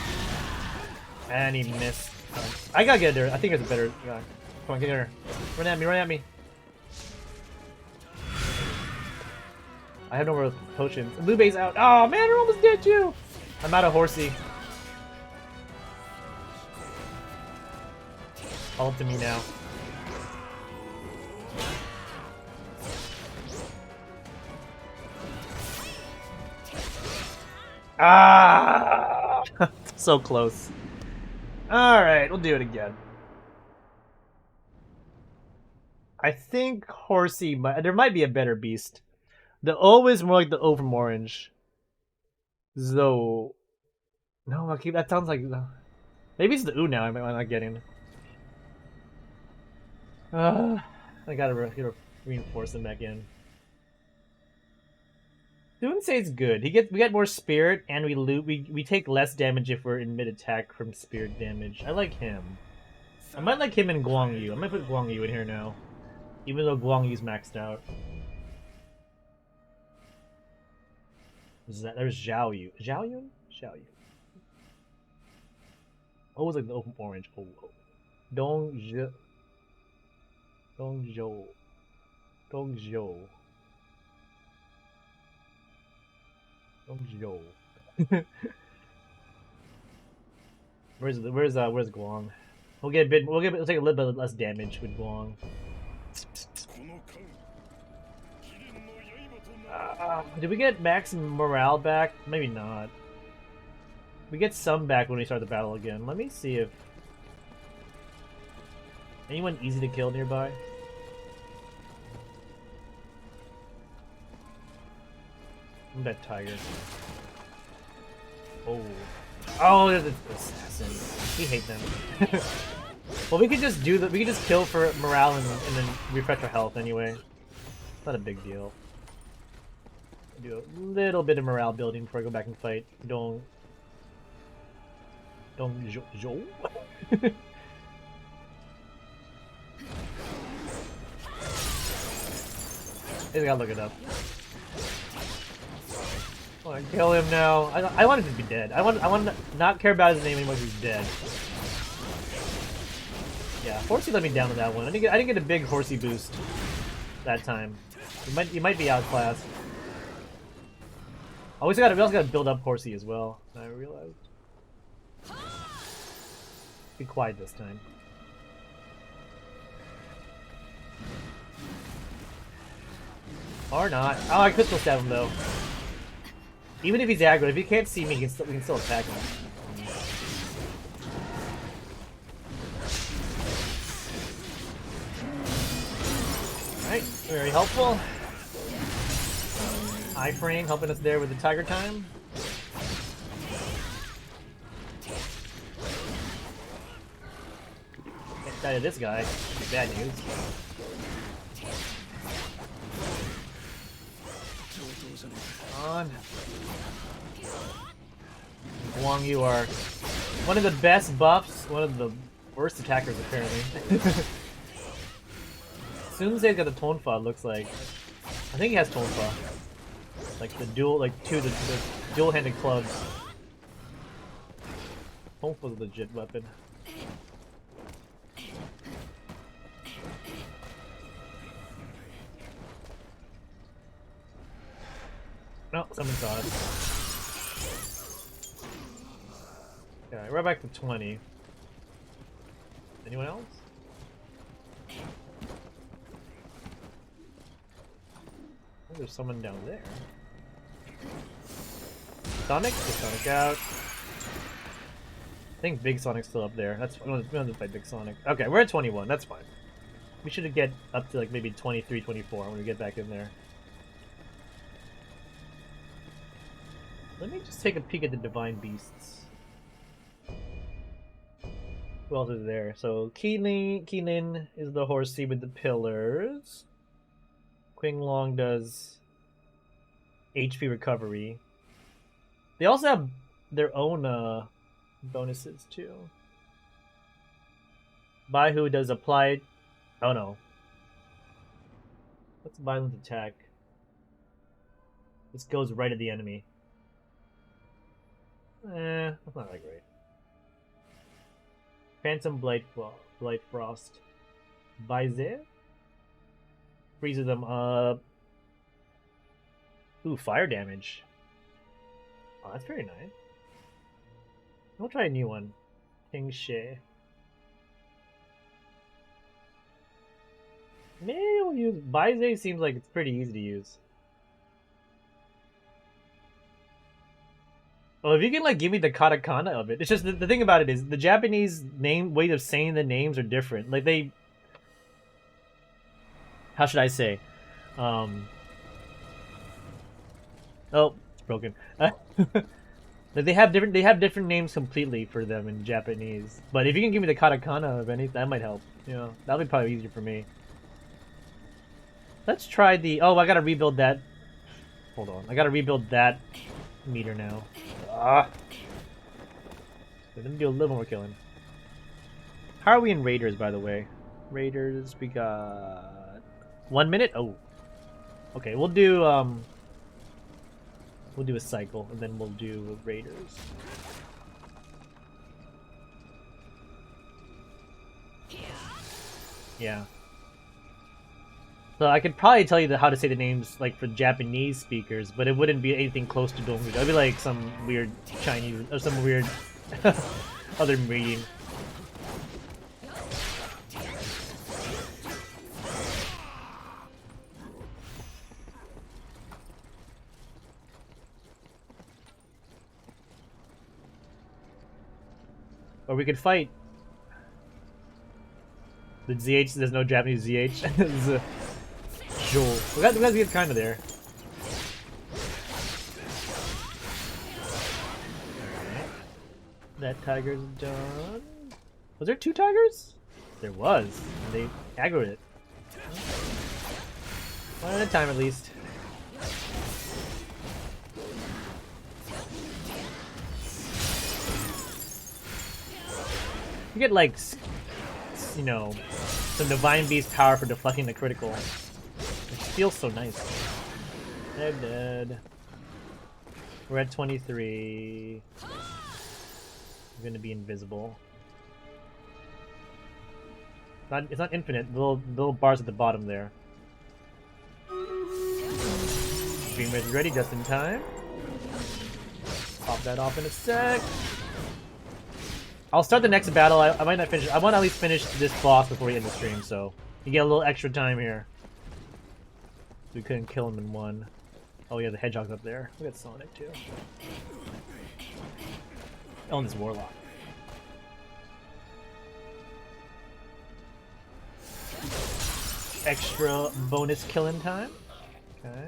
And he missed. I gotta get there. I think there's a better guy. Come on, get her. Run at me, run at me. I have no more potions. Liu Bei's out. Oh man, I almost did you. I'm out of Horsey. All to me now. Ah! So close. Alright, we'll do it again. I think Horsey there might be a better beast. The O is more like the O from Orange. Zo. No, that sounds like. Maybe it's the U now. I'm not getting. I gotta reinforce him back in. Sun Ce's good. We get more spirit, and we take less damage if we're in mid attack from spirit damage. I like him. I might like him in Guang Yu. I might put Guang Yu in here now, even though Guang Yu's maxed out. There's Zhao Yu. Zhao Yu? Zhao Yu. Oh, it was like the open orange. Oh. Dong Zhou. Dong Zhou. Dong Zhou. Dong Zhou. Where's Guang? We'll take a little bit less damage with Guang. Did we get maximum morale back? Maybe not. We get some back when we start the battle again. Let me see if anyone easy to kill nearby. That tiger. Oh, there's an assassin. We hate them. Well, we could just kill for morale and then refresh our health anyway. Not a big deal. Do a little bit of morale building before I go back and fight Dong Zhou. I gotta look it up. I want to kill him now. I want him to be dead. I want to not care about his name anymore. He's dead. Yeah, Horsey let me down with that one. I didn't get a big Horsey boost that time. You might be outclassed. Oh, we also gotta build up Horsey as well. I realized. Be quiet this time. Or not. Oh, I could still stab him though. Even if he's aggro, if he can't see me, we can still attack him. Alright, very helpful. Iframe helping us there with the Tiger Time. Get out of this guy. Bad news. On. Guang, you are one of the best buffs, one of the worst attackers apparently. Sunze's got the Tonfa, it looks like. I think he has Tonfa. Like the the dual-handed clubs. Tonfa's a legit weapon. No, someone saw us. Alright, we're back to 20. Anyone else? Oh, there's someone down there. Sonic? Get Sonic out. I think Big Sonic's still up there. That's we don't have to fight Big Sonic. Okay, we're at 21. That's fine. We should get up to like maybe 23, 24 when we get back in there. Let me just take a peek at the Divine Beasts. Who else is there? So Keelin is the Horsey with the pillars. Qinglong does HP recovery. They also have their own bonuses too. Baihu does applied. Oh no. What's violent attack? This goes right at the enemy. That's not that great. Phantom Blight Frost. Baize? Freezes them up. Ooh, fire damage. Oh, that's very nice. I'll try a new one. King She. Maybe we'll use Baize. Seems like it's pretty easy to use. Well, if you can like give me the katakana of it, it's just the thing about it is the Japanese way of saying the names are different. Like they, how should I say? Oh, it's broken. They have different names completely for them in Japanese. But if you can give me the katakana of any, that might help. You know, that'll be probably easier for me. Let's try the. Oh, I gotta rebuild that. Hold on, I gotta rebuild that meter now. Let me do a little more killing. How are we in Raiders, by the way? Raiders, we got 1 minute. Oh, okay. We'll do a cycle, and then we'll do Raiders. Yeah. So I could probably tell you how to say the names like for Japanese speakers, but it wouldn't be anything close to Dongguan. It'd be like some weird Chinese or some weird other reading. Or we could fight the ZH. There's no Japanese ZH. Joel. We got to get kind of there. Alright. That tiger's done. Was there 2 tigers? There was. And they aggroed it. One at a time at least. You get like, you know, some Divine Beast power for deflecting the critical. It feels so nice. They're dead. We're at 23. I'm gonna be invisible. It's not infinite. The little bars at the bottom there. Dreamer is ready just in time. Pop that off in a sec. I'll start the next battle. I might not finish. I want to at least finish this boss before we end the stream, so you get a little extra time here. We couldn't kill him in one. Oh yeah, the hedgehog's up there. We got Sonic too. Oh, and this Warlock. Extra bonus killing time. Okay.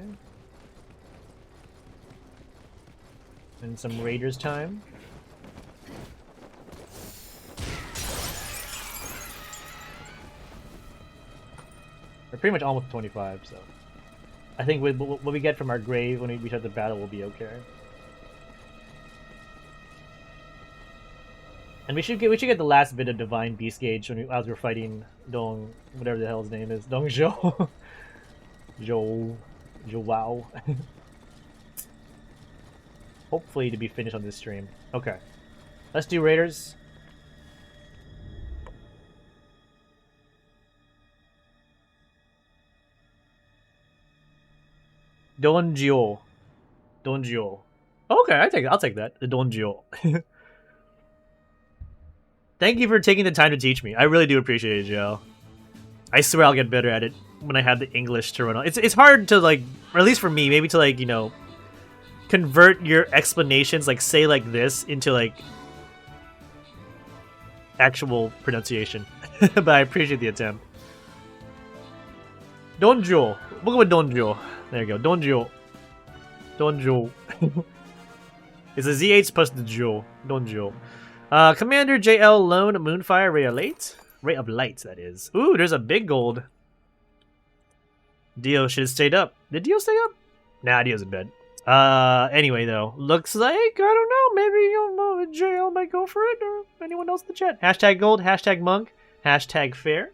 And some Raiders time. We're pretty much almost 25, so I think with what we get from our grave when we start the battle will be okay. And we should get the last bit of Divine Beast Gauge as we're fighting Dong, whatever the hell his name is, Dong Zhou. Wow. Hopefully to be finished on this stream. Okay, let's do Raiders. Donjio. Donjio. Okay, I'll take that. The Donjio. Thank you for taking the time to teach me. I really do appreciate it, Joe. I swear I'll get better at it when I have the English to run on. It's hard to, like, or at least for me, maybe to, like, you know, convert your explanations, like, say like this into, like, actual pronunciation. But I appreciate the attempt. Donjo. We'll go with Donjo. There you go. Donjo. Donjo. It's a ZH plus the Jo. Donjo. Commander JL Lone Moonfire Ray of Light. Ray of Light, that is. Ooh, there's a big gold. Dio should have stayed up. Did Dio stay up? Nah, Dio's in bed. Anyway, though. Looks like, I don't know, maybe JL might go for it, or anyone else in the chat. Hashtag gold, hashtag monk, hashtag fair.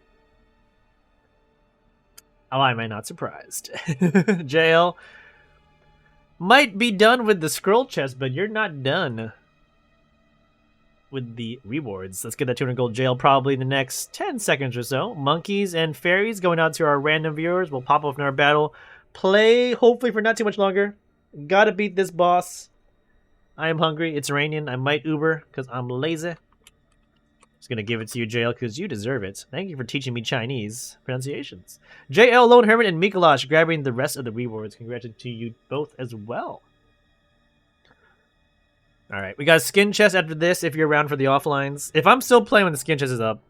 Oh, am I not surprised? JL might be done with the scroll chest, but you're not done with the rewards. Let's get that 200 gold JL probably in the next 10 seconds or so. Monkeys and fairies going out to our random viewers. We'll pop off in our battle. Play, hopefully, for not too much longer. Gotta beat this boss. I am hungry. It's Iranian. I might Uber because I'm lazy. Just gonna give it to you, JL, because you deserve it. Thank you for teaching me Chinese pronunciations. JL, Lone Hermit, and Mikolash grabbing the rest of the rewards. Congratulations to you both as well. Alright, we got a skin chest after this if you're around for the offlines. If I'm still playing when the skin chest is up,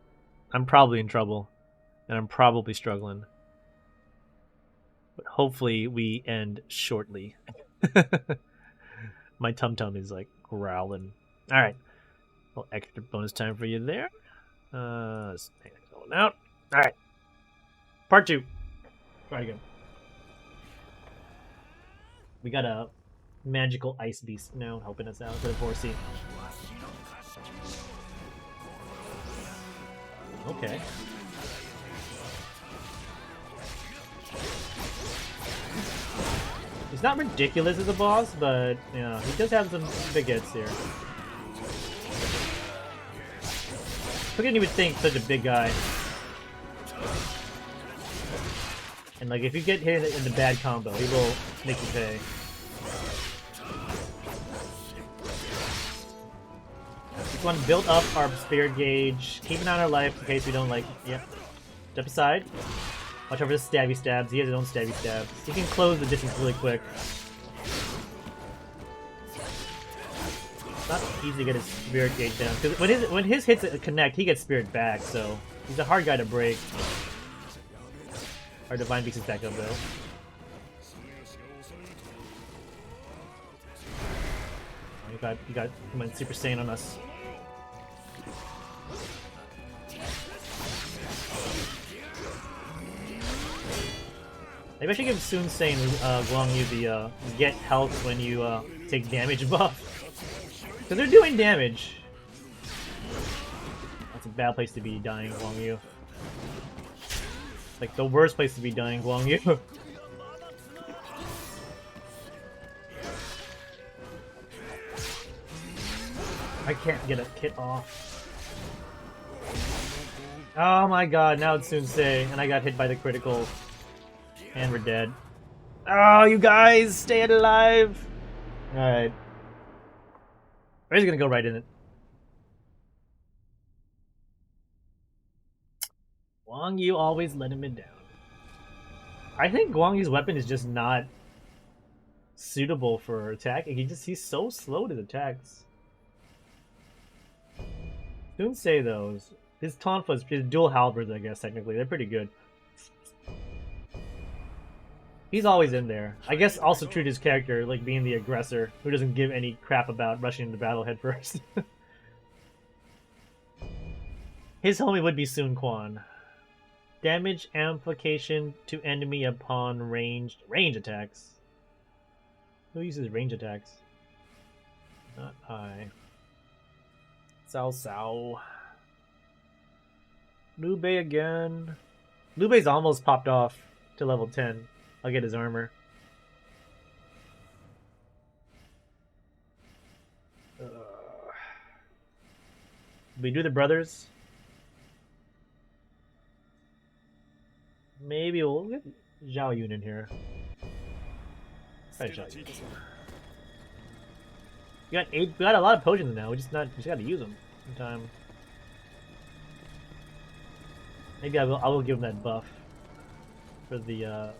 I'm probably in trouble. And I'm probably struggling. But hopefully we end shortly. My tum-tum is like growling. Alright. A little extra bonus time for you there. Let's take that one out. Alright. Part 2. Try again. We got a magical ice beast now helping us out for the 4C. Okay. He's not ridiculous as a boss, but yeah, he does have some big hits here. Who didn't even think such a big guy? And like, if you get hit in the bad combo, he will make you pay. Just want to build up our spirit gauge, keep an eye on our life in case we don't like. Yep. Step aside. Watch out for the stabby stabs. He has his own stabby stabs. He can close the distance really quick. It's not easy to get his spirit gauge down because when his hits connect, he gets spirit back. So he's a hard guy to break. Our divine beast is back up though. Oh, you got come on, Super Saiyan on us. Maybe I should give Sun Sane Guang Yu the get health when you take damage buff. Because they're doing damage. That's a bad place to be dying, Guang Yu. Like the worst place to be dying, Guang Yu. I can't get a kit off. Oh my god, now it's Sunsei, and I got hit by the critical. And we're dead. Oh, you guys, stay alive! Alright. We're just gonna go right in it. Guang Yu always letting me down. I think Guang Yu's weapon is just not suitable for attacking. He's so slow to attacks. Sunsei though, his tonfas, his dual halberds, I guess technically, they're pretty good. He's always in there. I guess also true to his character, like being the aggressor who doesn't give any crap about rushing into battle head first. His homie would be Sun Quan. Damage amplification to enemy upon range attacks. Who uses range attacks? Not I. Cao Cao. Liu Bei again. Liu Bei's almost popped off to level 10. I'll get his armor. We do the brothers. Maybe we'll get Zhao Yun in here. Right, Zhao Yun. We got a lot of potions now. We just gotta use them in time. Maybe I will give him that buff for the.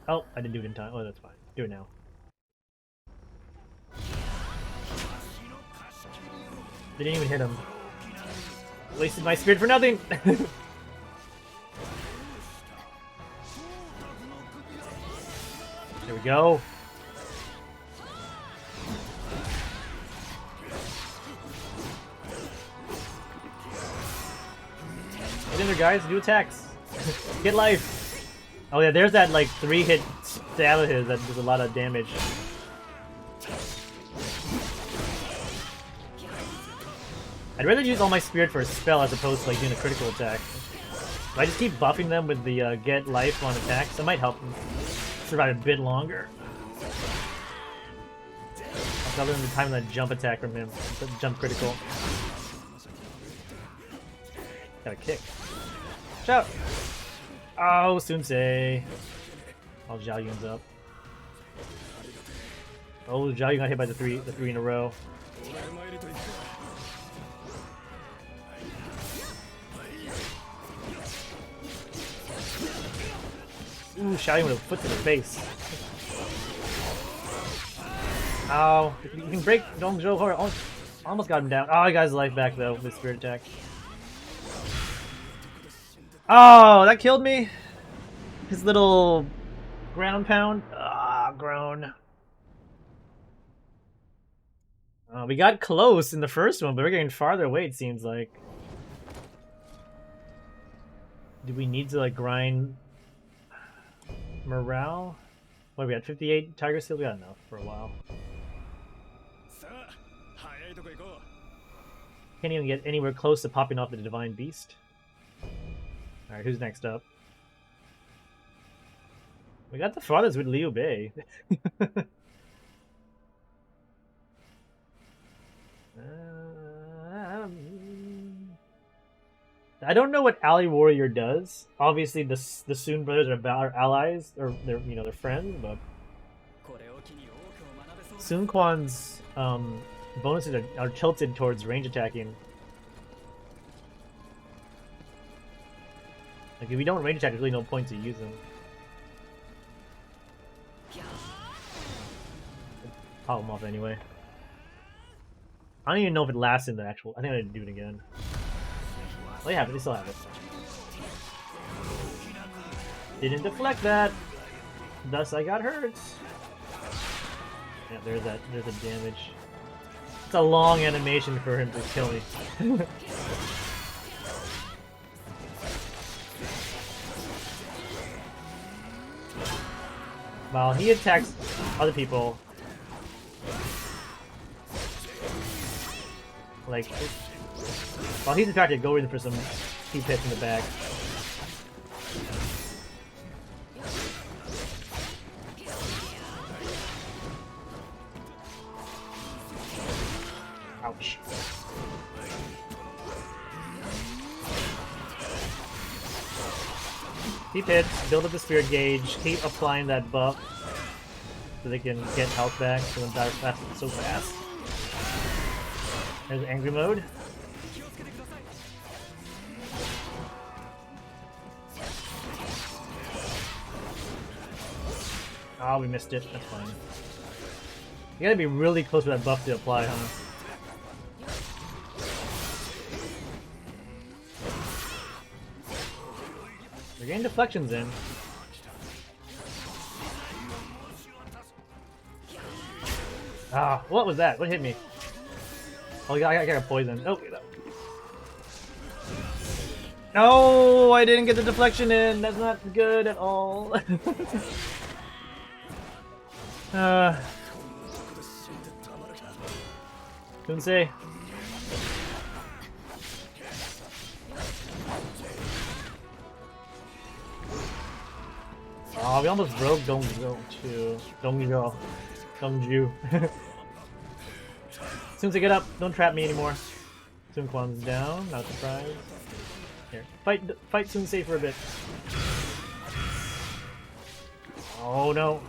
Oh, I didn't do it in time. Oh, that's fine. Do it now. Didn't even hit him. Wasted my spirit for nothing. There we go. Get in there, guys. Do attacks. Get life. Oh yeah, there's that like 3-hit stab of his that does a lot of damage. I'd rather use all my spirit for a spell as opposed to like doing a critical attack. If I just keep buffing them with the get life on attacks, that might help them survive a bit longer. Other than the time that jump attack from him, the jump critical. Got a kick. Watch out! Oh, Sunsei. All Zhao Yun's up. Oh, Zhao Yun got hit by the three in a row. Ooh, Xiao Yun with a foot to the face. Oh, you can break Dong Zhou hard. Almost got him down. Oh, he got his life back though with spirit attack. Oh, that killed me. His little ground pound. Ah, groan. We got close in the first one, but we're getting farther away. It seems like. Do we need to like grind morale? What are we at? 58 Tiger Seal? We got enough for a while. Can't even get anywhere close to popping off the Divine Beast. Alright, who's next up? We got the farthest with Liu Bei. I don't know what Alley Warrior does. Obviously, the Sun brothers are allies, or they're they're friends, but Sun Quan's bonuses are tilted towards range attacking. Like if you don't range attack, there's really no point to use them. Pop them off anyway. I don't even know if it lasts in the actual. I think I need to do it again. Oh, yeah, but they still have it. Didn't deflect that. Thus, I got hurt. Yeah, there's that. There's the damage. It's a long animation for him to kill me. While he attacks other people, like, while he's attracted, go in for some deep hits in the back. Ouch. Keep hits, build up the spirit gauge, keep applying that buff so they can get health back so they die fast so fast. There's angry mode. Oh, we missed it. That's fine. You gotta be really close to that buff to apply, huh? We're getting deflections in. Ah, what was that? What hit me? Oh, I got poisoned. Oh, no, I didn't get the deflection in. That's not good at all. Couldn't say. Oh, we almost broke Dongju. Soon-se, get up. Don't trap me anymore. Sun Quan's down. Not surprised. Here, fight Soon-se for a bit. Oh no,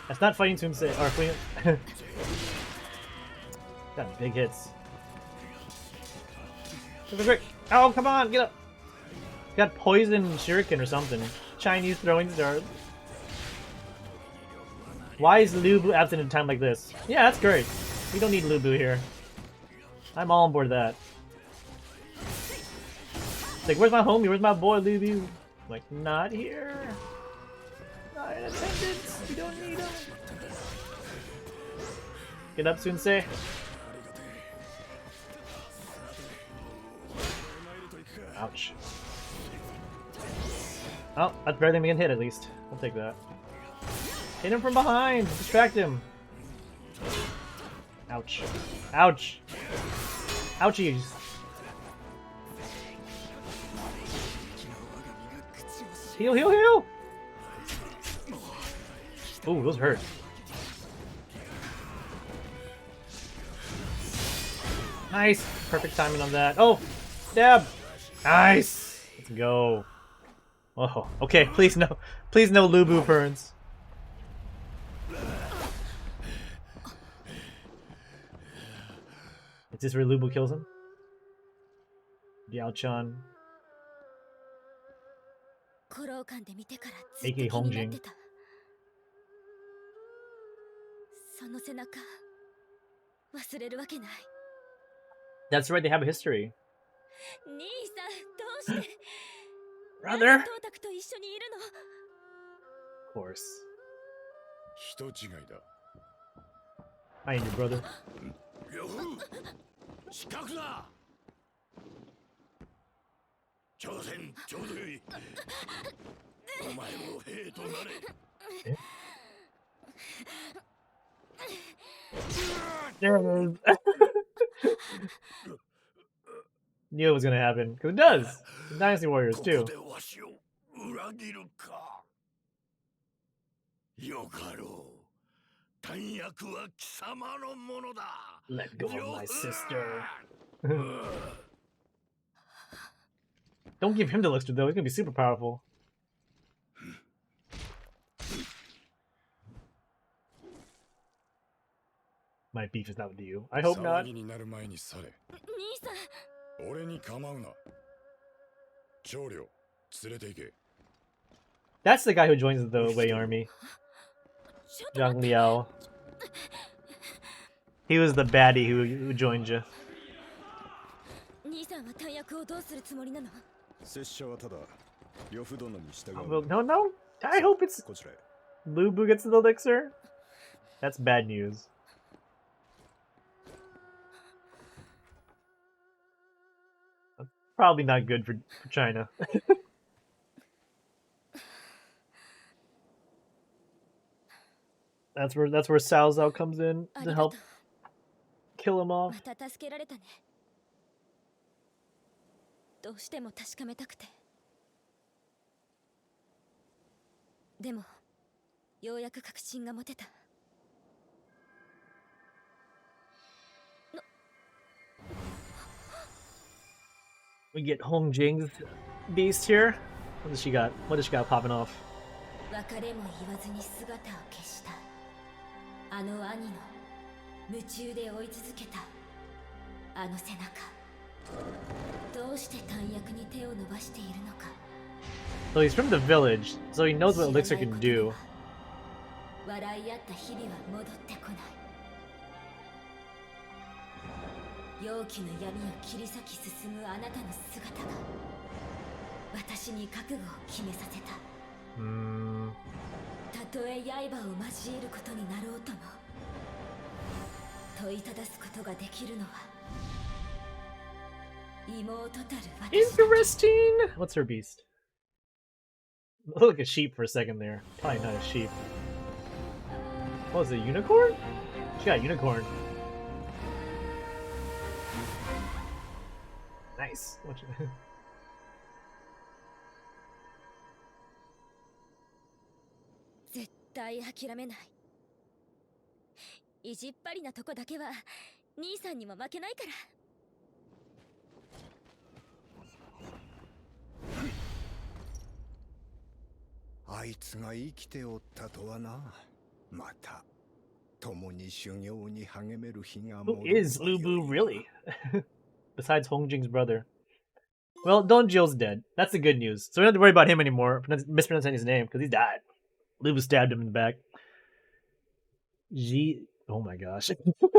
that's not fighting Soon-se. Or Queen. Got big hits. Great. Oh, come on, get up. Got poison shuriken or something. Chinese throwing stars. Why is Lu Bu absent at a time like this? Yeah, that's great. We don't need Lu Bu here. I'm all on board with that. It's like, where's my homie? Where's my boy Lu Bu? I'm like, not here. Not in attendance. We don't need him. Get up, Soon-se. Ouch. Oh, that's better than we can hit at least. I'll take that. Hit him from behind! Distract him! Ouch. Ouch! Ouchies! Heal, heal, heal! Ooh, those hurt. Nice! Perfect timing on that. Oh! Stab! Nice! Let's go. Oh, okay, please no Lu Bu burns. Is this where Lu Bu kills him? Diao-chan. A.K.A. Hongjing. That's right, they have a history. Brother! Of course. I ain't your brother. There it is. Knew it was gonna happen, because it does! The Dynasty Warriors, too. Let go of my sister. Don't give him the elixir though, he's gonna be super powerful. My beef is not with you. I hope not. That's the guy who joins the Wei army. Zhang Liao. He was the baddie who joined you. No. I hope it's Lu Bu gets the elixir. That's bad news. Probably not good for China. That's where Cao Cao comes in to help kill him off. We get Hongjing's beast here. What does she got? What does she got popping off? 別れも言わずに姿を消したあの兄の夢中で追い続けたあの背中どうして短薬に手を伸ばしているのか So he's from the village, so he knows what Elixir can do. 笑い合った日々は戻ってこない容器の闇を切り裂き進むあなたの姿が私に覚悟を決めさせたたとえ刃を交えることになろうとも問いただすことができるのは妹たる私だ Interesting! What's her beast? Looked like a sheep for a second there. Probably not a sheep. What was it, a unicorn? She got a unicorn. Nice. Watch it. 絶対諦めない意地っ張りなとこだけは兄さんにも負けないからあいつが生きておったとはな。また共に修行に励める日が Who is Lubu really? Besides Hongjing's brother. Well, Donjio's dead. That's the good news. So we don't have to worry about him anymore, mispronouncing his name, because he died. Lubu stabbed him in the back. Oh my gosh.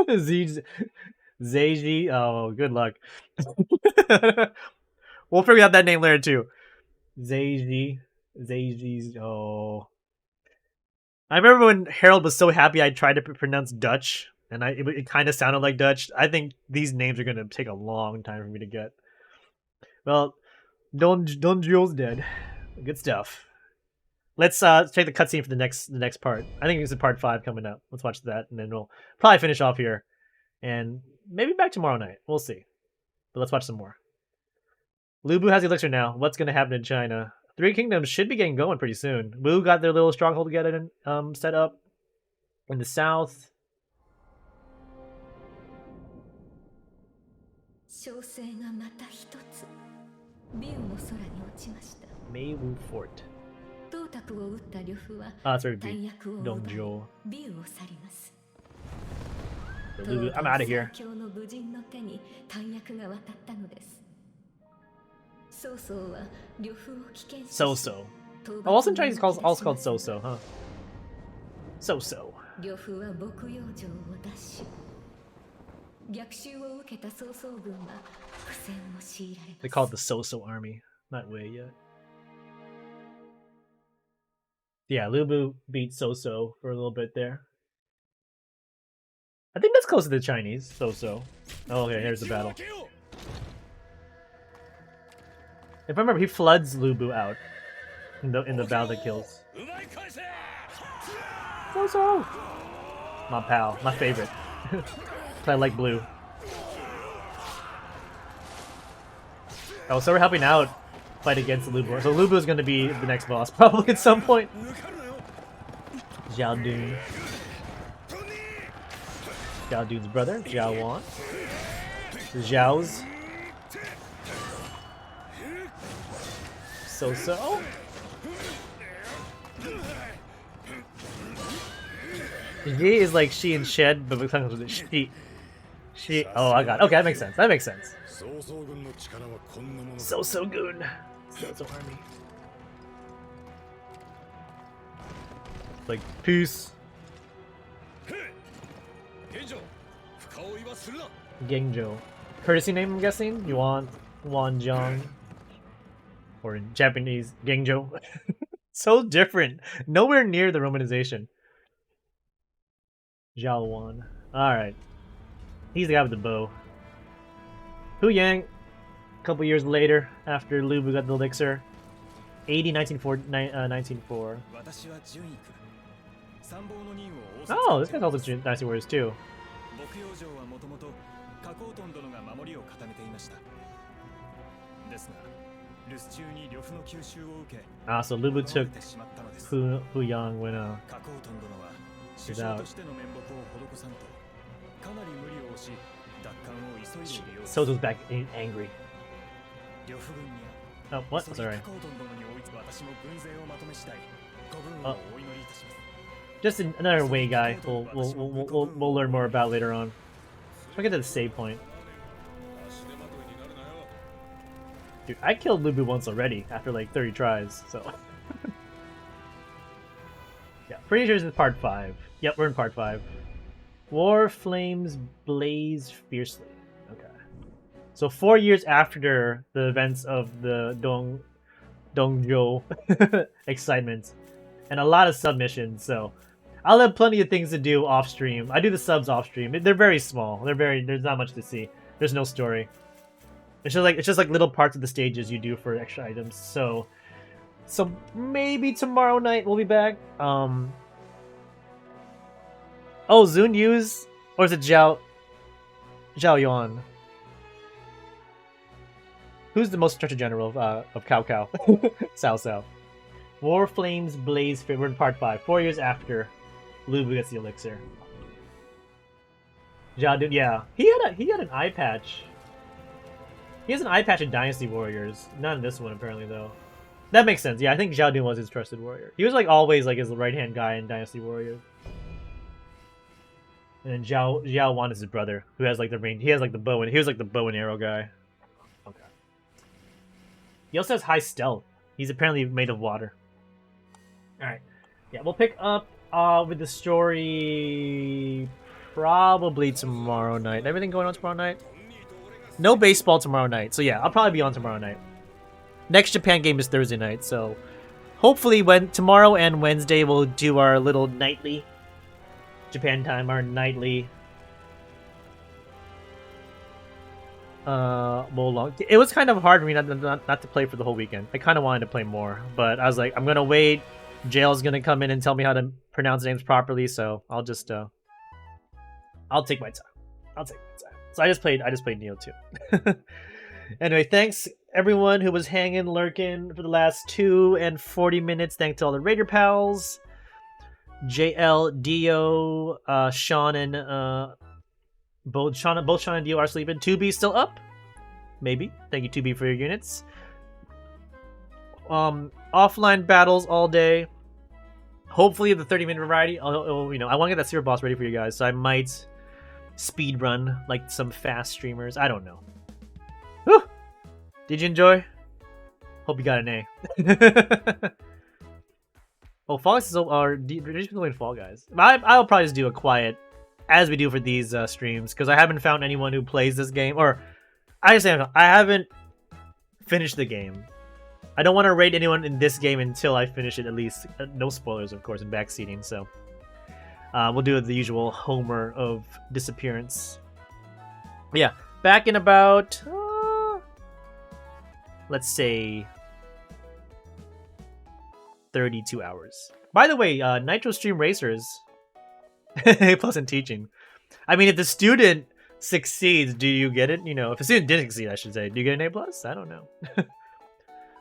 Zeiji. Oh, good luck. We'll figure out that name later too. Zeiji's. Oh. I remember when Harold was so happy I tried to pronounce Dutch, and it kind of sounded like Dutch. I think these names are going to take a long time for me to get. Well, Donjio's dead. Good stuff. Let's take the cutscene for the next part. I think it's a part 5 coming up. Let's watch that, and then we'll probably finish off here, and maybe back tomorrow night. We'll see. But let's watch some more. Lubu has the elixir now. What's going to happen in China? Three Kingdoms should be getting going pretty soon. Wu got their little stronghold together set up in the south. 小生がまた一つビウの空に落ちました Meiwu Fort. 董卓を撃った呂布は Ah, sorry, 弾薬を奪い Dongzhou. ビウを去ります So Lubu, I'm out of here. 東京の武人の手に弾薬が渡ったのです曹操は呂布を危険視し So-so. Oh, also in Chinese it's also called So-so, huh? So-so. 呂布は牧羊城を奪取逆襲を受けた曹操軍は苦戦を強いられます They call it the So-so army. Not Wei yet. Yeah, Lubu beat So-so for a little bit there. I think that's close to the Chinese. So-so. Oh, okay, here's the battle. If I remember, he floods Lubu out in the battle that kills. So-so! My pal, my favorite. I like blue. Oh, so we're helping out fight against Lubu. So Lubu is going to be the next boss, probably at some point. Zhao Dun. Zhao Dun's brother, Zhao Wan. Zhao's. So-so. Yi is like she and Shed, but with she. She. Oh, I got it. Okay, that makes sense. That makes sense. So-so good. So-so army. Like, peace. Gengjo. Courtesy name, I'm guessing? Yuan Wanjiang. Or in Japanese, Gengjo. So different. Nowhere near the Romanization. Zhao Wan. Alright. He's the guy with the bow. Hu Yang. A couple years later, after Lubu got the elixir. 1904. Oh, this guy's also Dynasty Warriors too. Ah, so Lubu took Hu Yang when he's out. Soto's back angry. Oh, what? Sorry. Just another Wei guy. We'll learn more about later on. Let's get to the save point. Dude, I killed Lubu once already after like 30 tries, so. Yeah, pretty sure this is part 5. Yep, we're in part 5. War flames blaze fiercely. Okay. So 4 years after the events of the Dongzhou excitement, and a lot of submissions. So I'll have plenty of things to do off stream. I do the subs off stream. They're very small. There's not much to see. There's no story. It's just like little parts of the stages you do for extra items. So maybe tomorrow night we'll be back. Oh, Zun Yu's, or is it Zhao Yuan? Who's the most structured general of Cao Cao? Cao Cao. War flames blaze. We're in part 5. 4 years after Lubu gets the elixir. Zhao Dun, yeah, he had an eye patch. He has an eye patch in Dynasty Warriors. Not in this one apparently though. That makes sense. Yeah, I think Zhao Dun was his trusted warrior. He was like always like his right hand guy in Dynasty Warriors. And then Zhao Wan is his brother, who has like the range. He has like the bow and he was like the bow and arrow guy. Okay. He also has high stealth. He's apparently made of water. All right. Yeah, we'll pick up with the story probably tomorrow night. Everything going on tomorrow night? No baseball tomorrow night. So yeah, I'll probably be on tomorrow night. Next Japan game is Thursday night, so hopefully when tomorrow and Wednesday we'll do our little nightly Japan time, our nightly long. It was kind of hard for me not to play for the whole weekend. I kind of wanted to play more, but I was like, I'm gonna wait. Jail's gonna come in and tell me how to pronounce names properly, so I'll just I'll take my time. So I just played Neo 2. Anyway, thanks everyone who was hanging, lurking for the last 2 and 40 minutes. Thanks to all the Raider pals. JL, Dio, Sean and both Sean and Dio are sleeping. 2B still up? Maybe. Thank you 2B for your units. Offline battles all day. Hopefully the 30-minute variety. You know, I want to get that Super Boss ready for you guys, so I might speed run like some fast streamers. I don't know. Whew. Did you enjoy? Hope you got an A. Oh, Fall Guys is they're just playing Fall Guys. I'll probably just do a quiet, as we do for these streams, because I haven't found anyone who plays this game, or I haven't finished the game. I don't want to rate anyone in this game until I finish it, at least. No spoilers, of course, and backseating, so we'll do the usual Homer of disappearance. But yeah, back in about let's say 32 hours. By the way, Nitro Stream Racers A+ in teaching. I mean, if the student succeeds, do you get it? You know, if the student didn't succeed, I should say, do you get an A+? I don't know.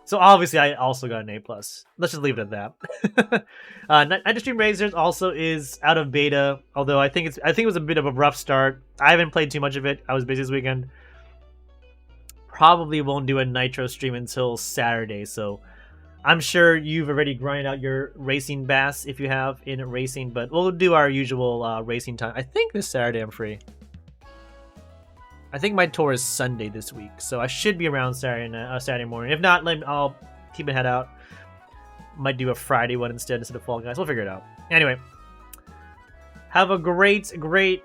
So obviously, I also got an A+. Let's just leave it at that. Nitro Stream Racers also is out of beta, although I think it was a bit of a rough start. I haven't played too much of it. I was busy this weekend. Probably won't do a Nitro stream until Saturday, so I'm sure you've already grinded out your racing bass if you have in racing, but we'll do our usual racing time. I think this Saturday I'm free. I think my tour is Sunday this week, so I should be around Saturday morning. If not, I'll keep my head out. Might do a Friday one instead of Fall Guys. We'll figure it out. Anyway, have a great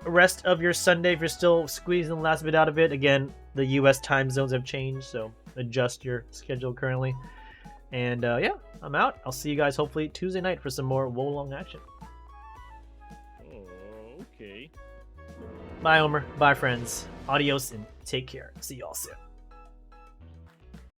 rest of your Sunday if you're still squeezing the last bit out of it. Again, the U.S. time zones have changed, so adjust your schedule currently. And yeah, I'm out. I'll see you guys hopefully Tuesday night for some more Wolong action. Okay. Bye, Homer. Bye, friends. Adios and take care. See y'all soon.